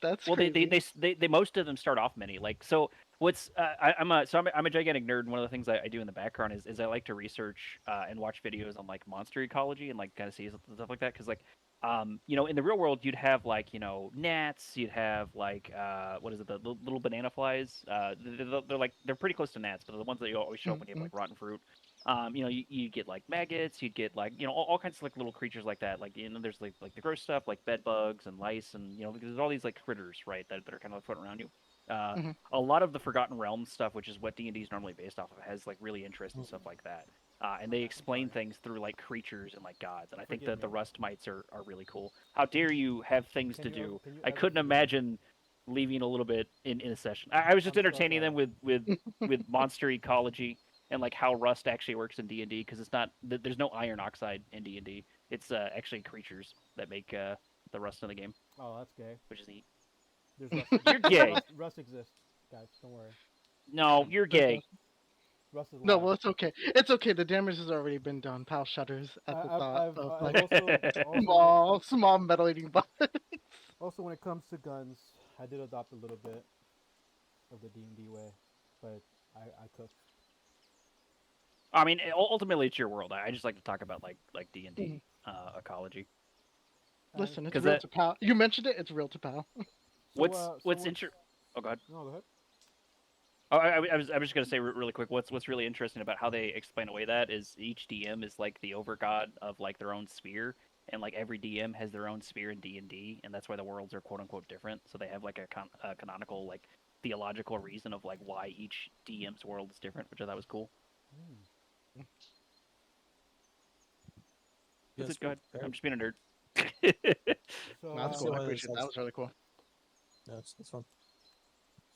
That's Well, crazy. they most of them start off mini. Like so, what's I'm a gigantic nerd. And one of the things I do in the background is I like to research and watch videos on like monster ecology and like kind of see stuff like that. Because like you know, in the real world, you'd have like you know gnats. You'd have like what is it, the little banana flies? They're pretty close to gnats, but they're the ones that you always show up when you have like rotten fruit. You know, you get like maggots, you'd get like you know all kinds of like little creatures like that. Like you know, there's like the gross stuff like bed bugs and lice, and you know, there's all these like critters, right, that are kind of like floating around you. Hmm. A lot of the Forgotten Realms stuff, which is what D&D is normally based off of, has like really interesting stuff like that. And they explain things through like creatures and like gods, and I think Forgive that the me. rust mites are really cool. How dare you have things Can to you do? can you I ever couldn't forgive me? imagine leaving a little bit in a session. I was just I'm so entertaining them sorry. with monster ecology and like how rust actually works in D&D because it's not there's no iron oxide in D&D. It's actually creatures that make the rust in the game, Oh, that's gay. which is neat. There's rust. You're gay. Rust exists, guys. Don't worry. No, you're gay. Rust is No, live. well, it's okay. It's okay. The damage has already been done. Pal shudders at the thought of I've like small metal eating bullets. also when it comes to guns, I did adopt a little bit of the D&D way, but I cook. I mean, ultimately, it's your world. I just like to talk about like D&D Mhm. ecology I Listen, it's understand. because real that to pal. You mentioned it. It's real to pal. what's inter. Oh god. No, go ahead. Oh, I was just gonna say really quick. What's really interesting about how they explain away that is each DM is like the overgod of like their own sphere, and like every DM has their own sphere in D&D, and that's why the worlds are quote unquote different. So they have like a canonical like theological reason of like why each DM's world is different, which I thought was cool. That's Yes, it. Go ahead. fair. I'm just being a nerd. So That's Let's see cool. I what it appreciate that. says. Was really cool. Yeah, that's fun.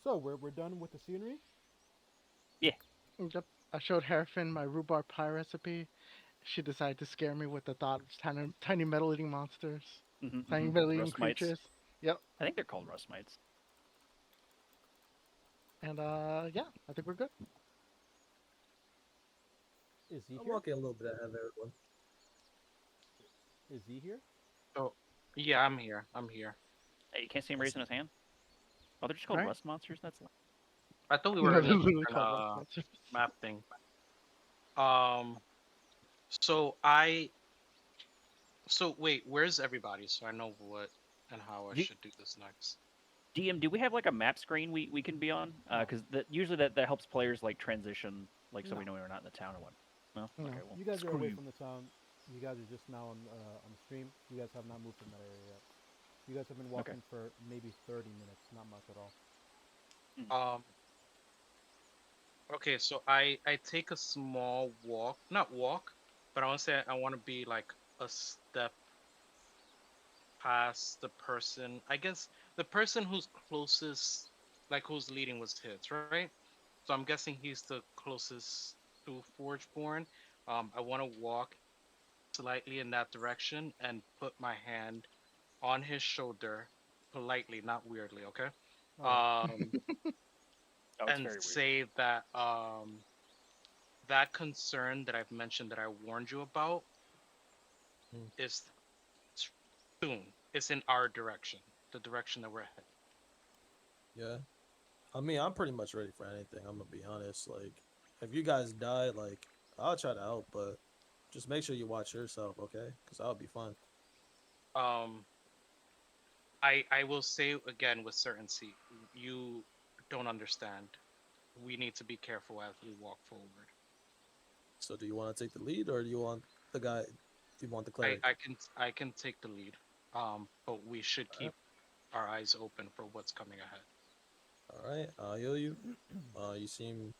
so we're done with the scenery. Yep. I showed Hrafn my rhubarb pie recipe. She decided to scare me with the thought of tiny metal eating monsters, tiny metal eating Rust mites. creatures. Yep. I think they're called rust mites. And yeah, I think we're good. Is he I'm here? walking a little bit ahead of everyone. Is he here? Oh, yeah, I'm here. I'm here. Hey, you can't see him raising his hand. Oh, they're just called Right? rust monsters. That's I thought we No, were in they're a literally different called rust monsters. map thing. Um, so I, so wait, where's everybody? So I know what and how I the should do this next. DM. Do we have like a map screen we can be on? Because usually that helps players like transition, like so we know we're not in the town or what. No. No. Okay. Well, You guys are screw away you. from the town. You guys are just now on the stream. You guys have not moved from that area yet. You guys have been Okay. walking for maybe 30 minutes, not much at all. Um, okay, so I take a small walk, not walk, but I want to say I want to be like a step past the person. I guess the person who's closest, like who's leading was hits, right? So I'm guessing he's the closest to Forgeborn. I want to walk slightly in that direction and put my hand on his shoulder, politely, not weirdly, okay? All right. Um, Oh, it's and very weird. say that that concern that I've mentioned that I warned you about Hmm. is soon. It's in our direction, the direction that we're headed. Yeah. I mean, I'm pretty much ready for anything. I'm gonna be honest. Like, if you guys die, like, I'll try to help, but just make sure you watch yourself, okay? Because that'll be fun. Um, I will say again with certainty, you don't understand. We need to be careful as we walk forward. So, do you want to take the lead, or do you want the guy? Do you want the I, cleric? I can I can take the lead. But we should keep our eyes open for what's coming ahead. All right, I'll heal you. You seem.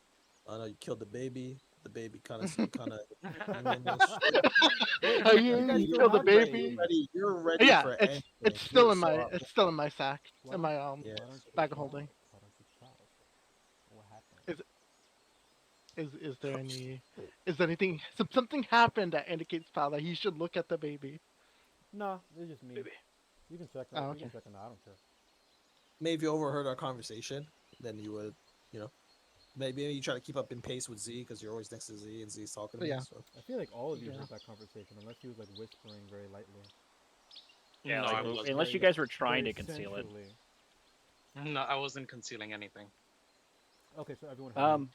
I know you killed the baby. The baby kind of seemed kind of. Wait, Are you guys you still killed the have the baby? baby. You're ready Yeah, for it's anything. still too, in my so, it's still in my sack, Why in don't- my yeah. Why don't you bag of tell holding. us? Why don't you tell us? What happened? Is there anything something happened that indicates Pal that he should look at the baby? No, it's just me. Baby. You can check. Oh, You okay. can check on that. I don't care. Maybe if you overheard our conversation, then you would, you know, maybe you try to keep up in pace with Z because you're always next to Z and Z's talking to me. Yeah. So I feel like all of you Yeah. heard that conversation, unless he was like whispering very lightly. Yeah, No, like, I Very- wasn't. unless you very- guys were trying very to conceal it. sensually. No, I wasn't concealing anything. Okay, so everyone heard. Um,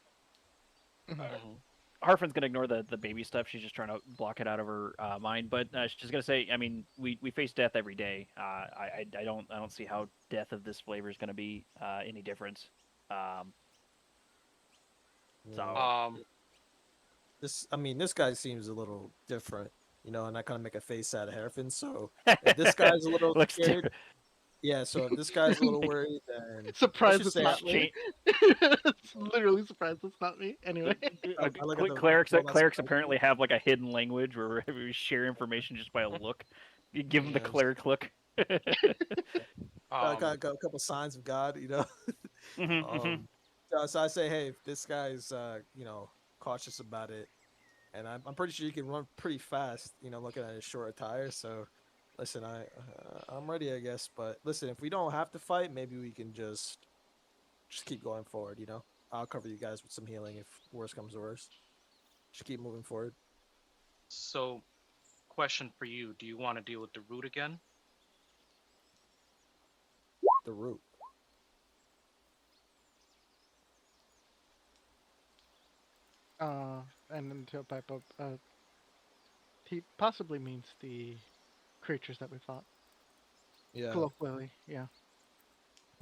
Mhm. Mhm. Harfen's gonna ignore the baby stuff. She's just trying to block it out of her mind. But she's gonna say, I mean, we face death every day. I don't see how death of this flavor is gonna be any different. Um, so Um, I mean, this guy seems a little different, you know, and I kind of make a face at Harfin. So if this guy's a little looks scared, different. yeah. So if this guy's a little worried, then let's Surprised just it's say not Cha- me. It's literally surprised it's not me. Anyway. I look at the Clerics roll that clerics surprise apparently me. have like a hidden language where we share information just by a look. You give them the Yes. cleric look. Got a couple signs of God, you know. Mhm. So I say, hey, if this guy's, you know, cautious about it, and I'm pretty sure you can run pretty fast, you know, looking at his short attire. So, listen, I'm ready, I guess. But listen, if we don't have to fight, maybe we can just keep going forward. You know, I'll cover you guys with some healing if worst comes to worst. Just keep moving forward. so question for you: do you want to deal with the root again? The root. And then to pipe up, he possibly means the creatures that we fought. Yeah. Colloquially, yeah.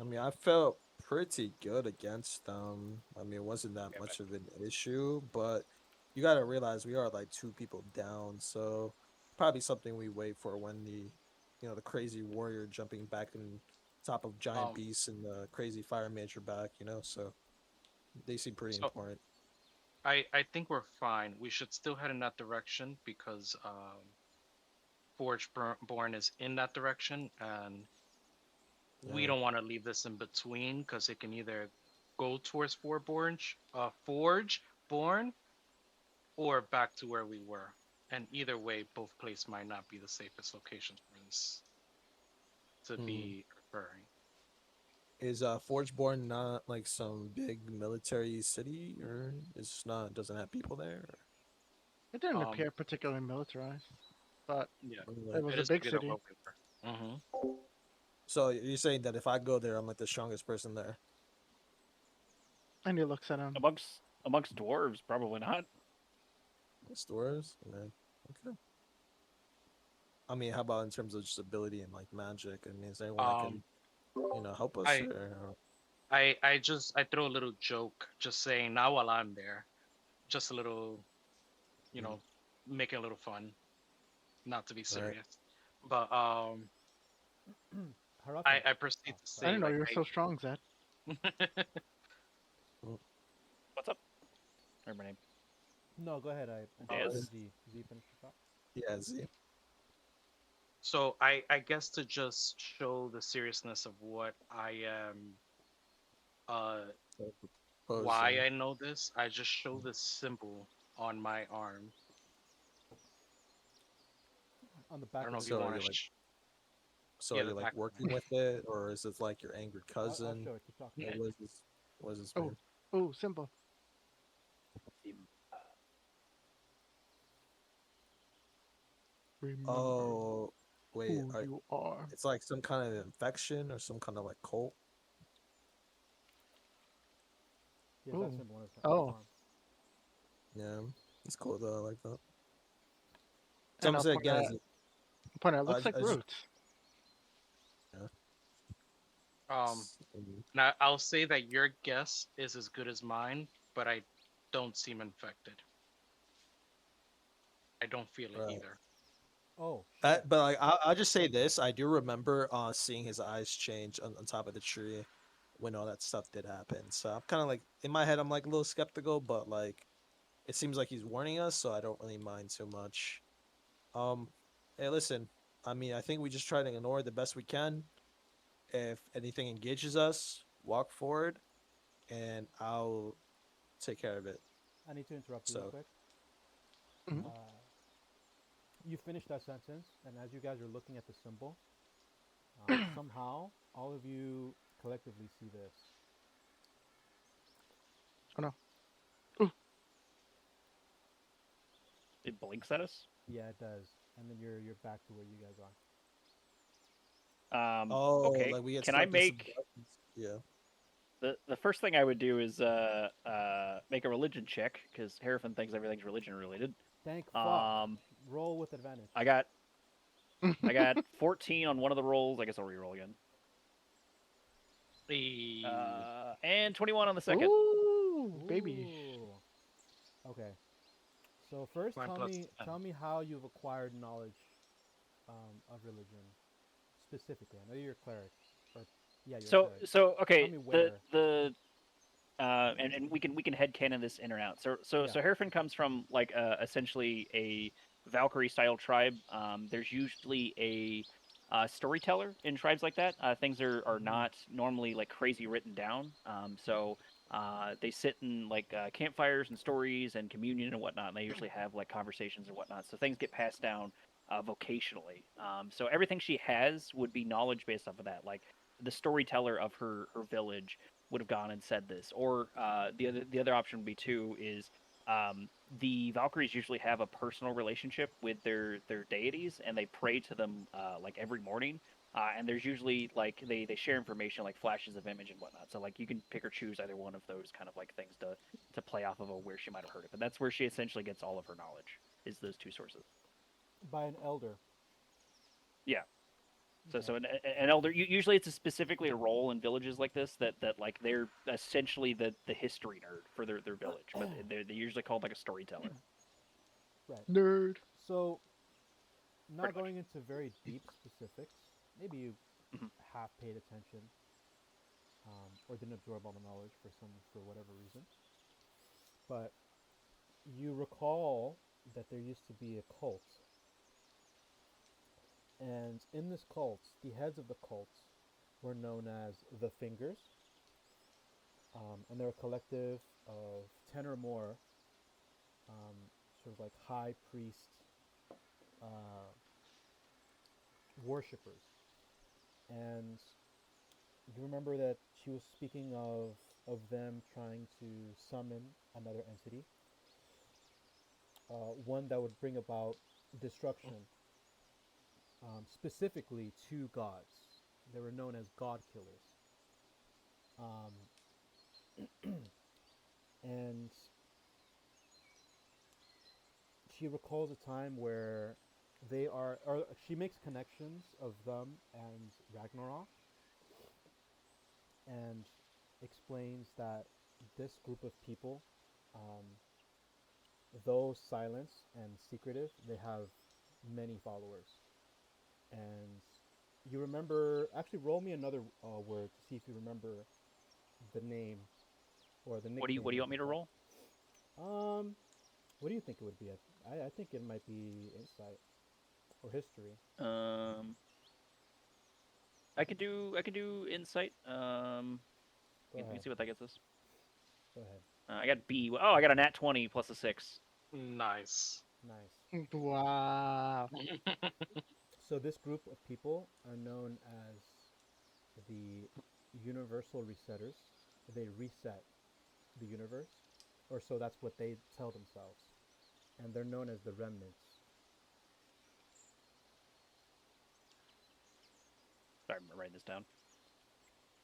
I mean, I felt pretty good against them. I mean, it wasn't that Yeah, much of an issue, but you got to realize we are like two people down, so probably something we wait for when you know, the crazy warrior jumping back in top of giant Um, beasts and the crazy fire mage are back, you know, so they seem pretty so important. I think we're fine. We should still head in that direction because Born is in that direction, and we Yeah. don't want to leave this in between because it can either go towards Forge Born, or back to where we were. And either way, both places might not be the safest locations for this to Hmm. be occurring. Is Forgeborn not like some big military city, or it's not? Doesn't have people there? It didn't Um, appear particularly militarized, but yeah, Or, it like, was it a is big bigger than city. what we were. Mm-hmm. so you're saying that if I go there, I'm like the strongest person there? And he looks at him. Amongst dwarves, probably not. Stores? Man. Okay. I mean, how about in terms of just ability and like magic? I mean, is there anyone that can, Um, you know, help us? I Or... I throw a little joke, just saying now while I'm there, just a little, you know, making a little fun, not to be Right. serious. But Harafen. I proceed Oh, to sorry. I say didn't know like you were so strong, Zed. What's up? Or my name. No, go ahead. I Yes. Z. Z finished the thought. Yeah, Z. So I guess to just show the seriousness of what I am, uh, So why proposing. I know this, I just show the symbol on my arm. On the I back don't of know if your you So are arm. want you to. like so Yeah, are the you like back of working with it, or is it like your angry I'll cousin? show it. Keep talking. Like, what does this Oh, mean? oh, symbol. Remember Oh, wait, who you are. it's like some kind of infection or some kind of like cult. He has that Ooh. symbol on his Oh, arm. Yeah, it's cool though. I like that. So I'm and gonna I'll say again, is point it? out. It looks like I just roots. yeah. Um, Now I'll say that your guess is as good as mine, but I don't seem infected. I don't feel it Right. either. Oh shit. But like I'll just say this: I do remember seeing his eyes change on top of the tree when all that stuff did happen. So I'm kind of like in my head, I'm like a little skeptical, but like it seems like he's warning us, so I don't really mind too much. Um, hey, listen, I mean, I think we just try to ignore it the best we can. If anything engages us, walk forward, and I'll take care of it. I need to interrupt you real So, quick. Mhm. You finished that sentence, and as you guys are looking at the symbol, somehow all of you collectively see this. Oh no. Ooh. It blinks at us. Yeah, it does. And then you're back to where you guys are. oh, Okay. like we get Can I stuck in some make darkness. Yeah. the first thing I would do is make a religion check because Harrison thinks everything's religion related. Thank fuck. Um, Roll with advantage. I got 14 on one of the rolls. I guess I'll re-roll again. Eh, And 21 on the second. Ooh, baby. Ooh. Okay. So first, mine tell plus me 10. tell me how you've acquired knowledge of religion specifically. I know you're a cleric, or yeah, you're a So cleric. so Tell okay, me where. the and we can headcanon this in or out. Yeah. So Herefin comes from like essentially a Valkyrie style tribe. There's usually a storyteller in tribes like that. Things are Mhm. not normally like crazy written down. So they sit in like campfires and stories and communion and whatnot. And they usually have like conversations and whatnot. So things get passed down vocationally. So everything she has would be knowledge based off of that. Like the storyteller of her village would have gone and said this. Or the other option would be too is the Valkyries usually have a personal relationship with their deities, and they pray to them like every morning. And there's usually like they share information like flashes of image and whatnot. So like you can pick or choose either one of those kind of like things to play off of where she might have heard it. But that's where she essentially gets all of her knowledge is those two sources. By an elder. Yeah. So, Okay. so an elder. Usually, it's specifically a role in villages like this that like they're essentially the history nerd for their village, but they're usually called like a storyteller. Right. Nerd. So, not Pretty much. going into very deep specifics, maybe you Mhm. half paid attention, or didn't absorb all the knowledge for whatever reason. But you recall that there used to be a cult, and in this cult, the heads of the cult were known as the Fingers, and they're a collective of 10 or more, sort of like high priest uh, worshippers. And you remember that she was speaking of them trying to summon another entity, one that would bring about destruction, specifically to gods. They were known as god killers. Um, and she recalls a time where or she makes connections of them and Ragnarok, and explains that this group of people, um, though silent and secretive, they have many followers. And you remember, actually, roll me another word to see if you remember the name or the What do nickname you of want the me to cult. roll? Um, what do you think it would be? I think it might be insight. or history? I could do insight. Go We can ahead. see what that gets us. Go ahead. I got B. Oh, I got a nat 20 plus a 6. Nice. Nice. Wow. So this group of people are known as the universal resetters. They reset the universe, or so that's what they tell themselves, and they're known as the remnants. Sorry, I'm writing this down.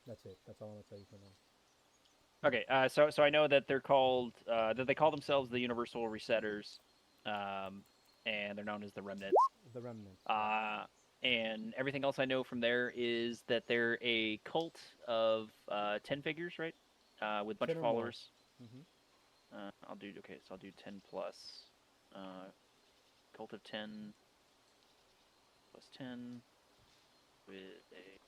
That's it. That's all I'm gonna tell you for now. Okay, so I know that they're called that they call themselves the Universal Resetters, and they're known as the Remnants. The remnants. Yeah. And everything else I know from there is that they're a cult of 10 figures, right? With a bunch 10 of or more. followers. Mm-hmm. I'll do okay, so I'll do 10 plus. Cult of 10 plus 10 with a.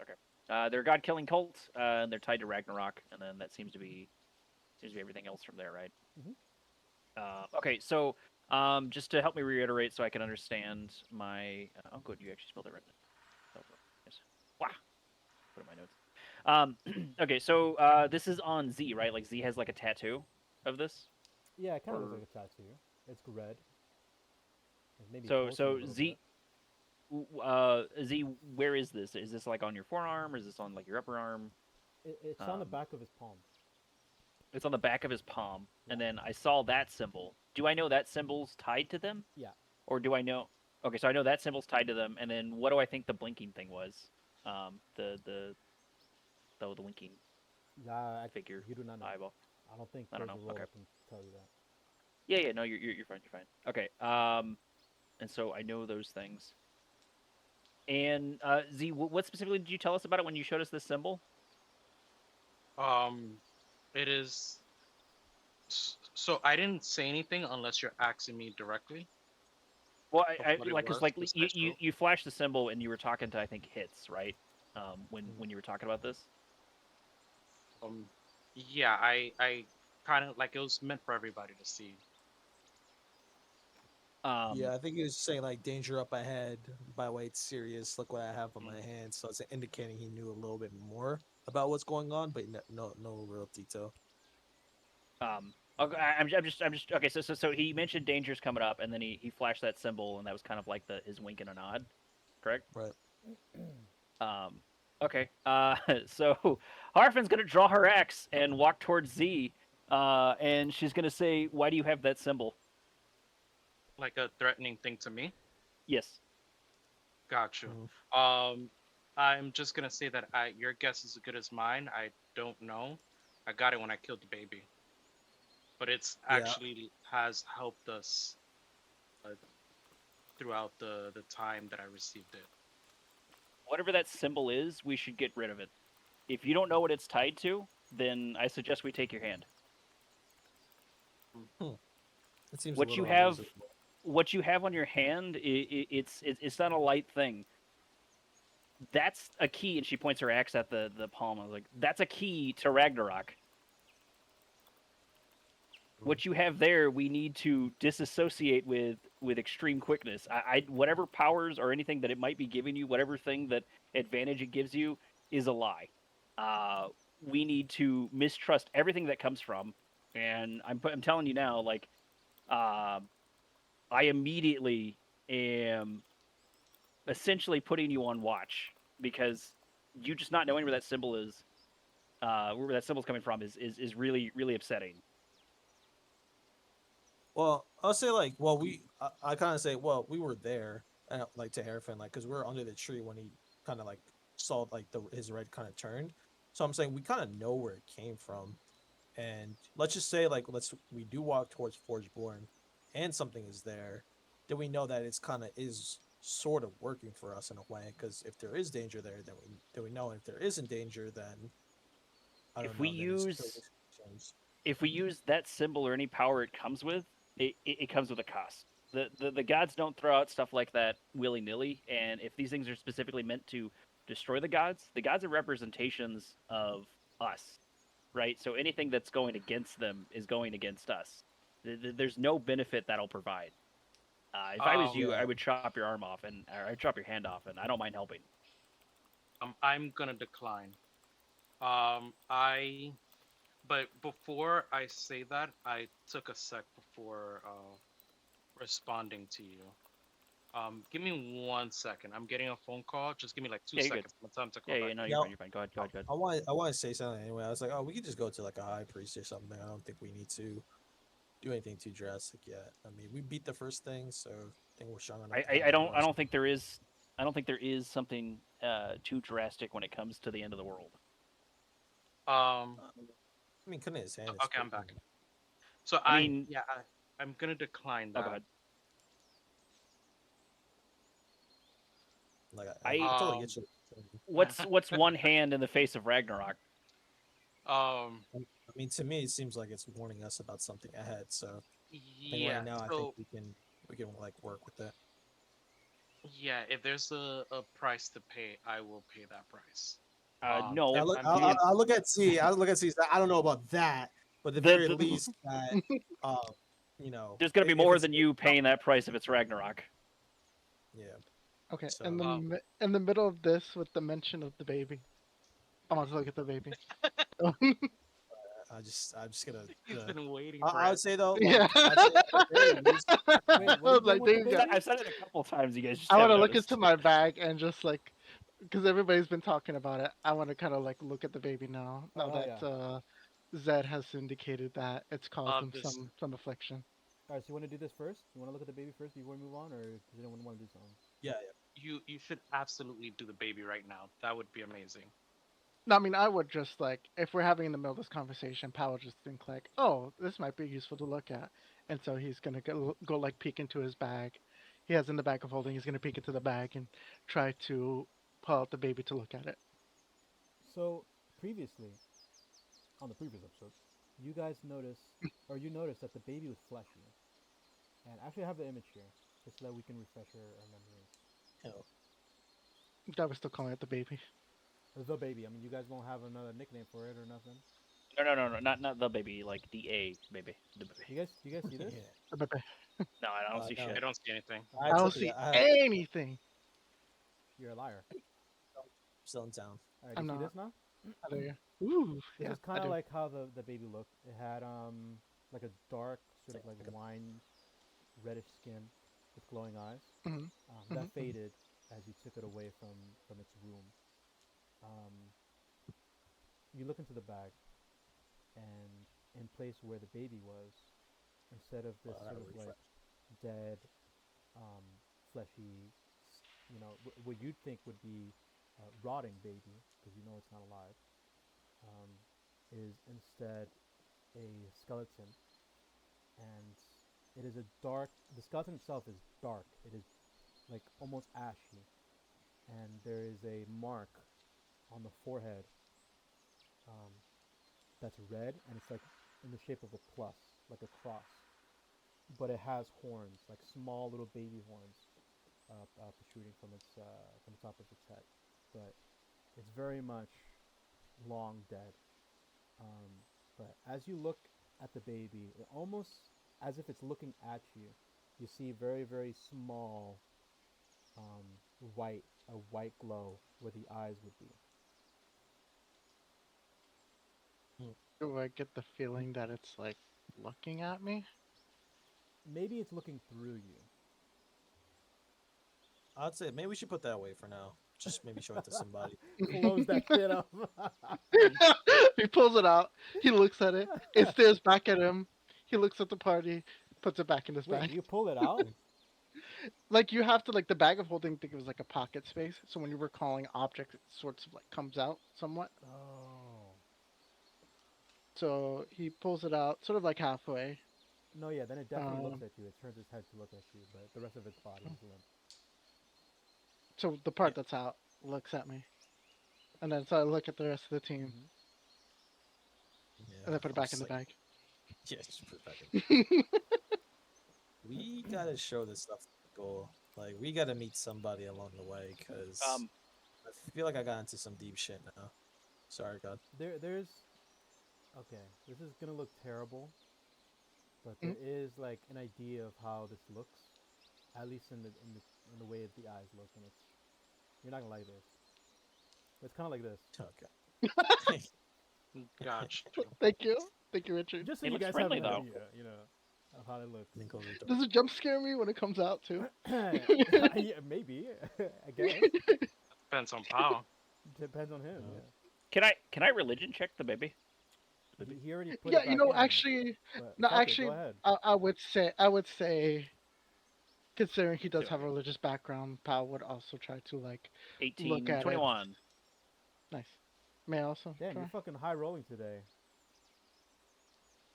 Okay. They're a god-killing cult, and they're tied to Ragnarok, and then that seems to be everything else from there, right? Mhm. Okay, so just to help me reiterate, so I can understand my. Oh, good, you actually spelled it right. Oh, yes. Wow. Put it in my notes. Okay, so this is on Z, right? Like Z has like a tattoo of this. Yeah, it kind of looks Or- like a tattoo. It's red. It's maybe So pulsing a so little Z, Z, where is this? Is this like on your forearm, or is this on like your upper arm? bit. It's on the Um, back of his palm. It's on the back of his palm, Yeah. and then I saw that symbol. Do I know that symbol's tied to them, Yeah. or do I know? Okay, so I know that symbol's tied to them, and then what do I think the blinking thing was? The winking Yeah. figure You do not know. eyeball. I don't think I don't there's a know. role Okay. that can tell you that. Yeah. No, you're fine. You're fine. Okay. And so I know those things. And Z, what specifically did you tell us about it when you showed us this symbol? Um, it is. So I didn't say anything unless you're asking me directly Well, of I what it like because was. like This you you flashed the symbol and you were talking to I think hits right, when you were talking about this. Yeah, I kind of like it was meant for everybody to see. Yeah, I think he was saying like danger up ahead. By the way, it's serious. Look what I have on my hand. So it's indicating he knew a little bit more about what's going on, but no real detail. Okay, I'm just okay. So he mentioned dangers coming up, and then he flashed that symbol, and that was kind of like his wink and a nod, correct? Right. Um, okay. So Harfin's gonna draw her axe and walk towards Z, and she's gonna say, "Why do you have that symbol?" Like a threatening thing to me. Yes. Got you. Mhm. I'm just gonna say that your guess is as good as mine. I don't know. I got it when I killed the baby, but it's Yeah. actually has helped us uh, throughout the time that I received it. Whatever that symbol is, we should get rid of it. If you don't know what it's tied to, then I suggest we take your hand. It seems a What you little have, unreasonable. what you have on your hand, it's not a light thing. That's a key, and she points her axe at the palm. I was like, that's a key to Ragnarok. What you have there, we need to disassociate with extreme quickness. Whatever powers or anything that it might be giving you, whatever thing that advantage it gives you, is a lie. We need to mistrust everything that comes from, and I'm telling you now, like, uh, I immediately am essentially putting you on watch because you just not knowing where that symbol is, where that symbol's coming from, is really upsetting. Well, I'll say like, well, I kind of say, well, we were there, like to Harrison, like, cause we were under the tree when he kind of like saw like his red kind of turned. So I'm saying we kind of know where it came from, and let's just say like we do walk towards Forgeborn, and something is there, then we know that it's kind of is sort of working for us in a way. Because if there is danger there, then we know. And if there isn't danger, then I don't If we know. Then it's use if we use that symbol or any power it comes with, it comes with a cost. The gods don't throw out stuff like that willy nilly, and if these things are specifically meant to destroy the gods are representations of us, right? So anything that's going against them is going against us. There's no benefit that'll provide. If I was you, Yeah. I would chop your arm off or I'd chop your hand off, and I don't mind helping. I'm gonna decline. But before I say that, I took a sec before responding to you. Give me 1 second. I'm getting a phone call. Just give me like two Yeah, you're good. seconds. I'm time to call Yeah, back. no, Yeah. you're fine. Go ahead. I want to say something anyway. I was like, oh, we could just go to like a high priest or something. I don't think we need to do anything too drastic yet. I mean, we beat the first thing, so I think we're strong enough. to I handle the don't rest. think there is something too drastic when it comes to the end of the world. Um, I mean, cutting his hand. is okay, I'm pretty- back. So I mean- I'm gonna decline Oh, that. go ahead. Like I- I totally get you. What's one hand in the face of Ragnarok? Um, I mean, to me, it seems like it's warning us about something ahead. So I think yeah. right now, I So think we can like work with that. yeah, if there's a price to pay, I will pay that price. No, if I'm being- I'll look at C. I'll look at C. I don't know about that, but at the The- very the- least, that you know, there's gonna be if more it's- than you paying that price if it's Ragnarok. Yeah. Okay, So- in the middle of this, with the mention of the baby, I want to look at the baby. I'm just gonna. He's been waiting I for would it. say though, Yeah. I'd say at the very least, Wait, I what are you was doing like, with the dude, baby? yeah. I've said it a couple times. You guys just I want to haven't look noticed. into my bag and just like, because everybody's been talking about it. I want to kind of like look at the baby now. Now Oh, that Zed has indicated that it's caused him This- some affliction. All right, so you want to do this first? You want to look at the baby first before we move on, or does anyone want to do something? yeah. You should absolutely do the baby right now. That would be amazing. No, I mean, I would just like, if we're having in the middle of this conversation, Pal would just think like, oh, this might be useful to look at. And so he's going to go like peek into his bag. He has in the bag of holding, he's going to peek into the bag and try to pull out the baby to look at it. So previously, on the previous episode, you guys noticed, or you noticed that the baby was fleshy. And actually, I have the image here, just so that we can refresh our memories. Hell, I was still calling it the baby. The baby. I mean, you guys won't have another nickname for it or nothing. No, not the baby, like the A baby. The baby. You guys see this? yeah. The baby. No, I don't see no. I shit. don't see anything. I don't took see it. I'm anything. You're a liar. still in town. All right, I'm you see not. this now? How do you? Ooh, This yeah. is I kind of do. like how the baby looked. It had like a dark, sort of like Like a- wine reddish skin with glowing eyes. Mhm, That mhm. faded as you took it away from its womb. You look into the bag, and in place where the baby was, instead of this Wow, sort that'll of like refresh. dead, fleshy, what you'd think would be a rotting baby, because you know it's not alive, is instead a skeleton, and it is a dark. The skeleton itself is dark. It is like almost ashy, and there is a mark on the forehead that's red, and it's like in the shape of a plus, like a cross. But it has horns, like small little baby horns, protruding from the top of its head. But it's very much long dead. But as you look at the baby, it almost as if it's looking at you, you see very, very small a white glow where the eyes would be. Do I get the feeling that it's like looking at me? Maybe it's looking through you. I'd say maybe we should put that away for now. Just maybe show it to somebody. Close that shit up. He pulls it out. He looks at it. It stares back at him. He looks at the party, puts it back in his Wait, bag. you pull it out? Like you have to like the bag of holding. Think it was like a pocket space. So when you're recalling objects, it sorts of like comes out somewhat. Oh. So he pulls it out, sort of like halfway. No, yeah, then it definitely looks Um, at you. It turns its head to look at you, but the rest of its body is limp. So the part that's out looks at me, and then so I look at the rest of the team, Yeah, and then put it I'm back in just the like- bag. Yeah, just put it back in. We gotta show this stuff to people. Like, we gotta meet somebody along the way, because I feel like I got into some deep shit now. Sorry, God. There's okay, this is gonna look terrible, but there is like an idea of how this looks. At least in the way the eyes look, and you're not gonna like this. It's kind of like this. Okay. Gotcha. Thank you. Thank you, Richard. Just so It you looks guys have friendly, an though. idea, of how it looks. Link over to Does it jump scare me when it comes out too? Yeah, maybe. I guess Depends on Pao. depends on him. No. Can I religion check the baby? Yeah, he already put Yeah, it you back know, in. actually, But no, fuck it, actually, go ahead. I would say, considering he does So, have a religious background, Pal would also try to like 18, look at it. 21. Nice. May I also Damn, try? you're fucking high rolling today.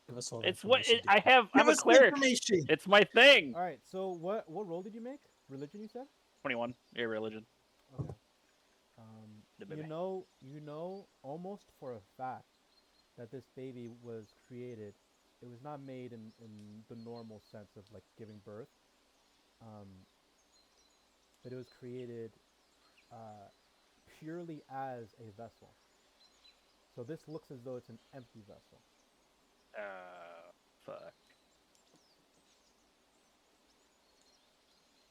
give us all the It's what information, I have. Give I'm a us the cleric. information. It's my thing. All right, so what role did you make? Religion, you said? 21. Yeah, religion. Okay. The baby. You know almost for a fact that this baby was created. It was not made in the normal sense of like giving birth. But it was created purely as a vessel. So this looks as though it's an empty vessel. Fuck.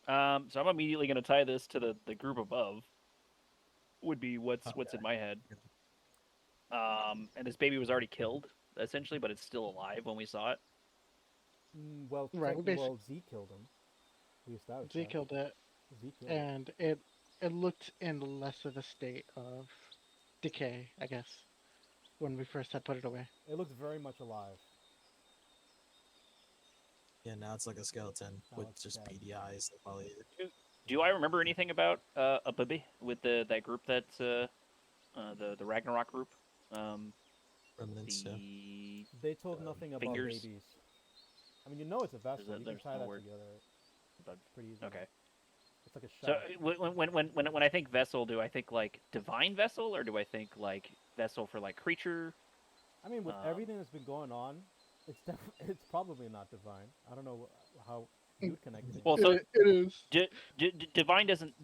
So I'm immediately gonna tie this to the group above. Would be what's in my head. And this baby was already killed essentially, but it's still alive when we saw it. Well, Right, well, Z killed him. We established Z that. killed it, Z killed him. and it looked in less of a state of decay, I guess, when we first had put it away. It looks very much alive. Yeah, now it's like a skeleton Now with it's just dead. beady eyes. Like, probably. Do I remember anything about a baby with that group that's the Ragnarok group? Remnants, yeah. The They told nothing about fingers. babies. I mean, you know it's a vessel. You can there's tie no that word. together. But- Pretty easily. Okay. It's like a So shell. when I think vessel, do I think like divine vessel, or do I think like vessel for like creature? I mean, with um, everything that's been going on, it's probably not divine. I don't know how you'd connect it. Well, so it is divine doesn't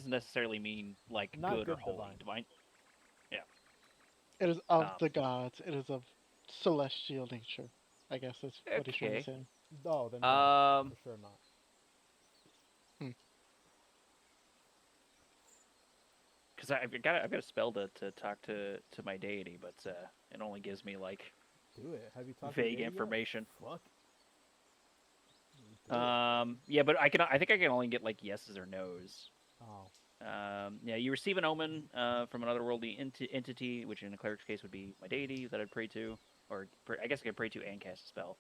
necessarily mean like Not good or good holy. divine. it is of um, the gods. It is of celestial nature. I guess that's what he's trying to Okay. say. No, then no, Um, for sure not. because I've got a spell to talk to my deity, but it only gives me like Do it. Have you talked to vague Lady yet? information. Fuck. Do it. Yeah, but I think I can only get like yeses or nos. Oh. Yeah, you receive an omen from an otherworldly entity, which in a cleric's case would be my deity that I'd pray to, or I guess I could pray to and cast a spell.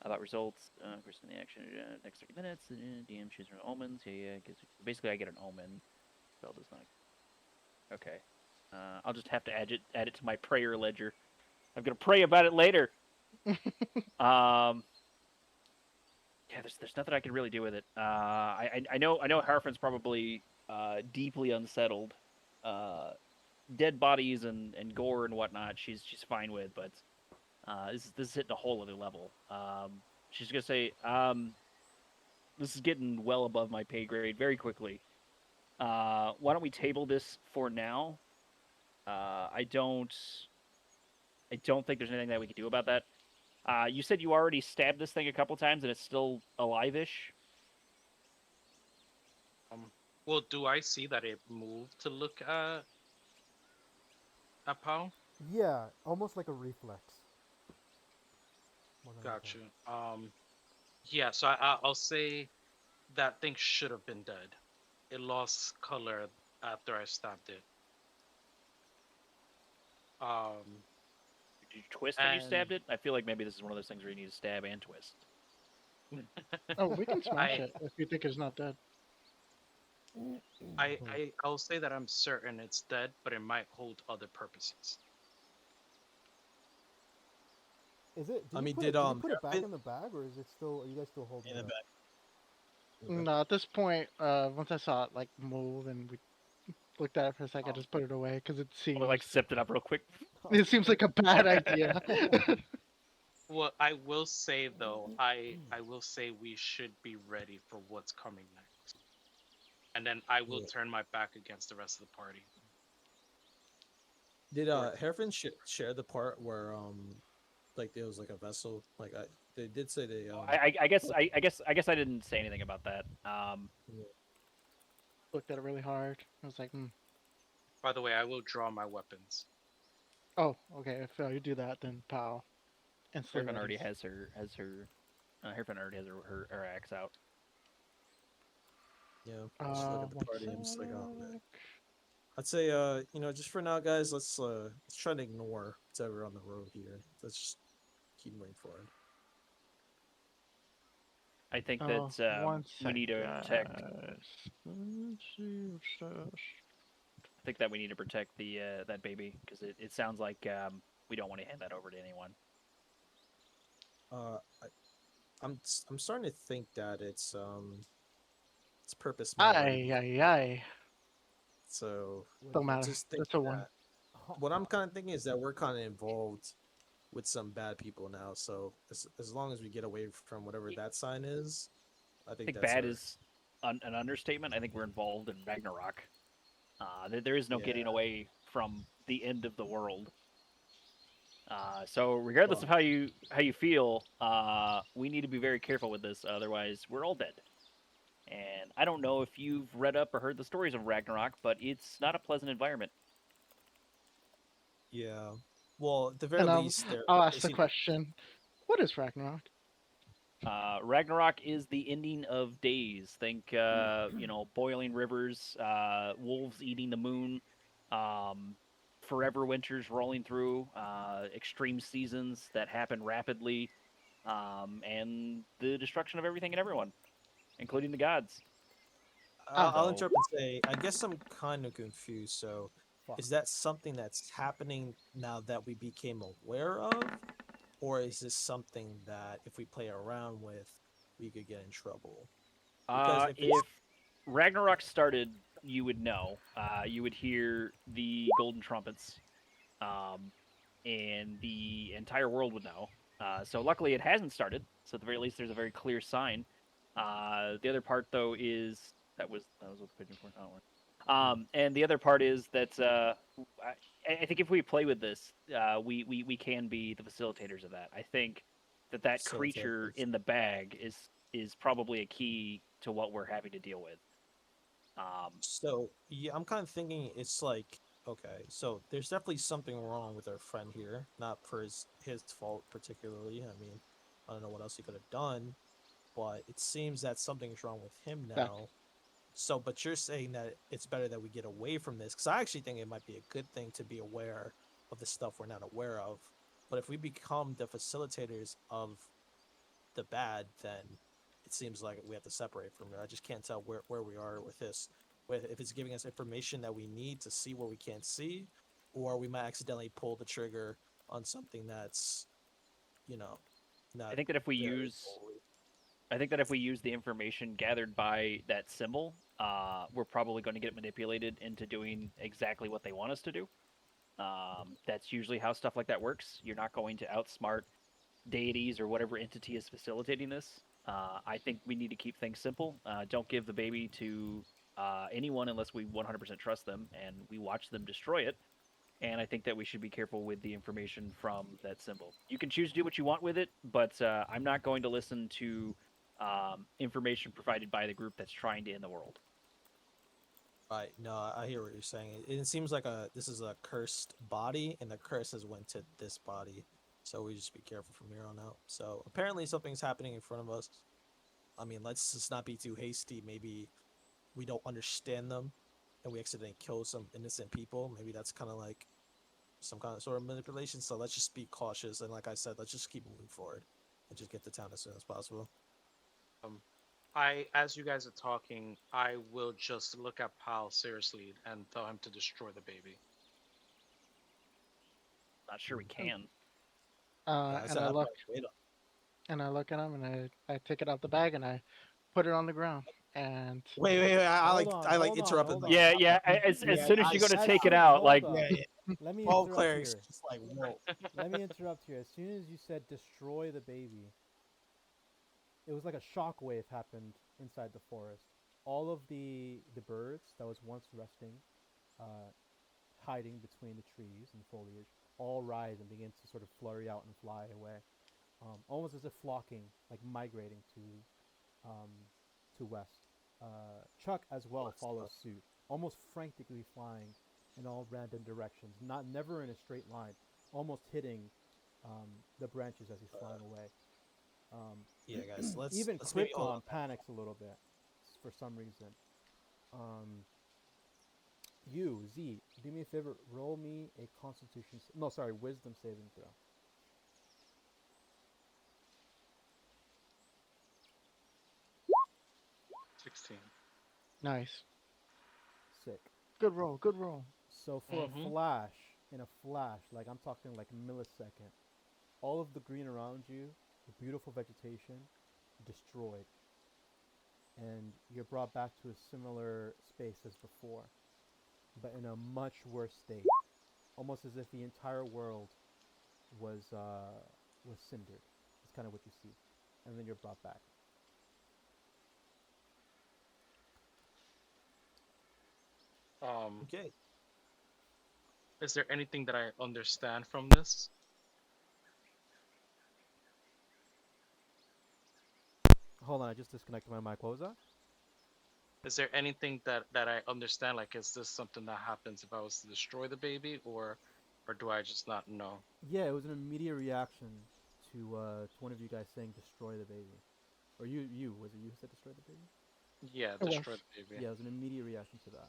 About results, first in the action, next 30 minutes, DM chooses from omens. Yeah. Basically, I get an omen. Spell does not. Okay. I'll just have to add it to my prayer ledger. I'm gonna pray about it later. Yeah, there's nothing I can really do with it. I know Hrafn's probably deeply unsettled. Dead bodies and gore and whatnot, she's fine with, but this is hitting a whole other level. She's gonna say, this is getting well above my pay grade very quickly. Why don't we table this for now? I don't think there's anything that we can do about that. You said you already stabbed this thing a couple times and it's still alive-ish. Well, do I see that it moved to look at Pao? Yeah, almost like a reflex. More than a Gotcha. reflex. Yeah. So I'll say that thing should have been dead. It lost color after I stabbed it. Did you twist when you stabbed And- it? I feel like maybe this is one of those things where you need to stab and twist. Oh, we can smash I- it if you think it's not dead. I'll say that I'm certain it's dead, but it might hold other purposes. Is it? I you mean, put did, it, you put it back it- in the bag, or is it still? Are you guys still holding In the it? back. No, at this point, once I saw it like move and we looked at it for a second, I just put it away because it seems Or like sipped it up real quick. it seems like a bad idea. Well, I will say though, I will say we should be ready for what's coming next, and then I will Yeah. turn my back against the rest of the party. Did Hrafn share the part where like there was like a vessel, like They did say they. I guess I didn't say anything about that. Looked at it really hard. I was like, hmm. By the way, I will draw my weapons. Oh, okay. If you do that, then pow. Instantly Hrafn already readies. Hrafn already has her axe out. Yeah. Just look at the One party. I'm just like, oh man. sec. I'd say, just for now, guys, let's try to ignore whatever on the road here. Let's just keep moving forward. I think Oh, that one we sec, need to protect. guys. Let's see what's this. I think that we need to protect the that baby because it sounds like we don't want to hand that over to anyone. Uh, I, I'm starting to think that it's purpose Aye, minority. aye, aye. So What Don't is matter. just think That's a one. that what I'm kind of thinking is that we're kind of involved with some bad people now. So as long as we get away from whatever that sign is, I I think think that's bad our, is an understatement. I think we're involved in Ragnarok. There is no getting yeah. away from the end of the world. So regardless of Well, how you feel, we need to be very careful with this. Otherwise, we're all dead. And I don't know if you've read up or heard the stories of Ragnarok, but it's not a pleasant environment. yeah. Well, at the very And least, I'll they ask the seem question: what is Ragnarok? Ragnarok is the ending of days. Think, boiling rivers, wolves eating the moon, um, forever winters rolling through, extreme seasons that happen rapidly, and the destruction of everything and everyone, including the gods. Ah, I'll So interrupt and say, I guess I'm kind of confused. So, fuck? is that something that's happening now that we became aware of, or is this something that if we play around with, we could get in trouble? Because if it's if Ragnarok started, you would know. You would hear the golden trumpets, um, and the entire world would know. So luckily, it hasn't started. So at the very least, there's a very clear sign. The other part, though, is that was what the pigeon for. Not and the other part is that I think if we play with this, we can be the facilitators of that. I think that creature facilitators? in the bag is probably a key to what we're having to deal with. So yeah, I'm kind of thinking it's like okay, so there's definitely something wrong with our friend here. Not for his fault particularly. I mean, I don't know what else he could have done, but it seems that something's wrong with him back. now. So, but you're saying that it's better that we get away from this because I actually think it might be a good thing to be aware of the stuff we're not aware of. But if we become the facilitators of the bad, then it seems like we have to separate from it. I just can't tell where we are with this. With if it's giving us information that we need to see what we can't see, or we might accidentally pull the trigger on something that's, you know, I not think that if we very use holy. I think that if we use the information gathered by that symbol, we're probably going to get manipulated into doing exactly what they want us to do. That's usually how stuff like that works. You're not going to outsmart deities or whatever entity is facilitating this. I think we need to keep things simple. Don't give the baby to anyone unless we 100% trust them and we watch them destroy it. And I think that we should be careful with the information from that symbol. You can choose to do what you want with it, but I'm not going to listen to information provided by the group that's trying to end the world. Right. No, I hear what you're saying. It seems like this is a cursed body, and the curse has went to this body. So we just be careful from here on out. So apparently something's happening in front of us. I mean, let's just not be too hasty. Maybe we don't understand them, and we accidentally kill some innocent people. Maybe that's kind of like some kind of sort of manipulation. So let's just be cautious, and like I said, let's just keep moving forward and just get to town as soon as possible. Um, as you guys are talking, I will just look at Pal seriously and tell him to destroy the baby. Not sure we can. Yeah, I And said I I'd look probably wait on. and I look at him and I take it out the bag and I put it on the ground. And Wait. Hold on, I like hold on, interrupted. hold them. on. Yeah. As Yeah, soon as I you go to s- As take it soon, out, hold like on. yeah. Let me All interrupt clerics here. just like whoa. Let me interrupt here. As soon as you said destroy the baby, it was like a shockwave happened inside the forest. All of the birds that was once resting, uh, hiding between the trees and foliage, all rise and begin to sort of flurry out and fly away. almost as if flocking, like migrating um, to west. Chuck as well West, follows suit, almost frantically flying in all random directions, not never in a straight line, almost hitting the branches as he's flying away. Um, Yeah, guys. even Let's maybe hold on. Krypton panics a little bit for some reason. Um, you, Z, do me a favor, roll me a Constitution. No, sorry, Wisdom saving throw. 16. Nice. Sick. Good roll. Good roll. So for a Mm-hmm. flash, in a flash, like I'm talking like millisecond, all of the green around you, the beautiful vegetation, destroyed, and you're brought back to a similar space as before, but in a much worse state, almost as if the entire world was cindered. It's kind of what you see, and then you're brought back. Okay. Is there anything that I understand from this? Hold on, I just disconnected my mic. What was that? Is there anything that I understand? Like, is this something that happens if I was to destroy the baby, or do I just not know? Yeah, it was an immediate reaction to one of you guys saying destroy the baby, or you was it you who said destroy the baby? Yeah, It was. destroy the baby. Yeah, it was an immediate reaction to that.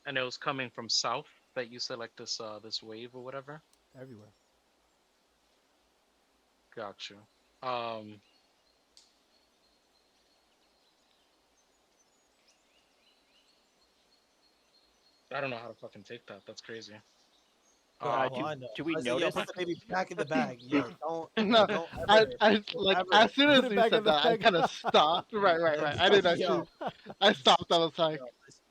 And it was coming from south that you said, like this wave or whatever. Everywhere. Got you. Um, I don't know how to fucking take that. That's crazy. Well, Uh, well, do I know. do we I said, yo, notice? put the baby back in the bag. Yo, No, don't I, ever, I don't like ever. as soon Put as it you back in said the that, I bag. kind of stopped. Right. I didn't actually. Yo, I stopped. I was like,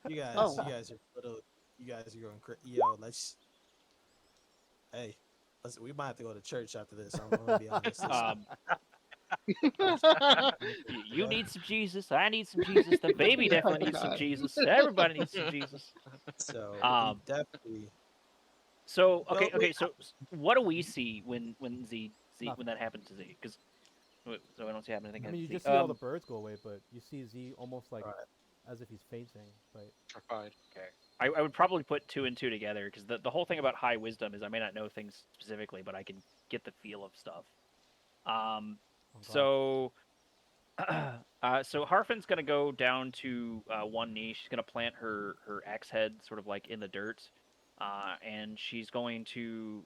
yo, oh. you guys are little. You guys are going crazy. Yo, hey, we might have to go to church after this. I'm gonna be honest. Um, you Yeah. need some Jesus. I need some Jesus. The baby Oh definitely my needs some God. Jesus. Everybody needs some Jesus. So we Um, definitely. so Well, wait. so what do we see when when Nothing. that happened to Z? Because so I don't see happening I at mean, you Z. just see all the birds go away, but you see Z almost like All right. as if he's fainting. But Terrified. Okay. I would probably put two and two together because the whole thing about high wisdom is I may not know things specifically, but I can get the feel of stuff. Um, oh god, so so Harfin's gonna go down to one knee. She's gonna plant her axe head sort of like in the dirt, and she's going to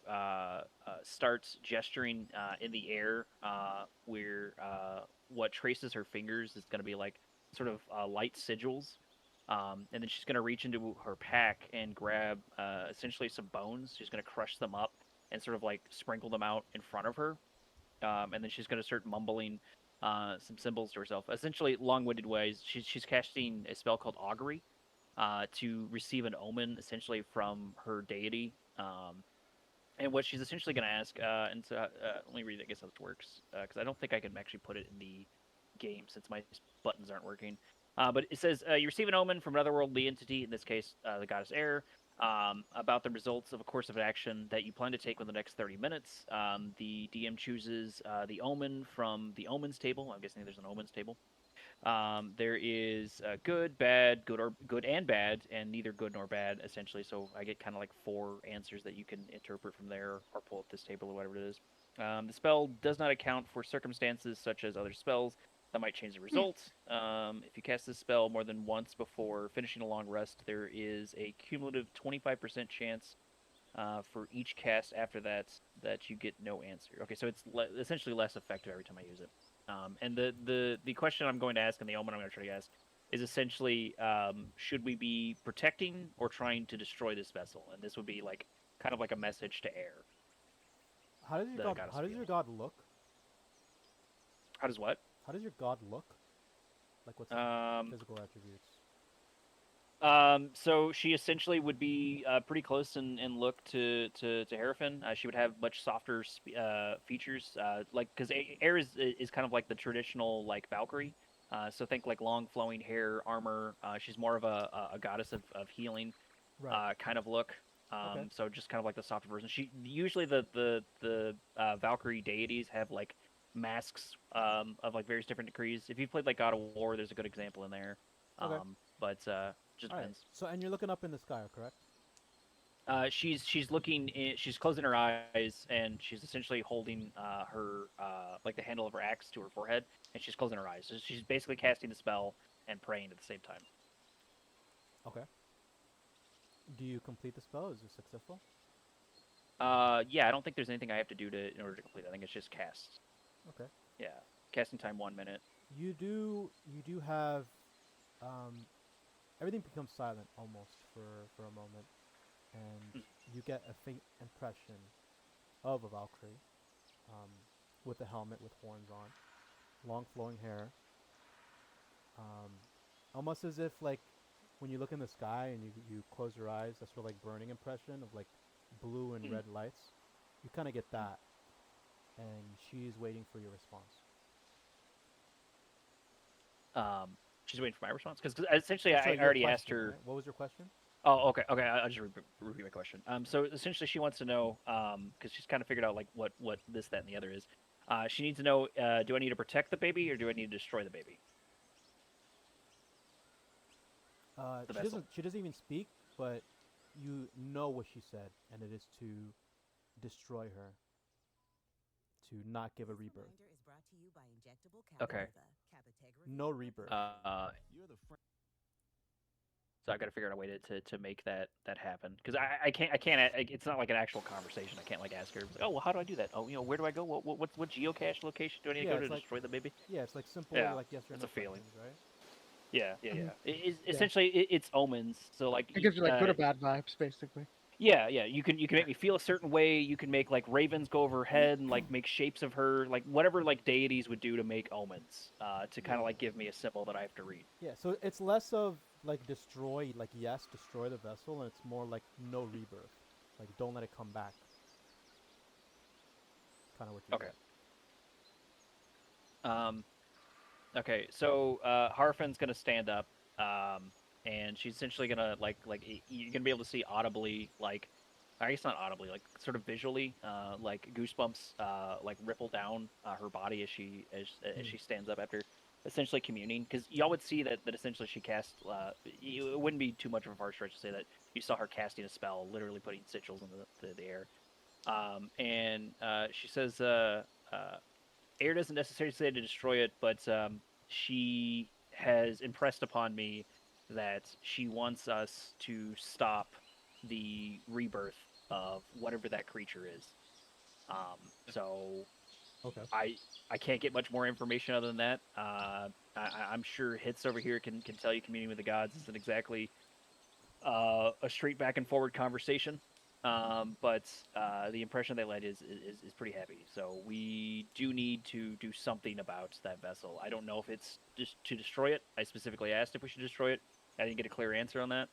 start gesturing in the air, where what traces her fingers is gonna be like sort of light sigils. And then she's gonna reach into her pack and grab essentially some bones. She's gonna crush them up and sort of like sprinkle them out in front of her, and then she's going to start mumbling some symbols to herself. Essentially, long-winded ways. She's casting a spell called Augury to receive an omen, essentially from her deity. And what she's essentially going to ask, and so let me read, I guess how this works, because I don't think I can actually put it in the game since my buttons aren't working. But it says you receive an omen from another worldly entity, in this case, the goddess Air, about the results of a course of action that you plan to take within the next 30 minutes. The DM chooses the omen from the omens table. I'm guessing there's an omens table. There is good, bad, good and bad, and neither good nor bad, essentially. So I get kind of like four answers that you can interpret from there or pull up this table or whatever it is. The spell does not account for circumstances such as other spells that might change the result. If you cast this spell more than once before finishing a long rest, there is a cumulative 25% chance for each cast after that you get no answer. Okay, so it's essentially less effective every time I use it. And the question I'm going to ask and the omen I'm going to try to ask is essentially should we be protecting or trying to destroy this vessel? And this would be like kind of like a message to air. how does your The god? goddess How does feel. your god look? How does what? How does your god look? Like what's his physical attributes? So she essentially would be pretty close in look to Hrafn. She would have much softer features, like because Air is kind of like the traditional like Valkyrie. So think like long flowing hair, armor. She's more of a goddess of healing Right. kind of look. So just kind of like the softer version. She usually the Valkyrie deities have like masks of like various different degrees. If you've played like God of War, there's a good example in there. Okay. But just All right. depends. So, and you're looking up in the sky, correct? She's looking in, she's closing her eyes and she's essentially holding her like the handle of her axe to her forehead and she's closing her eyes. So she's basically casting the spell and praying at the same time. Okay. Do you complete the spell? Is it successful? Yeah, I don't think there's anything I have to do in order to complete it. I think it's just cast. Okay. Yeah, casting time 1 minute. You do have everything becomes silent almost for a moment, and you get a faint impression of a Valkyrie, with a helmet with horns on, long flowing hair, almost as if like when you look in the sky and you close your eyes, that sort of like burning impression of like blue and red lights. You kind of get that, and she's waiting for your response. She's waiting for my response because essentially Sorry, I your already asked question, her. right? What was your question? Oh, okay. I'll just repeat my question. So essentially, she wants to know, because she's kind of figured out like what this, that, and the other is. She needs to know, do I need to protect the baby or do I need to destroy the baby? The She vessel. doesn't. She doesn't even speak, but you know what she said, and it is to destroy her, to not give a rebirth. Okay. No rebirth. So I got to figure out a way to make that happen because I can't it's not like an actual conversation. I can't like ask her like, oh well, how do I do that? Oh, where do I go? What geocache location do I need to Yeah, go to it's like- destroy the baby? Yeah, it's like simple, Yeah, like yes or it's no a feeling. questions, right? Yeah. Yeah. Essentially, it's omens. So like It gives you like good or bad vibes, basically. Yeah. You can make me feel a certain way. You can make like ravens go over her head and like make shapes of her, like whatever like deities would do to make omens, to kind of like give me a symbol that I have to read. Yeah, so it's less of like destroy, like yes, destroy the vessel, and it's more like no rebirth, like don't let it come back. Kind of what you Okay. get. Okay, so Hrafn's gonna stand up, and she's essentially gonna you're gonna be able to see audibly, like, I guess not audibly, like sort of visually, like goosebumps, like ripple down her body as she stands up after essentially communing, because y'all would see that essentially she cast. It wouldn't be too much of a far stretch to say that you saw her casting a spell, literally putting sigils in the air, and she says, Air doesn't necessarily say to destroy it, but she has impressed upon me that she wants us to stop the rebirth of whatever that creature is. So Okay. I can't get much more information other than that. I'm sure Hits over here can tell you communing with the gods isn't exactly a straight back and forward conversation. But the impression they led is pretty heavy. So we do need to do something about that vessel. I don't know if it's just to destroy it. I specifically asked if we should destroy it. I didn't get a clear answer on that.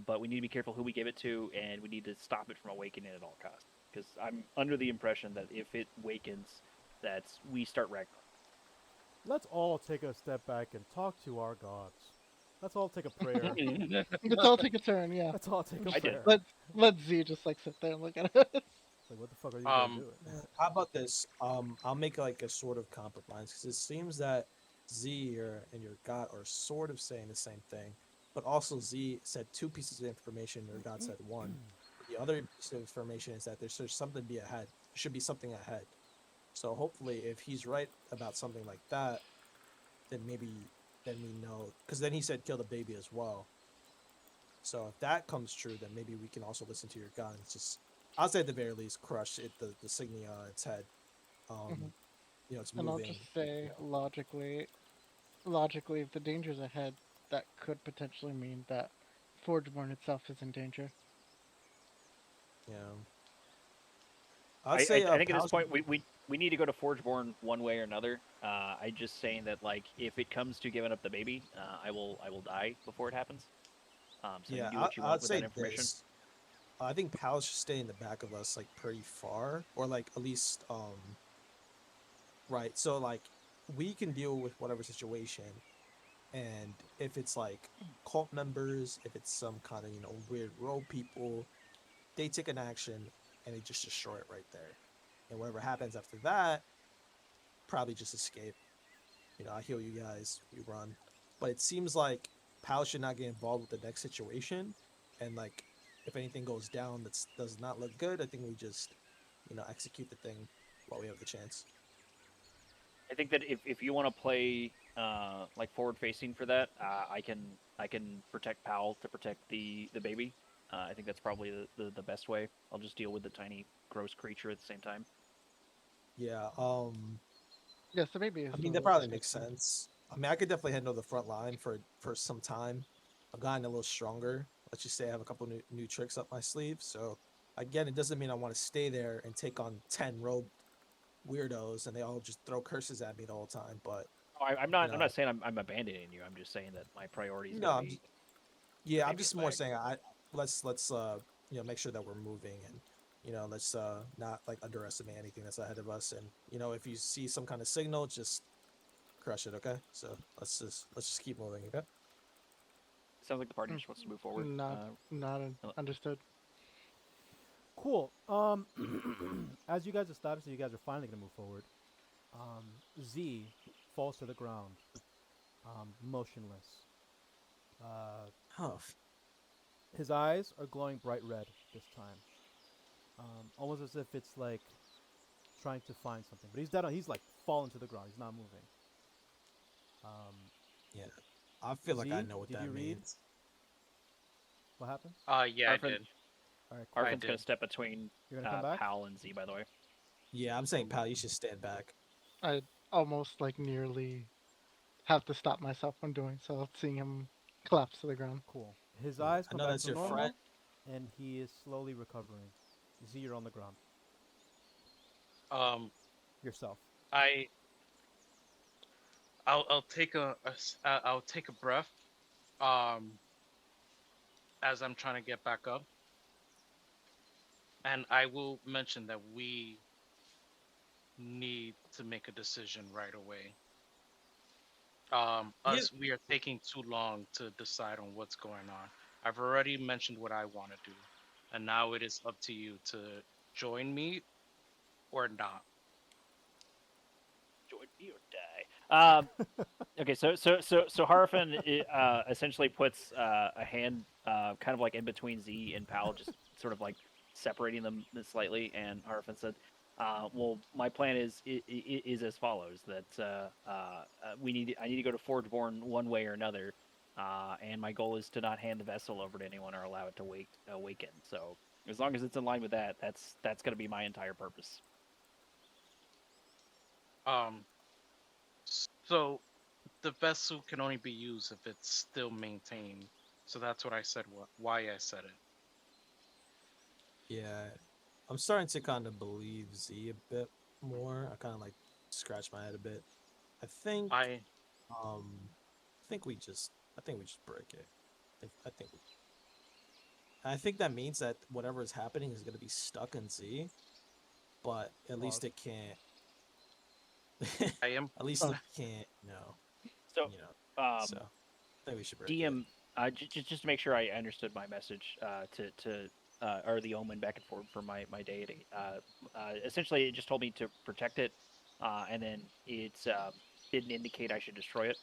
But we need to be careful who we give it to, and we need to stop it from awakening at all costs. Because I'm under the impression that if it wakens, that we start Ragnarok. Let's all take a step back and talk to our gods. Let's all take a prayer. Let's all take a turn, yeah. Let's all take a I did. prayer. Let Z just like sit there and look at us. Like, what the fuck are you gonna do? How about this? I'll make like a sort of compromise because it seems that Z and your god are sort of saying the same thing, but also Z said two pieces of information. Your god said one. The other piece of information is that there's something be ahead. There should be something ahead. So hopefully, if he's right about something like that, then maybe we know. Because then he said kill the baby as well. So if that comes true, then maybe we can also listen to your god and just, I'll say at the very least, crush it, the signia on its head. It's And moving. I'll just say, you know. logically, if the danger's ahead, that could potentially mean that Forgeborn itself is in danger. Yeah. I I'd say, think at this point we need to go to Forgeborn one way or another. I'm just saying that like if it comes to giving up the baby, I will die before it happens. So you do what you want I'd with say that information. this. I think Pal should stay in the back of us, like pretty far, or like at least, right. So like, we can deal with whatever situation, and if it's like cult members, if it's some kind of weird rogue people, they take an action and they just destroy it right there. And whatever happens after that, probably just escape. I heal you guys, you run. But it seems like Pal should not get involved with the next situation. And like, if anything goes down that does not look good, I think we just, execute the thing while we have the chance. I think that if you want to play like forward facing for that, I can protect Powell to protect the baby. I think that's probably the best way. I'll just deal with the tiny gross creature at the same time. Yeah. Yes, the baby is. I mean, that probably makes sense. I mean, I could definitely handle the front line for some time. I've gotten a little stronger. Let's just say I have a couple new tricks up my sleeve. So again, it doesn't mean I want to stay there and take on 10 rogue weirdos and they all just throw curses at me the whole time. But I'm not saying I'm abandoning you. I'm just saying that my priority is going to be. I'm just more saying let's make sure that we're moving and let's not like underestimate anything that's ahead of us. And if you see some kind of signal, just crush it. Okay, so let's just keep moving. Okay. Sounds like the party just wants to move forward. Not understood. Cool. As you guys established that you guys are finally gonna move forward, Z falls to the ground, motionless. His eyes are glowing bright red this time, almost as if it's like trying to find something. But he's dead on. He's like fallen to the ground. He's not moving. Yeah, I feel like I Z, know what did that you read? means. What happened? Yeah, I Arfin- did. All right, cool. Arfin's did. going to step between You're gonna come back. Pal and Z, by the way. Yeah, I'm saying, Pal, you should stand back. I almost like nearly have to stop myself from doing so, seeing him collapse to the ground. Cool. His Yeah, eyes I come know back that's to your normal, friend. and he is slowly recovering. Z, you're on the ground. Yourself. I'll take I'll take a breath, as I'm trying to get back up, and I will mention that we need to make a decision right away. We are taking too long to decide on what's going on. I've already mentioned what I want to do, and now it is up to you to join me or not. Join me or die. Okay, so Harfin essentially puts a hand kind of like in between Z and Pal, just sort of like separating them slightly. And Harfin said, "Well, my plan is as follows: that I need to go to Forgeborn one way or another, and my goal is to not hand the vessel over to anyone or allow it to awaken. So as long as it's in line with that, that's going to be my entire purpose." So the vessel can only be used if it's still maintained. So that's what I said. Why I said it. Yeah, I'm starting to kind of believe Z a bit more. I kind of like scratch my head a bit. I think we just break it. I think that means that whatever is happening is going to be stuck in Z, but at least it can't. I am. At least it can't. No. So, So I think we should break DM, it. just to make sure I understood my message to or the omen back and forth for my deity. Essentially, it just told me to protect it, and then it didn't indicate I should destroy it.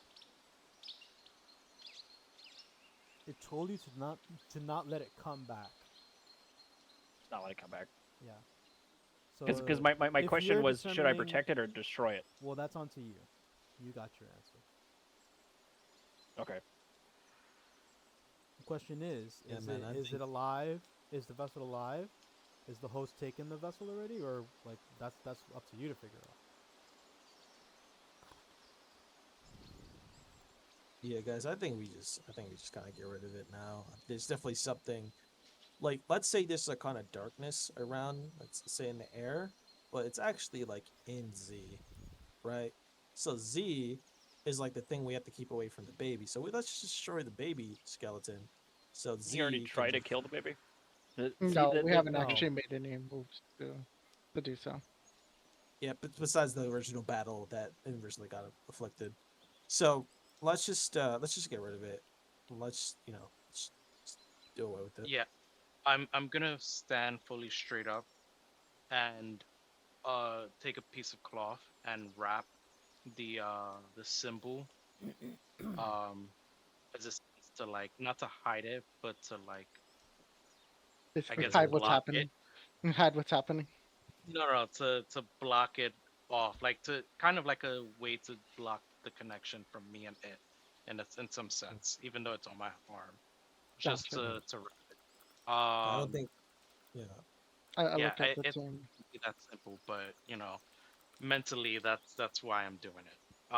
It told you to not let it come back. Not let it come back. Yeah. So Because my if question you're was, should I determining- protect it or destroy it? Well, that's on to you. You got your answer. Okay. The question is Yeah, man, I is think- it alive? Is the vessel alive? Is the host taken the vessel already, or like that's up to you to figure out. Yeah, guys, I think we just kind of get rid of it now. There's definitely something, like, let's say there's a kind of darkness around, let's say in the air, but it's actually like in Z, right? So Z is like the thing we have to keep away from the baby. So let's just destroy the baby skeleton. So Z You already can tried to just- kill the baby? No, we haven't no. actually made any moves to do so. Yeah, but besides the original battle that originally got afflicted. So let's just get rid of it. Let's just do away with it. Yeah. I'm gonna stand fully straight up and take a piece of cloth and wrap the symbol as a sense to like not to hide it, but to like I Basically, guess hide what's block it. happening. Hide what's happening. No, to block it off, like to kind of like a way to block the connection from me and it, in some sense, even though it's on my arm, just Gotcha. to wrap it. I don't think. Yeah. I Yeah, look at the it's team. that simple, but mentally that's why I'm doing it.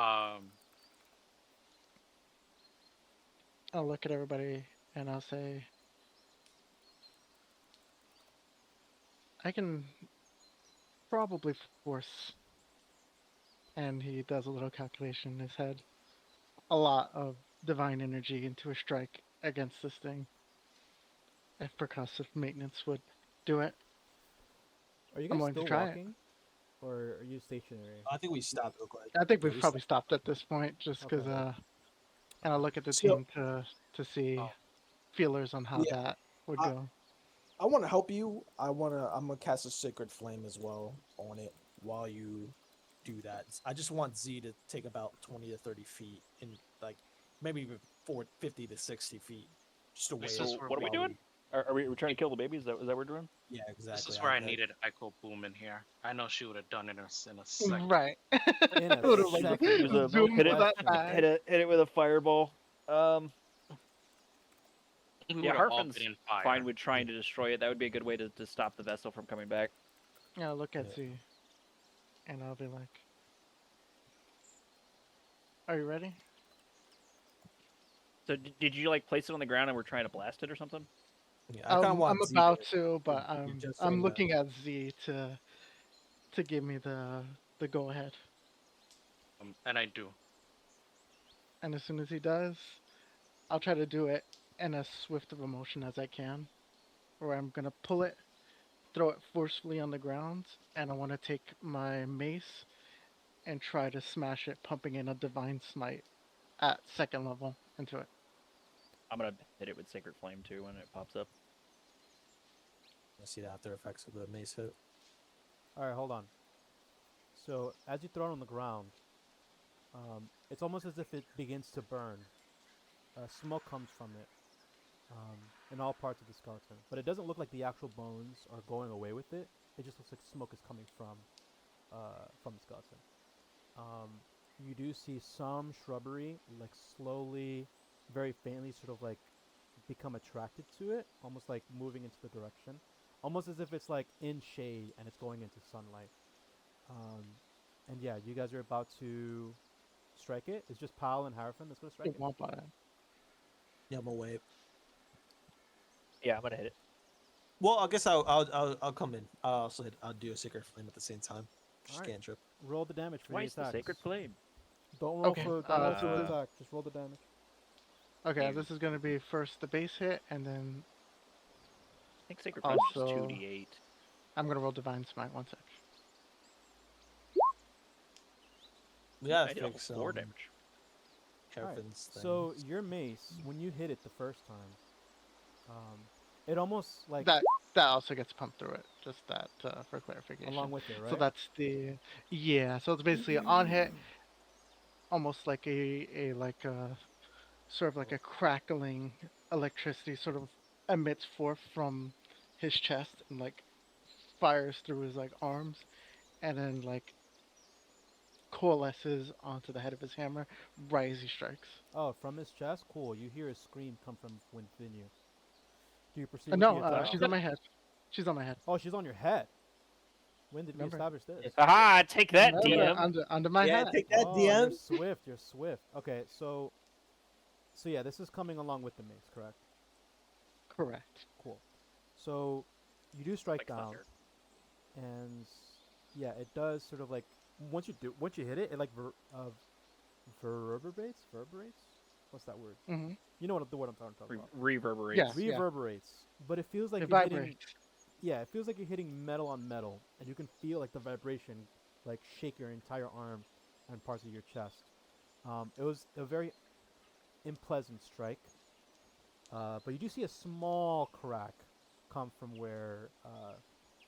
I'll look at everybody and I'll say, I can probably force. And he does a little calculation in his head. A lot of divine energy into a strike against this thing. If percussive maintenance would do it, Are you I'm guys going to still try it. walking, or are you stationary? I think we stopped real quick. I think Yeah, we've we probably stopped at this point, just because. Okay. And I'll look at the So team to see Oh, feelers on how yeah, that would I, go. I want to help you. I'm gonna cast a sacred flame as well on it while you do that. I just want Z to take about 20 to 30 feet in like maybe even 50 to 60 feet just away. this So is where what are we we doing? Are we trying to kill the babies? Is that what we're doing? Yeah, this exactly. is where I needed Aiko Boom in here. I know she would have done it in a second. Right. In a Would have like second, There's a no zoomed hit it, that question. fast. hit it with a fireball. We Yeah, would have all Harfin's been in fire. fine with trying to destroy it. That would be a good way to stop the vessel from coming back. Yeah, I'll look at Yeah. Z, and I'll be like, "Are you ready?" So did you like place it on the ground and we're trying to blast it or something? Yeah, I kind of want I'm Z about to, but you're just I'm saying that. looking at Z to give me the go ahead. And I do. And as soon as he does, I'll try to do it in as swift of a motion as I can, where I'm gonna pull it, throw it forcefully on the ground, and I want to take my mace and try to smash it, pumping in a divine smite at second level into it. I'm gonna hit it with Sacred Flame too when it pops up. I see the after effects of the mace hit. All right, hold on. So as you throw it on the ground, it's almost as if it begins to burn. Smoke comes from it in all parts of the skeleton, but it doesn't look like the actual bones are going away with it. It just looks like smoke is coming from the skeleton. You do see some shrubbery, like slowly, very faintly, sort of like become attracted to it, almost like moving into the direction, almost as if it's like in shade and it's going into sunlight. Um, and yeah, you guys are about to strike it. It's just Pal and Harfin that's going to strike It it. won't bother. Yeah, I'm gonna wait. Yeah, I'm gonna hit it. Well, I guess I'll come in. I'll do a sacred flame at the same time. Just Alright. cantrip. Roll the damage for Twice the the attacks. Sacred Flame. Don't roll Okay, for so the this- attack. Just roll the damage. Okay, You- this is gonna be first the base hit, and then I think Sacred Flame is Also- 2d8. I'm gonna roll divine smite. One sec. Yeah, I did fix 4 damage. Alright, Kerfin's thing. so your mace, when you hit it the first time, it almost like That also gets pumped through it. Just that for clarification. along with it, right? So that's the So it's basically on hit, almost like a like a sort of like a crackling electricity sort of emits forth from his chest and like fires through his like arms, and then like coalesces onto the head of his hammer right as he strikes. Oh, from his chest? Cool. You hear a scream come from within you. Do you proceed with No, the attack? she's on my head. She's on my head. Oh, she's on your head. When did we Remember? establish this? Haha, take that, Remember, DM! under my yeah, head. take that, Oh, you're DM. swift. You're swift. Okay, so yeah, this is coming along with the mace, correct? Correct. Cool. So you do strike Like down, thunder. and yeah, it does sort of like once you hit it, it like reverberates. What's that word? Mm-hmm. You know what I'm talking about. Reverberates. Yes. Yeah. Reverberates, but it feels like It you're hitting. vibrates. Yeah, it feels like you're hitting metal on metal, and you can feel like the vibration, like shake your entire arm and parts of your chest. It was a very unpleasant strike, but you do see a small crack come from where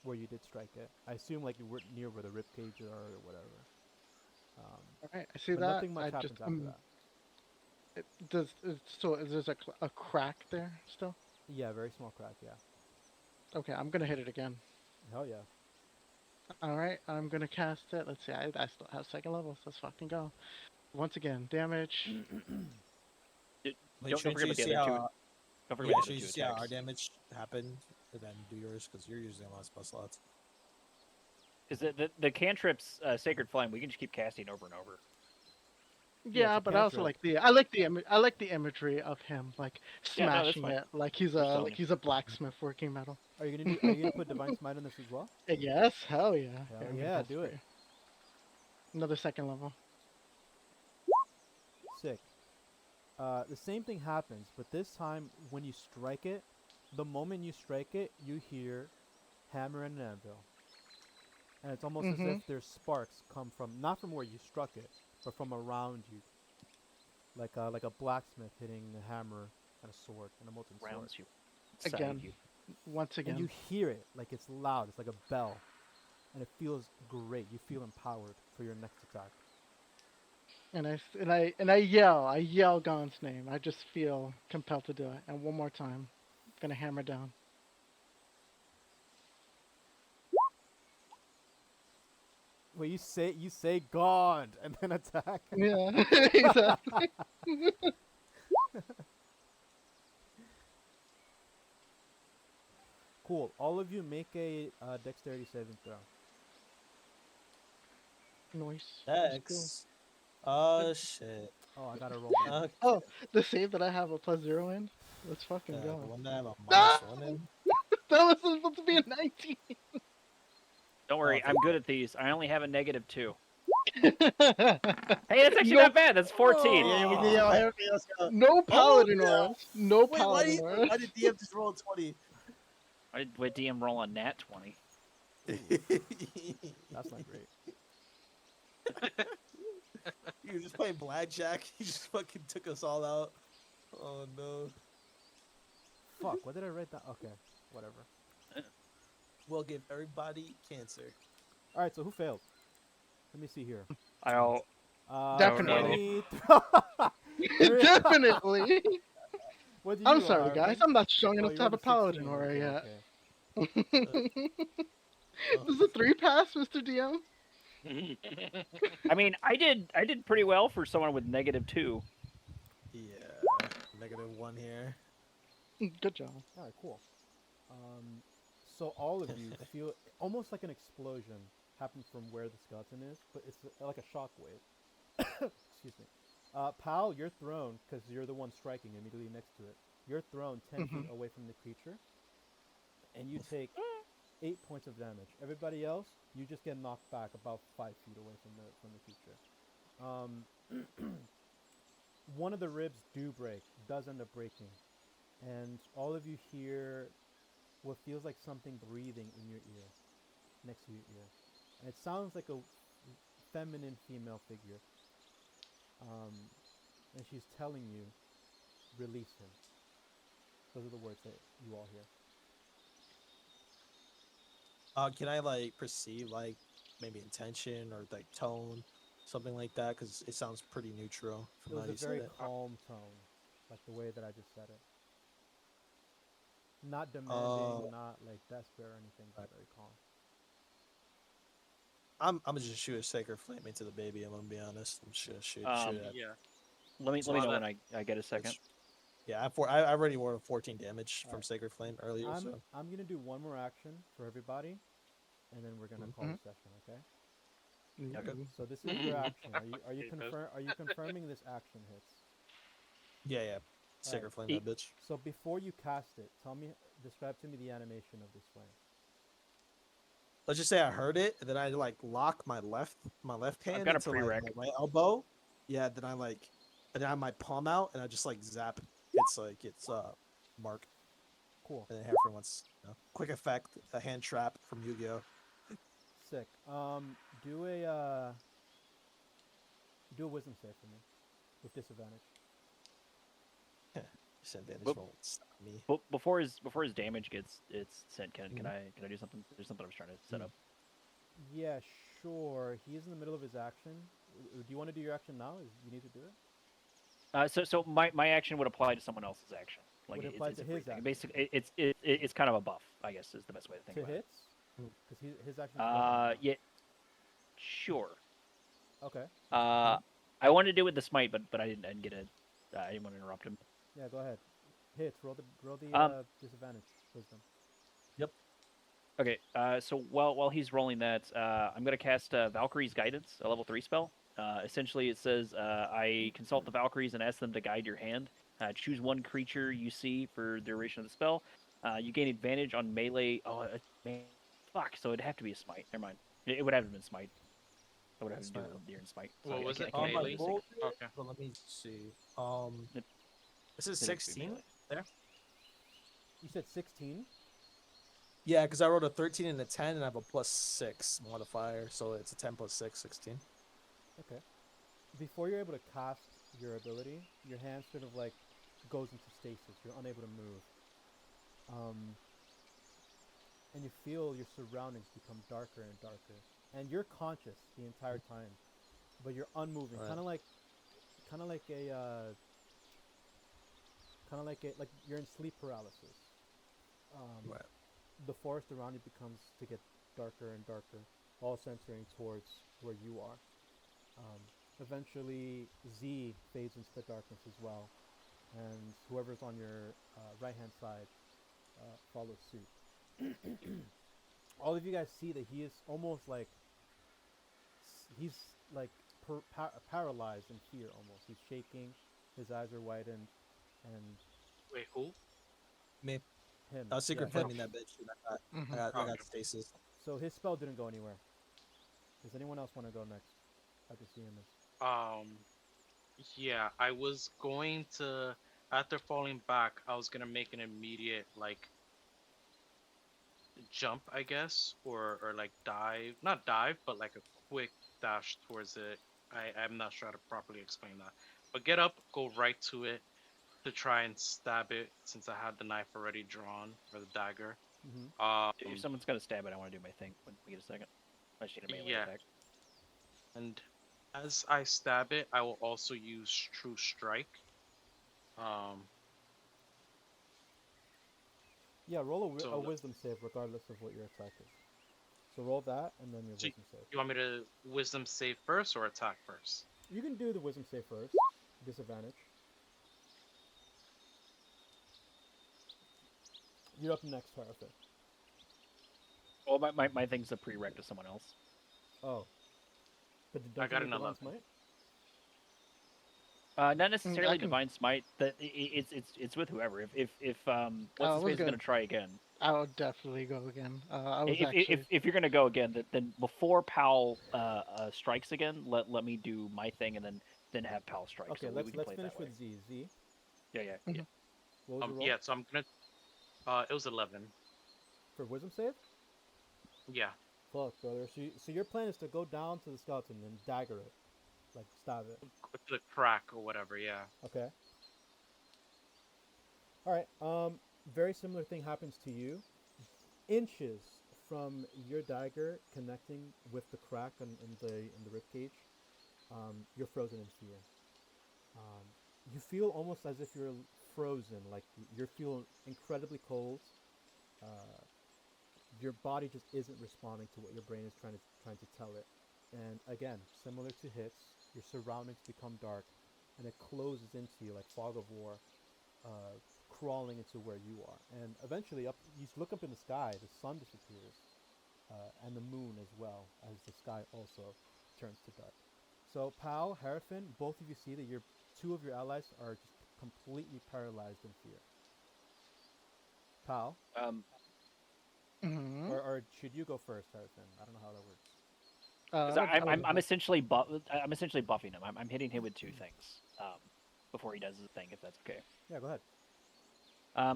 you did strike it. I assume like you were near where the rib cage are or whatever. All right, I see But that. nothing much I happens just after that. so is there's a crack there still? Yeah, very small crack. Yeah. Okay, I'm gonna hit it again. Hell yeah. All right, I'm gonna cast it. Let's see, I still have second level, so let's fucking go. Once again, damage. Don't sure forget you about the see other two. how, Don't forget yeah, about sure the you other two see how our attacks. damage happened, and then do yours because you're using a lot of spell slots. Because the cantrips, Sacred Flame, we can just keep casting over and over. Yeah, it's a but I also cantrip. I like the imagery of him like Yeah, no, that's smashing fine. it like he's Just a telling you. blacksmith working metal. Are you gonna do? Are you gonna put divine smite on this as well? Yes, hell yeah. Hell Here, I'm gonna yeah, cast do for it. you. Another second level. Sick. The same thing happens, but this time when you strike it, the moment you strike it, you hear hammer and anvil, and it's almost as Mhm. if there's sparks come from not from where you struck it, but from around you, like a blacksmith hitting a hammer and a sword and a molten sword. Rounds you. Inside Again. you. Once And again. you hear it like it's loud. It's like a bell, and it feels great. You feel empowered for your next attack. And I yell Gon's name. I just feel compelled to do it. And one more time. Gonna hammer down. Well, you say God and then attack. Yeah, exactly. Cool. All of you make a dexterity saving throw. Nice. That's cool. Dex. Oh shit. Oh, I gotta roll. Okay. Oh, the save that I have a +0 in? Let's fucking The go. one that I have a Ah! -1 in. That was supposed to be a 19. Don't worry, Okay. I'm good at these. I only have a -2. No Hey, that's actually not bad. That's 14. Yeah, we Oh. need everybody else go. paladin no. auras. No Wait, why paladin did auras. DM just roll a 20? I did with DM roll a nat 20. That's not great. You were just playing blackjack. He just fucking took us all out. Oh no. Fuck. What did I write down? Okay. Whatever. We'll give everybody cancer. All right. So who failed? Let me see here. I'll. Definitely. 23. Definitely. What do I'm you, sorry, guys. Harvey? I'm not strong Oh, enough you to have a rolled a paladin 16. aura Okay, yet. okay. Does the 3 pass, Mr. DM? I mean, I did pretty well for someone with -2. Yeah. -1 here. Good job. All right. Cool. So all of you feel almost like an explosion happen from where the skeleton is, but it's like a shockwave. Excuse me. Pal, you're thrown because you're the one striking immediately next to it. You're thrown 10 feet away from the creature, and you take 8 points of damage. Everybody else, you just get knocked back about 5 feet away from the creature. One of the ribs does end up breaking, and all of you hear what feels like something breathing in your ear, next to your ear, and it sounds like a feminine female figure. And she's telling you, release him. Those are the words that you all hear. Can I like perceive like maybe intention or like tone, something like that? Because it sounds pretty neutral It from how was a you said very it. calm tone, like the way that I just said it. Not demanding, not like desperate or anything, but very calm. I'm gonna just shoot a sacred flame into the baby. I'm gonna be honest. I'm just gonna shoot it. Yeah. Let me So know that- when I get a second. Yeah, I already rolled 14 damage from Alright. sacred flame earlier. So I'm gonna do one more action for everybody, and then we're gonna call the session. Okay. Okay. So this is your action. Are you Okay, best. Are you confirming this action hits? yeah, sacred flame Eat. that bitch. So before you cast it, describe to me the animation of this flame. Let's just say I heard it, and then I like lock my left hand got a into like, prereq. my right elbow. Yeah, then I have my palm out, and I just like zap. It's mark, Cool. and then Hrafn wants quick effect, a hand trap from Yu-Gi-Oh. Sick. Do a wisdom save for me with disadvantage. Disadvantage Whoop. won't stop me. Before his damage gets it's sent, can Mhm. I do something? There's something I was trying to set Mm. up. Yeah, sure. He is in the middle of his action. Do you want to do your action now? You need to do it. So my action would apply to someone else's action. Like Would it it's, apply it's to a free his thing. action? Basically, it's kind of a buff, I guess, is the best way to think To about hits? Mm. Because his action it. is buffing now. Yeah, sure. Okay. I wanted to do it with the smite, but I didn't get it. I didn't want to interrupt him. Yeah, go ahead. Hits. Roll the Um, disadvantage. Wisdom. Okay, so while he's rolling that, I'm gonna cast Valkyrie's Guidance, a level 3 spell. Essentially, it says I consult the Valkyries and ask them to guide your hand. Choose one creature you see for the duration of the spell. You gain advantage on melee. Oh, man, fuck! So it'd have to be a smite. Never mind. It would have been smite. I would have to do Smite. it with Deer and smite. So What I was can't, it? I can't I do Melee? this thing. rolled it, Okay. but let me see. It- This is it has to be 16 melee. there. You said 16. Yeah, because I rolled a 13 and a 10, and I have a +6 modifier, so it's a 10 + 6, 16. Okay. Before you're able to cast your ability, your hand sort of like goes into stasis. You're unable to move. And you feel your surroundings become darker and darker. And you're conscious the entire time, but you're unmoving, Right. kind of like like you're in sleep paralysis. Right. The forest around you becomes to get darker and darker, all centering towards where you are. Eventually, Z fades into the darkness as well, and whoever's on your right hand side follows suit. All of you guys see that he is almost like he's like paralyzed in fear. Almost, he's shaking. His eyes are widened, and Wait, who? Me. him. I was secret yeah, flaming that bitch. And Mhm. I got Okay. stasis. So his spell didn't go anywhere. Does anyone else want to go next? After seeing this. Yeah, I was going to, after falling back, I was gonna make an immediate like jump, I guess, or like dive, not dive, but like a quick dash towards it. I'm not sure how to properly explain that. But get up, go right to it to try and stab it since I had the knife already drawn or the dagger. Mm-hmm. If someone's gonna stab it, I want to do my thing. When we get a second, I just need a melee Yeah, attack. and as I stab it, I will also use True Strike. Um, Yeah, roll a so wisdom save regardless of what your attack is. So roll that and then your so wisdom save. you want me to Wisdom save first or attack first? You can do the wisdom save first. Disadvantage. You're up next, Harafin. Well, my thing's a prereq to someone else. Oh. But I don't got you need an Divine 11. Smite? Not necessarily can- divine smite. That it's with whoever. If I what's his was face is gonna- gonna try again. I would definitely go again. I was If, actually. if you're gonna go again, then before Pal strikes again, let me do my thing and then have Pal strike. Okay, so let's we can let's play it finish that way. with Z. Z. Yeah. What was your roll Yeah, so I'm gonna. It was 11. for wisdom save? Yeah. Fuck, brother. So your plan is to go down to the skeleton and dagger it, like stab it. The crack or whatever. Yeah. Okay. All right. Very similar thing happens to you. Inches from your dagger connecting with the crack in the rib cage, you're frozen in fear. You feel almost as if you're frozen, like you're feeling incredibly cold. Uh, your body just isn't responding to what your brain is trying to tell it. And again, similar to hits, your surroundings become dark, and it closes into you like fog of war, crawling into where you are. And eventually, you look up in the sky. The sun disappears, and the moon as well, as the sky also turns to dark. So, Pal, Harafin, both of you see that two of your allies are just completely paralyzed in fear. Pal, Mhm. or should you go first, Harafin? I don't know how that works. 'Cause I'm essentially buffing him. I'm hitting him with two things before he does his thing, if that's okay. Yeah, go ahead.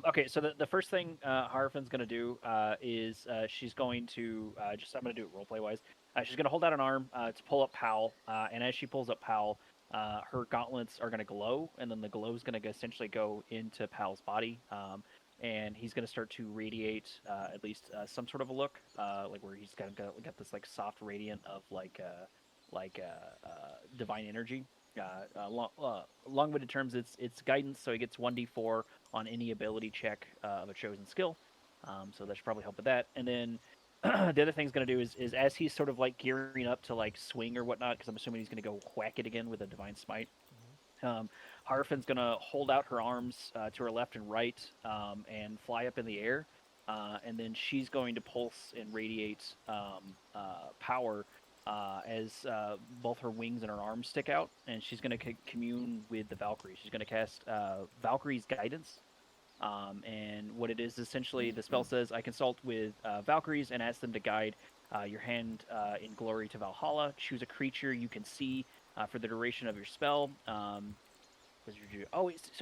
Okay, so the first thing Harfin's going to do is she's going to I'm going to do it roleplay wise. She's going to hold out an arm to pull up Pal, and as she pulls up Pal, her gauntlets are going to glow, and then the glow is going to essentially go into Pal's body, and he's going to start to radiate at least some sort of a look, like where he's got this like soft radiant of divine energy. Long-winded terms, it's guidance, so he gets 1d4 on any ability check of a chosen skill. So that should probably help with that. And then the other thing's going to do is as he's sort of like gearing up to like swing or whatnot, because I'm assuming he's going to go whack it again with a divine smite. Hrafn's going to hold out her arms to her left and right and fly up in the air, and then she's going to pulse and radiate power as both her wings and her arms stick out, and she's going to commune with the Valkyrie. She's going to cast Valkyrie's Guidance. And what it is essentially, the spell says, I consult with Valkyries and ask them to guide your hand in glory to Valhalla. Choose a creature you can see for the duration of your spell. So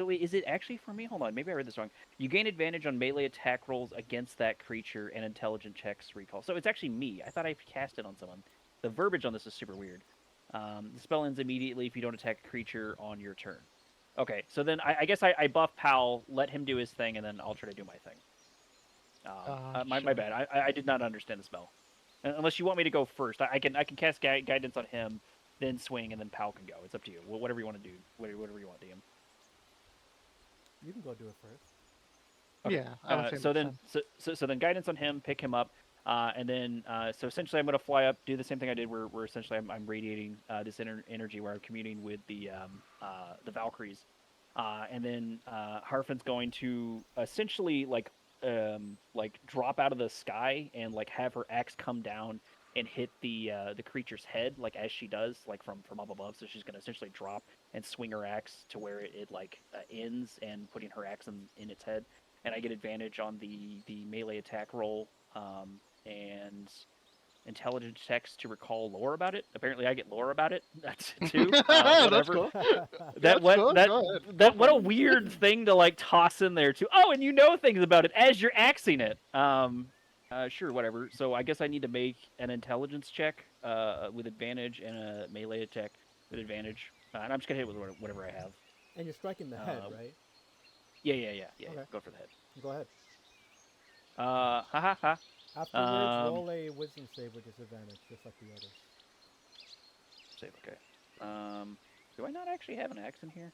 wait, is it actually for me? Hold on, maybe I read this wrong. You gain advantage on melee attack rolls against that creature and intelligent checks recall. So it's actually me. I thought I cast it on someone. The verbiage on this is super weird. The spell ends immediately if you don't attack a creature on your turn. Okay, so then I guess I buff Pal, let him do his thing, and then I'll try to do my thing. My bad. I did not understand the spell. Unless you want me to go first, I can cast guidance on him, then swing, and then Pal can go. It's up to you. Whatever you want to do. Whatever you want, DM. You can go do it first. Okay. Yeah. I would say so makes then sense. so then guidance on him, pick him up, and then so essentially I'm going to fly up, do the same thing I did where essentially I'm radiating this energy where I'm communing with the Valkyries, and then Hrafn's going to essentially like drop out of the sky and like have her axe come down and hit the creature's head like as she does like from up above. So she's going to essentially drop and swing her axe to where it ends and putting her axe in its head. And I get advantage on the melee attack roll and intelligence checks to recall lore about it. Apparently, I get lore about it. That's too. That's Whatever. cool. That That's what cool. that Go ahead. that what a weird thing to like toss in there too. Oh, and you know things about it as you're axing it. Sure, whatever. So I guess I need to make an intelligence check with advantage and a melee attack with advantage. And I'm just gonna hit with whatever I have. And you're striking the head, right? Yeah. Okay. Go for the head. Go ahead. Ha ha ha. Afterwards, roll a wisdom save with disadvantage, just like the others. Save, okay. Do I not actually have an axe in here?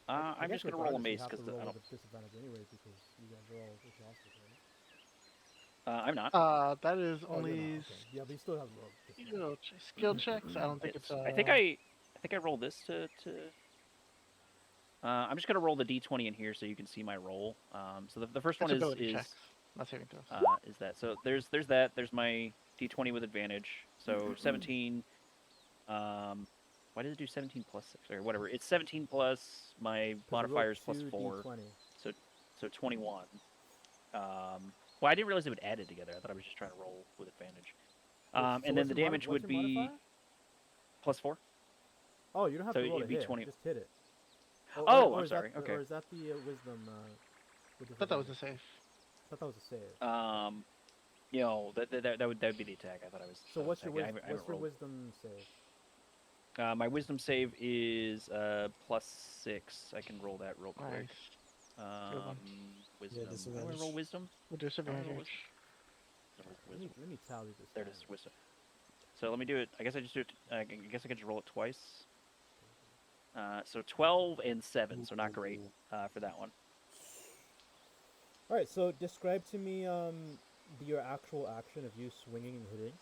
I I'm guess just gonna roll a regardless, you mace have to because I roll don't. with disadvantage anyway because you guys are all exhausted, right? I'm not. That is Oh, you're only not, okay. Yeah, but you still have roll disadvantage. skill checks. I don't think it's. I think I rolled this to. I'm just gonna roll the d20 in here so you can see my roll. So the first one ability is checks. Not saving throws. is that. So there's that. There's my d20 with advantage. So 17. Why did it do 17 plus 6 or whatever? It's 17 plus my modifiers plus 4. D20. So 21. Well, I didn't realize it would add it together. I thought I was just trying to roll with advantage. So And then the what's your damage what's would your be modifier? +4. Oh, you don't have So to roll it'd to be hit. 20. Just hit it. Oh, or I'm is sorry. That, Okay. Or is that the wisdom? With I thought that was a disadvantage? save. I thought that was a save. You know that would be the attack. I thought I was. So what's your attacking. I haven't what's your rolled. wisdom save? My wisdom save is +6. I can roll that real quick. Nice. Good one. Wisdom. How do I disadvantage. roll wisdom? With disadvantage. Wisdom. Let me tally this. There it down. is. Wisdom. So let me do it. I guess I just do it. I guess I could just roll it twice. So 12 and 7. So not great for that one. All right. So describe to me your actual action of you swinging and hitting,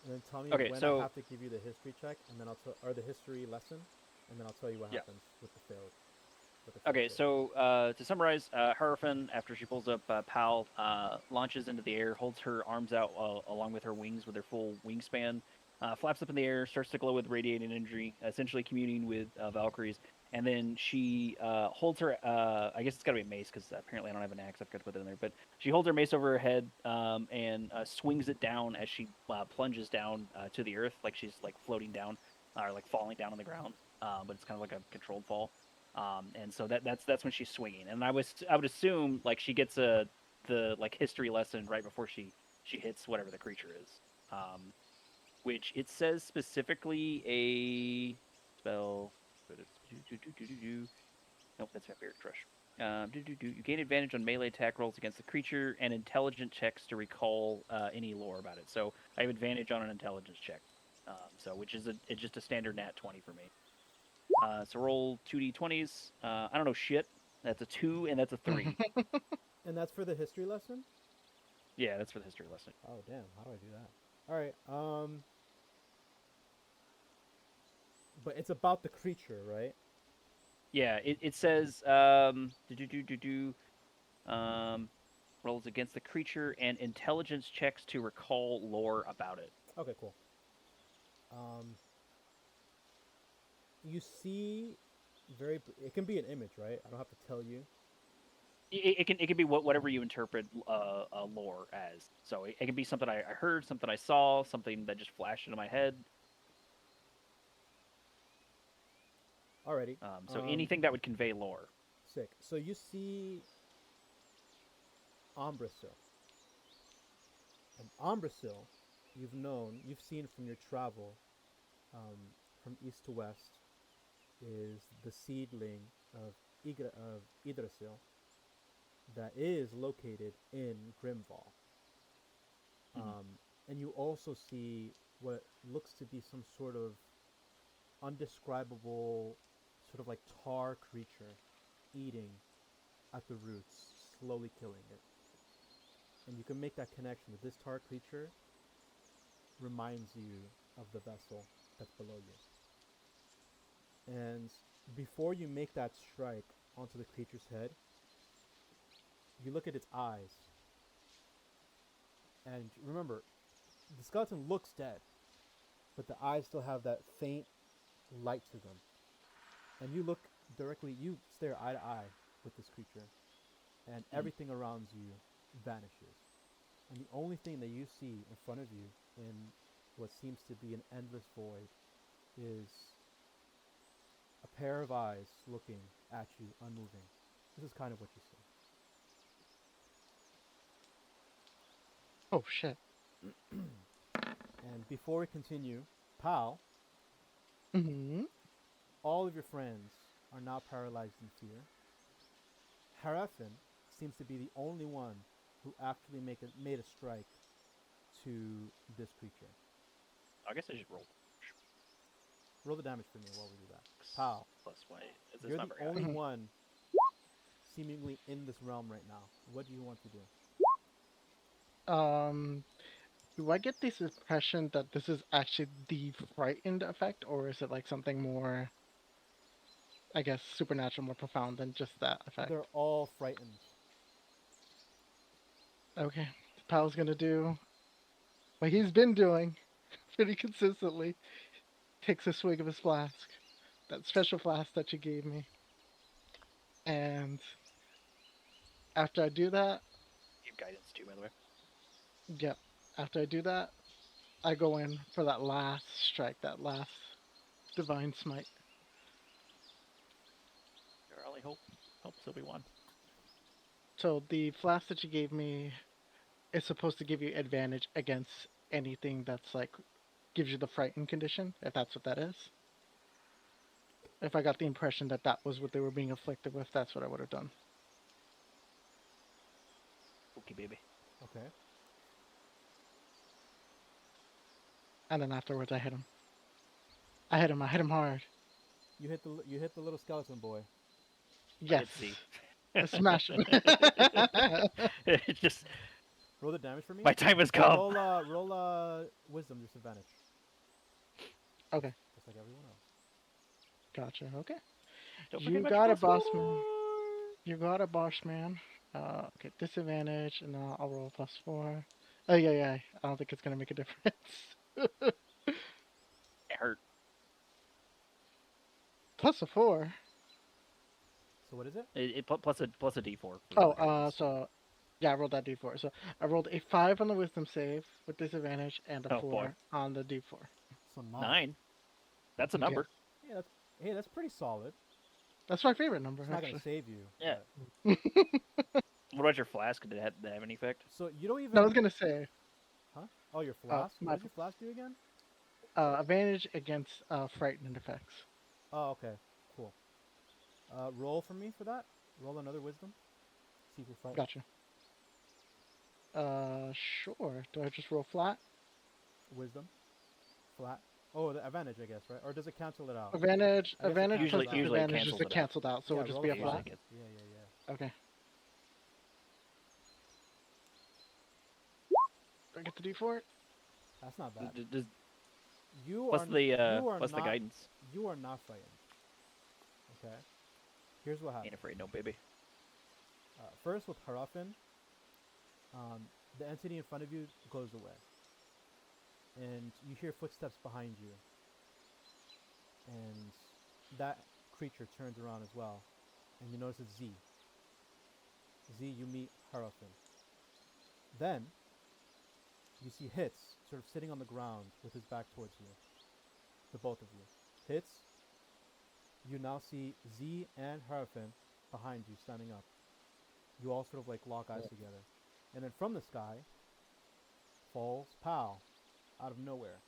and then tell me Okay, when so- I have to give you the history check, and then or the history lesson, and then I'll tell you what Yeah. happens with the failed. Okay, so to summarize, Hrafn, after she pulls up Pal, launches into the air, holds her arms out along with her wings with their full wingspan, flaps up in the air, starts to glow with radiating energy, essentially communing with Valkyries, and then she holds her, I guess it's got to be a mace because apparently I don't have an axe, I've got to put it in there, but she holds her mace over her head and swings it down as she plunges down to the earth, like she's like floating down, or like falling down on the ground, but it's kind of like a controlled fall. And so that's when she's swinging, and I would assume like she gets the like history lesson right before she hits whatever the creature is, which it says specifically a spell. Nope, that's Vampiric Crush. You gain advantage on melee attack rolls against the creature and intelligent checks to recall any lore about it. So I have advantage on an intelligence check. Which is it's just a standard nat 20 for me. So roll 2d20s. I don't know shit. That's a 2 and that's a 3. And that's for the history lesson? Yeah, that's for the history lesson. Oh, damn. How do I do that? All right. But it's about the creature, right? Yeah, it says rolls against the creature and intelligence checks to recall lore about it. Okay, cool. You see it can be an image, right? I don't have to tell you. It can be whatever you interpret lore as. So it can be something I heard, something I saw, something that just flashed into my head. Alrighty. So anything that would convey lore. Sick. So you see Umbrasil. And Umbrasil, you've seen from your travel from east to west, is the seedling of Yggdrasil that is located in Grimval. And you also see what looks to be some sort of undescribable, sort of like tar creature eating at the roots, slowly killing it. And you can make that connection that this tar creature reminds you of the vessel that's below you. And before you make that strike onto the creature's head, you look at its eyes. And remember, the skeleton looks dead, but the eyes still have that faint light to them. And you look directly, you stare eye to eye with this creature, and everything around you vanishes. And the only thing that you see in front of you in what seems to be an endless void is a pair of eyes looking at you, unmoving. This is kind of what you see. Oh shit. And before we continue, Pal, Mm-hmm. all of your friends are now paralyzed in fear. Hrafn seems to be the only one who actually made a strike to this creature. I guess I should roll. Roll the damage for me while we do that. Pal, Plus my. you're the only one seemingly in this realm right now. What do you want to do? Do I get this impression that this is actually the frightened effect, or is it like something more, I guess, supernatural, more profound than just that effect? They're all frightened. Okay, Pal's gonna do what he's been doing pretty consistently. Takes a swig of his flask, that special flask that you gave me. And after I do that, You have guidance too, by the way. yep, after I do that, I go in for that last strike, that last divine smite. Your only hope will be one. So the flask that you gave me is supposed to give you advantage against anything that's like gives you the frightened condition, if that's what that is. If I got the impression that that was what they were being afflicted with, that's what I would have done. Okay, baby. Okay. And then afterwards, I hit him. I hit him hard. You hit the little skeleton boy. Yes. I did see. I smash him. It's just Roll the damage for me. my time has come. Roll wisdom disadvantage. Okay. Just like everyone else. Gotcha. Okay. Don't You forget my got a plus boss man. four. You got a boss man. Okay, disadvantage, and then I'll roll +4. Oh yeah. I don't think it's gonna make a difference. It hurt. +4. So what is it? Plus a D4. for Oh, guidance. so yeah, I rolled that D4. So I rolled a 5 on the wisdom save with disadvantage and a Oh, 4 boy. on the D4. So 9. That's a Okay. number. Yeah, that's pretty solid. That's my favorite number, It's not gonna actually. save you. Yeah. but- What about your flask? Did it have any effect? So you don't even. No, I was gonna say Huh? Oh, your flask. my What does your flask do again? advantage against frightened effects. Oh, okay. Roll for me for that. Roll another wisdom. See if we fight. Gotcha. Sure. Do I just roll flat? Wisdom. Flat. Oh, the advantage, I guess, right? Or does it cancel it out? Advantage. I guess it Advantage cancels plus it out. Usually it disadvantage cancels is it out. canceled out, so Yeah, it'll just roll be a a Usually flat. gets- Yeah, yeah, yeah. Okay. Do I get the D4? That's not bad. Does- You What's are the you are what's the not guidance? you are not fighting. Okay. Here's what happens. Ain't afraid, no baby. First with Hrafn, the entity in front of you goes away, and you hear footsteps behind you, and that creature turns around as well, and you notice it's Z. Z, you meet Hrafn. Then you see Hits sort of sitting on the ground with his back towards you. The both of you. Hits. You now see Z and Hrafn behind you, standing up. You all sort of like lock eyes together. And then from the sky falls Pal out of nowhere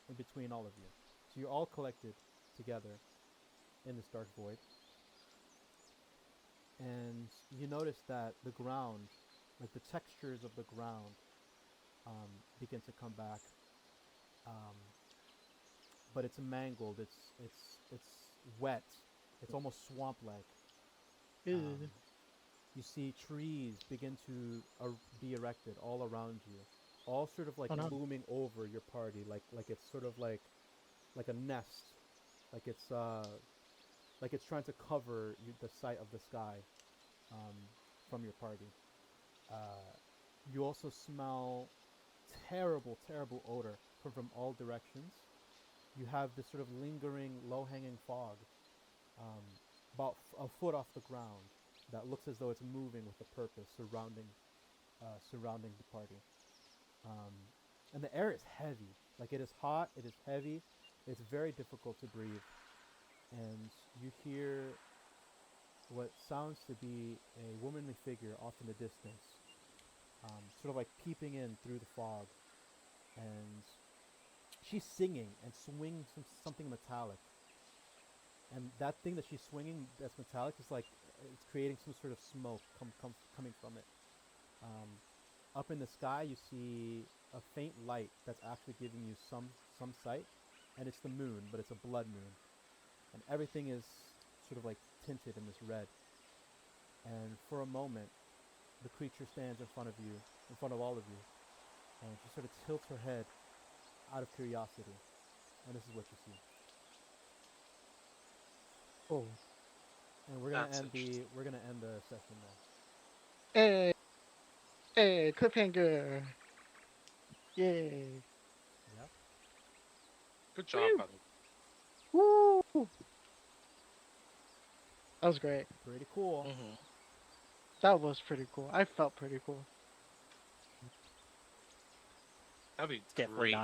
in between all of you. So you're all collected together in this dark void. And you notice that the ground, like the textures of the ground, begin to come back. But it's mangled. It's wet. It's almost swamp-like. You see trees begin to be erected all around you, all sort of like Oh, no. looming over your party, like it's sort of like a nest, like it's trying to cover the sight of the sky from your party. You also smell terrible, terrible odor from all directions. You have this sort of lingering, low-hanging fog, about a foot off the ground, that looks as though it's moving with a purpose, surrounding the party. And the air is heavy. Like, it is hot, it is heavy, it's very difficult to breathe. And you hear what sounds to be a womanly figure off in the distance, sort of like peeping in through the fog. And she's singing and swinging something metallic. And that thing that she's swinging that's metallic is like, it's creating some sort of smoke coming from it. Up in the sky, you see a faint light that's actually giving you some sight, and it's the moon, but it's a blood moon. And everything is sort of like tinted in this red. And for a moment, the creature stands in front of you, in front of all of you, and she sort of tilts her head out of curiosity. And this is what you see. Oh. And we're gonna That's end the interesting. session there. Hey. Hey, cliffhanger. Yay. Yeah. Good job, Woo. by the way. Woo. That was great. Pretty cool. Mm-hmm. That was pretty cool. I felt pretty cool. That'd be Definitely great. not